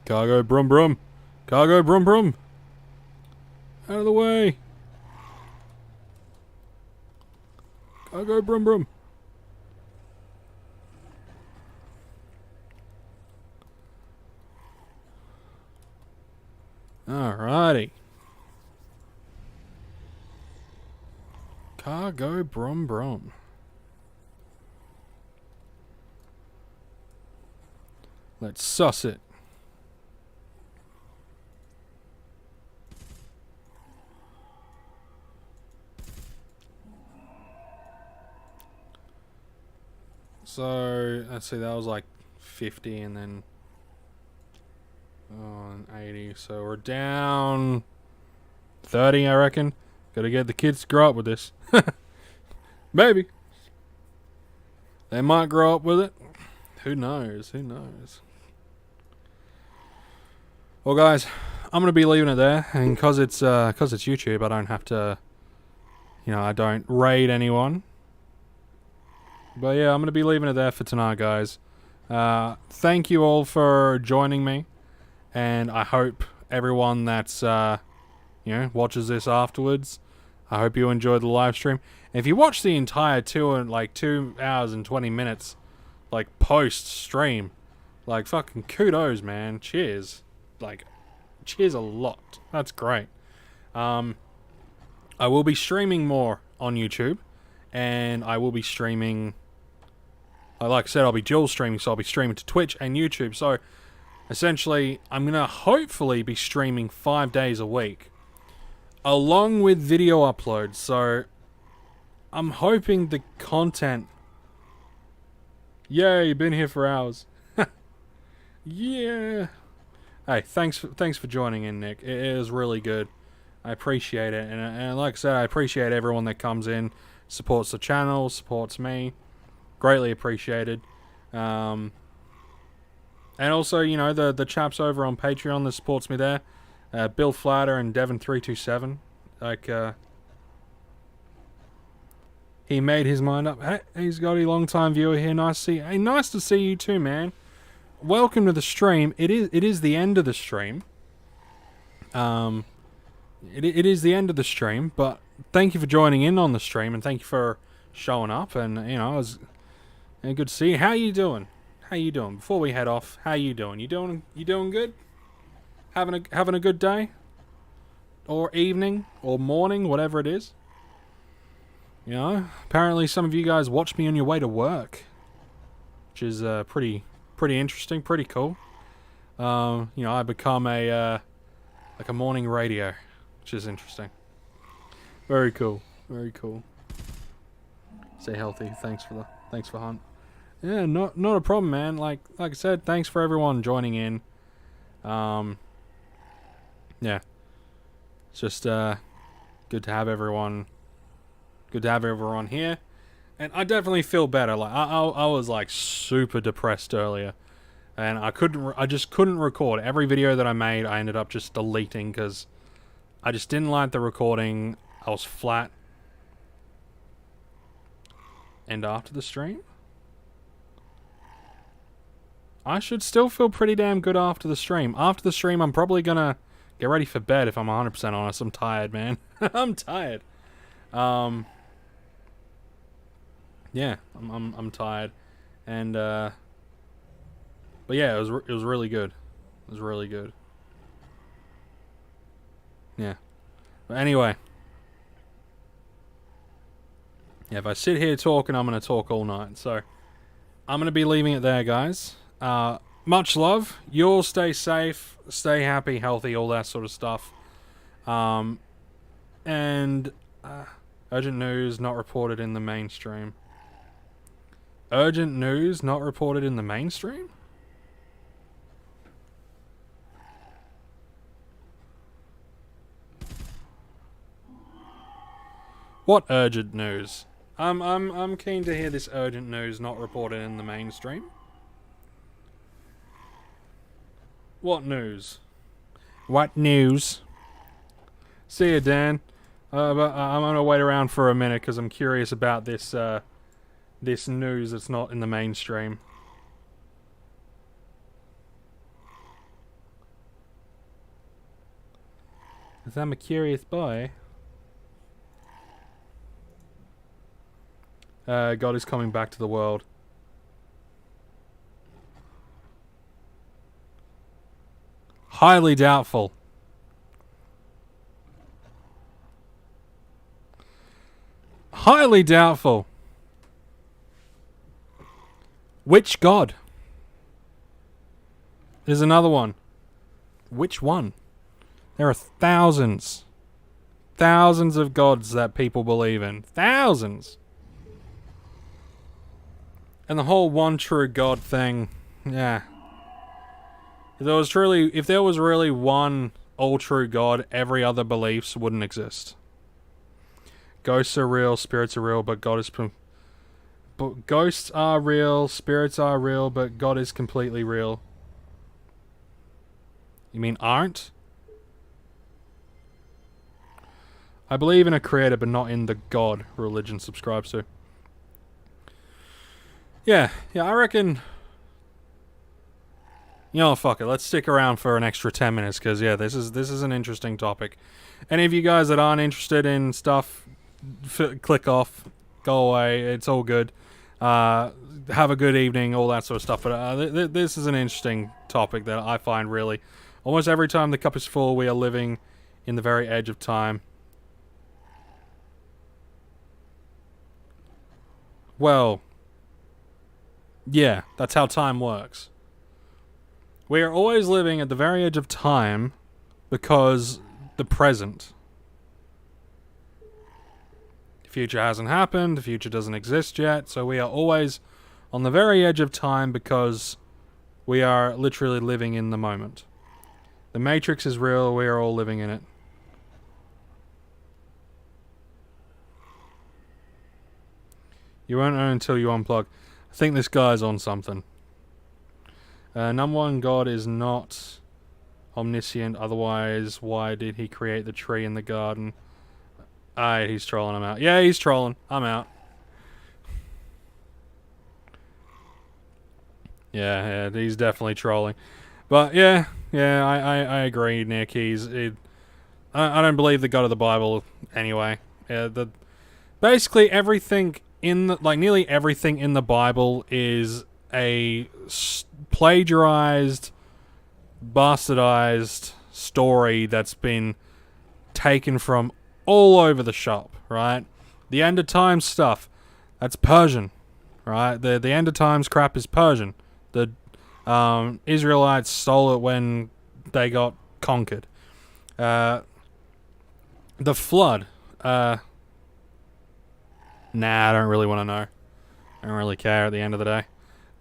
Cargo Brum Brum. Cargo Brum Brum. Out of the way. Cargo Brum Brum. Alrighty. Cargo Brum Brum. Let's suss it. So, let's see, that was like 50 and then 80. So we're down 30, I reckon. Gotta get the kids to grow up with this. Maybe. They might grow up with it. Who knows? Who knows? Well, guys, I'm gonna be leaving it there, and cause it's YouTube, I don't have to, you know, I don't raid anyone. But yeah, I'm going to be leaving it there for tonight, guys. Thank you all for joining me. And I hope everyone that's, you know, watches this afterwards, I hope you enjoyed the live stream. If you watch the entire 2 hours and 20 minutes, like, post-stream, like, fucking kudos, man. Cheers. Like, cheers a lot. That's great. I will be streaming more on YouTube. And I will be streaming, like I said, I'll be dual streaming, so I'll be streaming to Twitch and YouTube. So, essentially, I'm going to hopefully be streaming 5 days a week, along with video uploads. So, I'm hoping the content... Yay, you've been here for hours. Yeah. Hey, thanks for joining in, Nick. It is really good. I appreciate it. And like I said, I appreciate everyone that comes in, supports the channel, supports me. Greatly appreciated. And also, you know, the chaps over on Patreon that supports me there. Bill Flatter and Devon327. Like, he made his mind up. Hey, he's got a long-time viewer here. Nice to see you. Hey, nice to see you too, man. Welcome to the stream. It is the end of the stream. It is the end of the stream, but thank you for joining in on the stream, and thank you for showing up, and, you know, it was good to see you. How you doing? How you doing? Before we head off, how you doing? You doing good? Having a good day? Or evening? Or morning? Whatever it is. You know, apparently some of you guys watch me on your way to work, which is pretty pretty interesting, pretty cool. I become a morning radio, which is interesting. Very cool. Very cool. Stay healthy. Thanks for Hunt. Yeah, not a problem, man. Like I said, thanks for everyone joining in. Yeah, it's just good to have everyone. Good to have everyone here, and I definitely feel better. Like I was like super depressed earlier, and I just couldn't record. Every video that I made, I ended up just deleting because I just didn't like the recording. I was flat. And after the stream, I should still feel pretty damn good after the stream. After the stream, I'm probably gonna get ready for bed if I'm 100% honest. I'm tired, man. I'm tired. Yeah, I'm tired, and but yeah, it was really good. It was really good. Yeah, but anyway, yeah, if I sit here talking, I'm gonna talk all night. So I'm gonna be leaving it there, guys. Much love. You all stay safe, stay happy, healthy, all that sort of stuff. And urgent news not reported in the mainstream. Urgent news not reported in the mainstream? What urgent news? I'm keen to hear this urgent news not reported in the mainstream. What news? What news? See you, Dan. But I'm gonna wait around for a minute because I'm curious about this this news that's not in the mainstream. Because I'm a curious boy. God is coming back to the world. Highly doubtful. Highly doubtful. Which God? There's another one. Which one? There are thousands. Thousands of gods that people believe in. Thousands. And the whole one true God thing, yeah. If there was really one all true God, every other beliefs wouldn't exist. Ghosts are real, spirits are real, but God is... But ghosts are real, spirits are real, but God is completely real. You mean aren't? I believe in a creator, but not in the God religion subscribes to. Yeah, I reckon... You know, fuck it. Let's stick around for an extra 10 minutes, because, yeah, this is an interesting topic. Any of you guys that aren't interested in stuff, click off, go away, it's all good. Have a good evening, all that sort of stuff. But this is an interesting topic that I find really... Almost every time the cup is full, we are living in the very edge of time. Well... Yeah, that's how time works. We are always living at the very edge of time because the present. The future hasn't happened, the future doesn't exist yet, so we are always on the very edge of time because we are literally living in the moment. The Matrix is real, we are all living in it. You won't know until you unplug. I think this guy's on something. Number one, God is not omniscient. Otherwise, why did he create the tree in the garden? Alright, he's trolling. I'm out. Yeah, he's trolling. I'm out. Yeah, he's definitely trolling. But yeah, I agree, Nick. I don't believe the God of the Bible anyway. Yeah, basically everything in nearly everything in the Bible is a plagiarized, bastardized story that's been taken from all over the shop, right? The end of times stuff, that's Persian, right? The end of times crap is Persian. The Israelites stole it when they got conquered. The flood. Nah, I don't really want to know. I don't really care at the end of the day.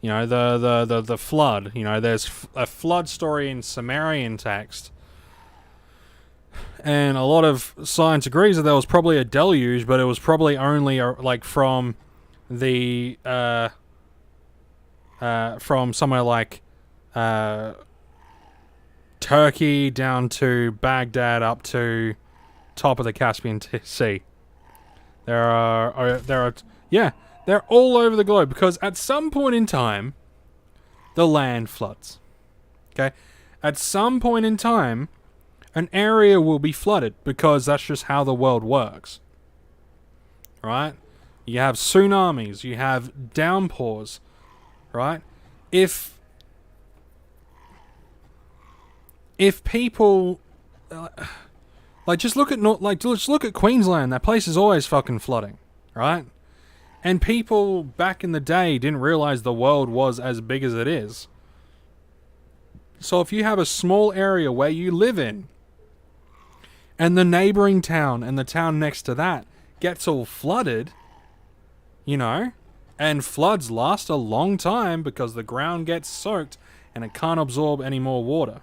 You know, the flood. You know, there's a flood story in Sumerian text. And a lot of science agrees that there was probably a deluge, but it was probably only like from the from somewhere like Turkey down to Baghdad up to top of the Caspian Sea. Yeah, they're all over the globe because at some point in time, the land floods. Okay, at some point in time, an area will be flooded because that's just how the world works. Right? You have tsunamis, you have downpours, right? If people just look at Queensland, that place is always fucking flooding, right? And people back in the day didn't realize the world was as big as it is. So if you have a small area where you live in, and the neighboring town and the town next to that gets all flooded, you know, and floods last a long time because the ground gets soaked and it can't absorb any more water.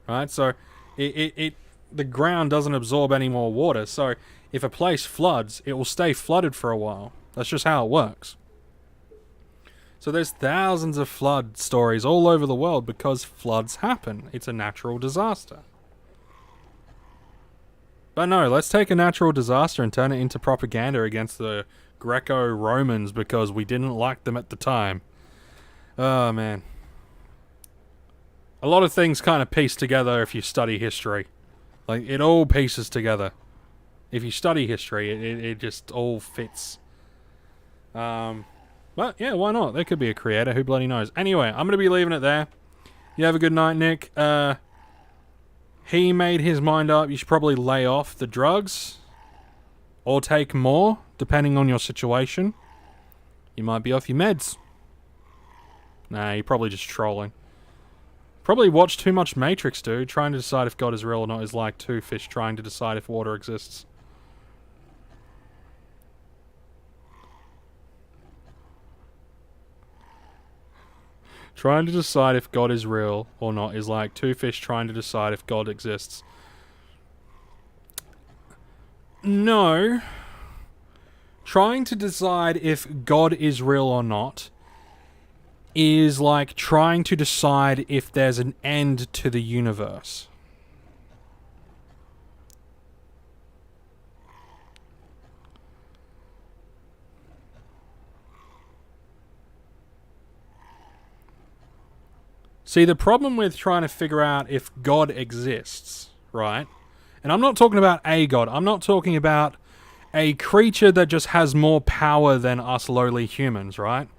Right? So the ground doesn't absorb any more water. So if a place floods, it will stay flooded for a while. That's just how it works. So there's thousands of flood stories all over the world because floods happen. It's a natural disaster. But no, let's take a natural disaster and turn it into propaganda against the Greco-Romans because we didn't like them at the time. Oh, man. A lot of things kind of piece together if you study history. Like, it all pieces together. If you study history, it just all fits. But, yeah, why not? There could be a creator. Who bloody knows? Anyway, I'm going to be leaving it there. You have a good night, Nick. He made his mind up. You should probably lay off the drugs. Or take more, depending on your situation. You might be off your meds. Nah, you're probably just trolling. Probably watched too much Matrix, dude. Trying to decide if God is real or not is like two fish trying to decide if water exists. Trying to decide if God is real or not is like two fish trying to decide if God exists. No. Trying to decide if God is real or not is like trying to decide if there's an end to the universe. See, the problem with trying to figure out if God exists, right? And I'm not talking about a God. I'm not talking about a creature that just has more power than us lowly humans, right?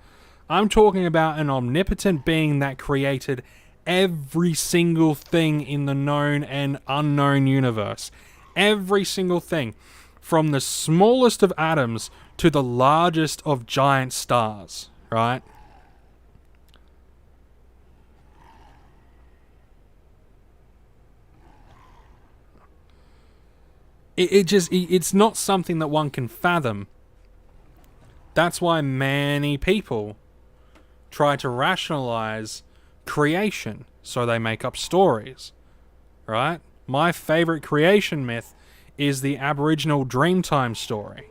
I'm talking about an omnipotent being that created every single thing in the known and unknown universe. Every single thing. From the smallest of atoms to the largest of giant stars, right? It's not something that one can fathom. That's why many people try to rationalize creation, so they make up stories, right? My favorite creation myth is the Aboriginal Dreamtime story.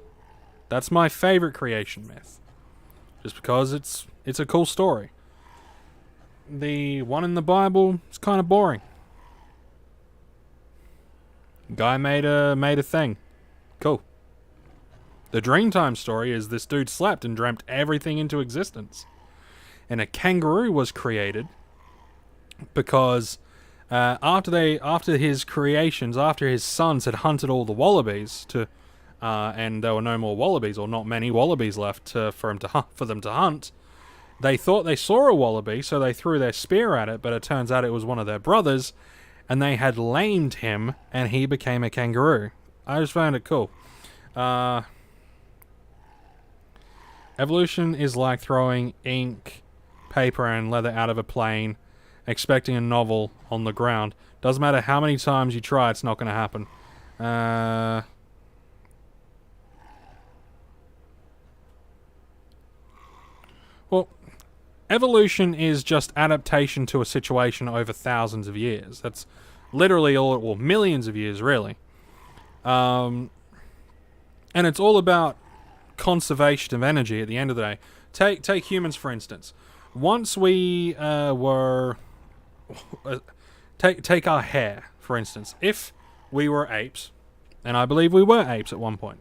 That's my favorite creation myth, just because it's a cool story. The one in the Bible is kind of boring. Guy made a thing. Cool. The Dreamtime story is this dude slept and dreamt everything into existence. And a kangaroo was created because after his creations, after his sons had hunted all the wallabies and there were no more wallabies, or not many wallabies left for them to hunt, they thought they saw a wallaby, so they threw their spear at it, but it turns out it was one of their brothers, and they had lamed him, and he became a kangaroo. I just found it cool. Evolution is like throwing ink, paper, and leather out of a plane, expecting a novel on the ground. Doesn't matter how many times you try, it's not going to happen. Well, evolution is just adaptation to a situation over thousands of years. That's literally all, well, millions of years, really. And it's all about conservation of energy at the end of the day. Take humans, for instance. Once we were... Take our hair, for instance. If we were apes, and I believe we were apes at one point,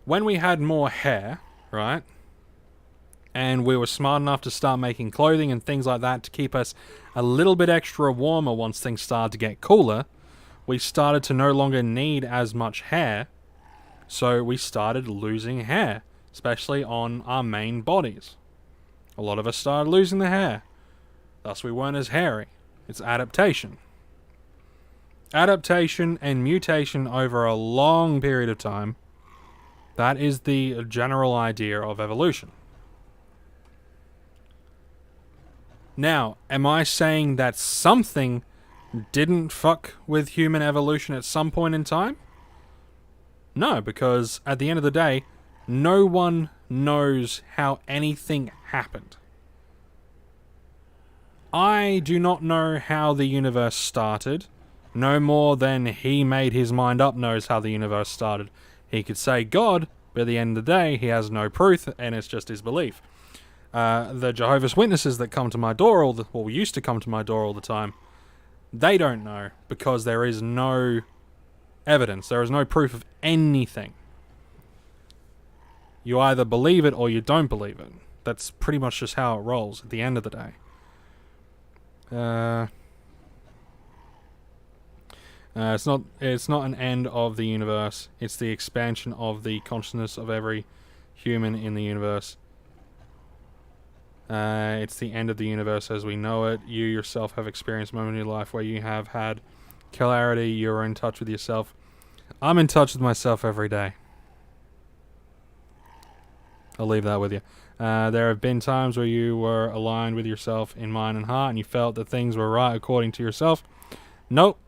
when we had more hair, right, and we were smart enough to start making clothing and things like that to keep us a little bit extra warmer once things started to get cooler, we started to no longer need as much hair, so we started losing hair, especially on our main bodies. A lot of us started losing the hair, thus we weren't as hairy. It's adaptation. Adaptation and mutation over a long period of time. That is the general idea of evolution. Now, am I saying that something didn't fuck with human evolution at some point in time? No, because at the end of the day, no one knows how anything happened. I do not know how the universe started, no more than he made his mind up knows how the universe started. He could say God, but at the end of the day, he has no proof, and it's just his belief. The Jehovah's Witnesses that come to my door, used to come to my door all the time, they don't know, because there is no evidence, there is no proof of anything. You either believe it or you don't believe it. That's pretty much just how it rolls at the end of the day. It's not an end of the universe. It's the expansion of the consciousness of every human in the universe. It's the end of the universe as we know it. You yourself have experienced a moment in your life where you have had clarity. You're in touch with yourself. I'm in touch with myself every day. I'll leave that with you. There have been times where you were aligned with yourself in mind and heart and you felt that things were right according to yourself. Nope.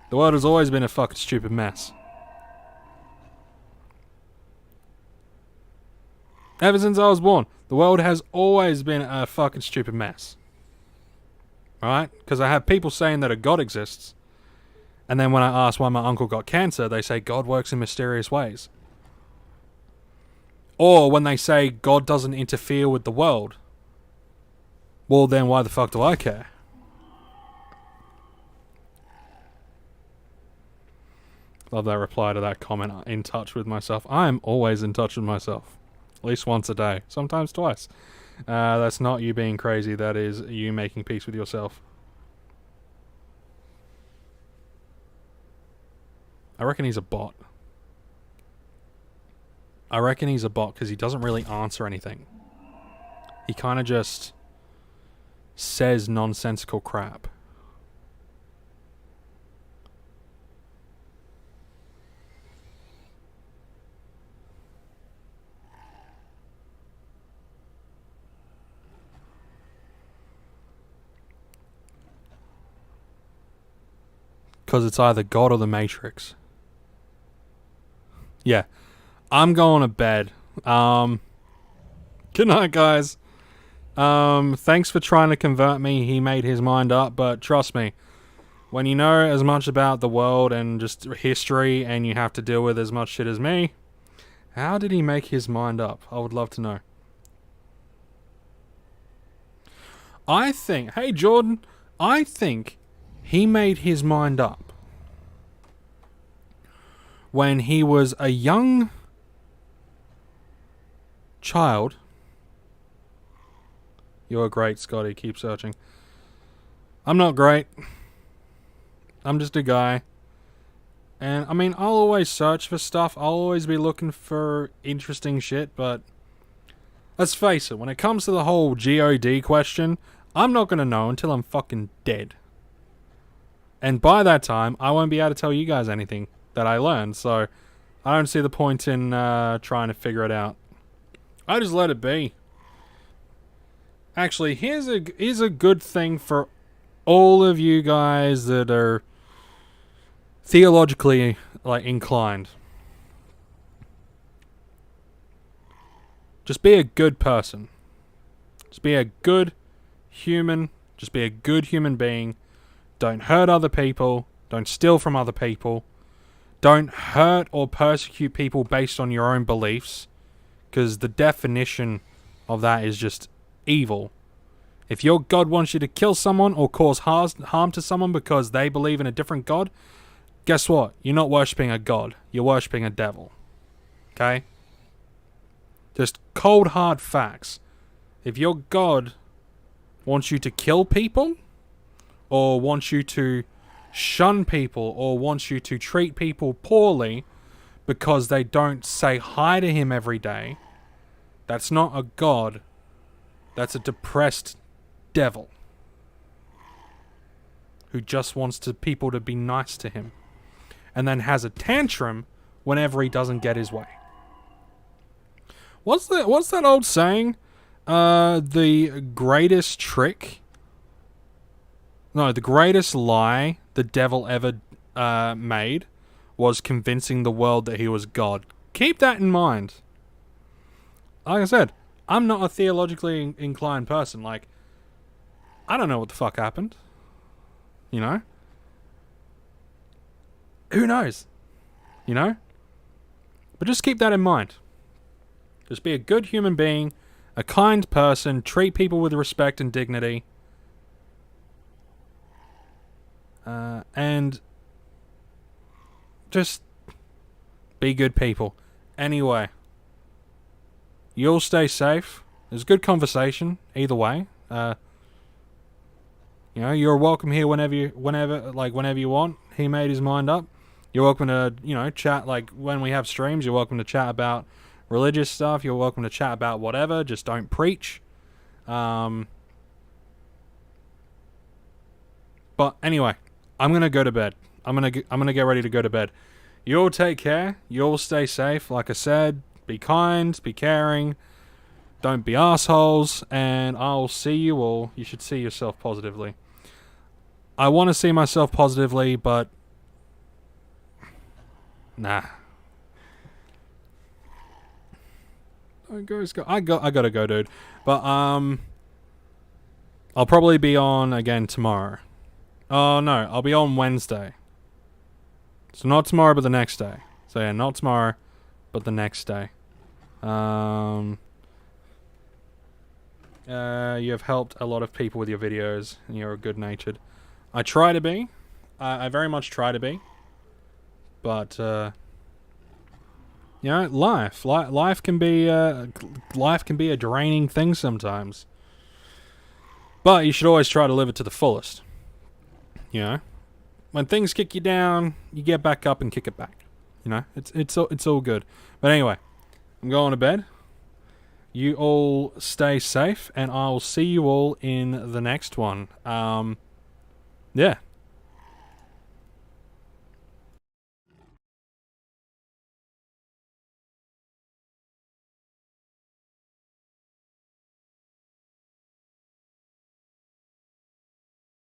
The world has always been a fucking stupid mess. Ever since I was born, the world has always been a fucking stupid mess. Alright? Because I have people saying that a God exists, and then when I ask why my uncle got cancer, they say God works in mysterious ways. Or when they say God doesn't interfere with the world, well then why the fuck do I care? Love that reply to that comment, in touch with myself. I am always in touch with myself. At least once a day. Sometimes twice. That's not you being crazy, that is you making peace with yourself. I reckon he's a bot. I reckon he's a bot because he doesn't really answer anything. He kind of just says nonsensical crap. Because it's either God or the Matrix. Yeah. I'm going to bed. Good night, guys. Thanks for trying to convert me. He made his mind up, but trust me, when you know as much about the world and just history and you have to deal with as much shit as me, how did he make his mind up? I would love to know. I think, hey Jordan, I think he made his mind up when he was a young child. You're great, Scotty. Keep searching. I'm not great. I'm just a guy. And, I mean, I'll always search for stuff. I'll always be looking for interesting shit, but let's face it, when it comes to the whole GOD question, I'm not going to know until I'm fucking dead. And by that time, I won't be able to tell you guys anything that I learned, so I don't see the point in trying to figure it out. I just let it be. Actually, here's a good thing for all of you guys that are theologically inclined. Just be a good person. Just be a good human. Just be a good human being. Don't hurt other people. Don't steal from other people. Don't hurt or persecute people based on your own beliefs. Because the definition of that is just evil. If your God wants you to kill someone or cause harm to someone because they believe in a different God, guess what? You're not worshipping a God. You're worshipping a devil. Okay? Just cold hard facts. If your God wants you to kill people, or wants you to shun people, or wants you to treat people poorly because they don't say hi to him every day, that's not a God. That's a depressed devil who just wants people to be nice to him, and then has a tantrum whenever he doesn't get his way. What's that old saying? The greatest trick... No, the greatest lie the devil ever made was convincing the world that he was God. Keep that in mind. Like I said, I'm not a theologically inclined person. Like, I don't know what the fuck happened. You know? Who knows? You know? But just keep that in mind. Just be a good human being, a kind person, treat people with respect and dignity. And just be good people. Anyway, you'll stay safe. There's good conversation either way. You know, you're welcome here whenever you want. He made his mind up. You're welcome to, chat when we have streams. You're welcome to chat about religious stuff. You're welcome to chat about whatever. Just don't preach. But anyway, I'm gonna go to bed. I'm gonna get ready to go to bed. You'll take care. You'll stay safe. Like I said, be kind, be caring. Don't be assholes. And I'll see you all. You should see yourself positively. I want to see myself positively, but nah. I gotta go, dude. But I'll probably be on again tomorrow. Oh no, I'll be on Wednesday. So not tomorrow, but the next day. So yeah, not tomorrow, but the next day. You have helped a lot of people with your videos, and you're good-natured. I try to be. I very much try to be. But life can be a draining thing sometimes. But you should always try to live it to the fullest. You know, when things kick you down, you get back up and kick it back. You know, it's all good. But anyway, I'm going to bed. You all stay safe, and I'll see you all in the next one. Yeah.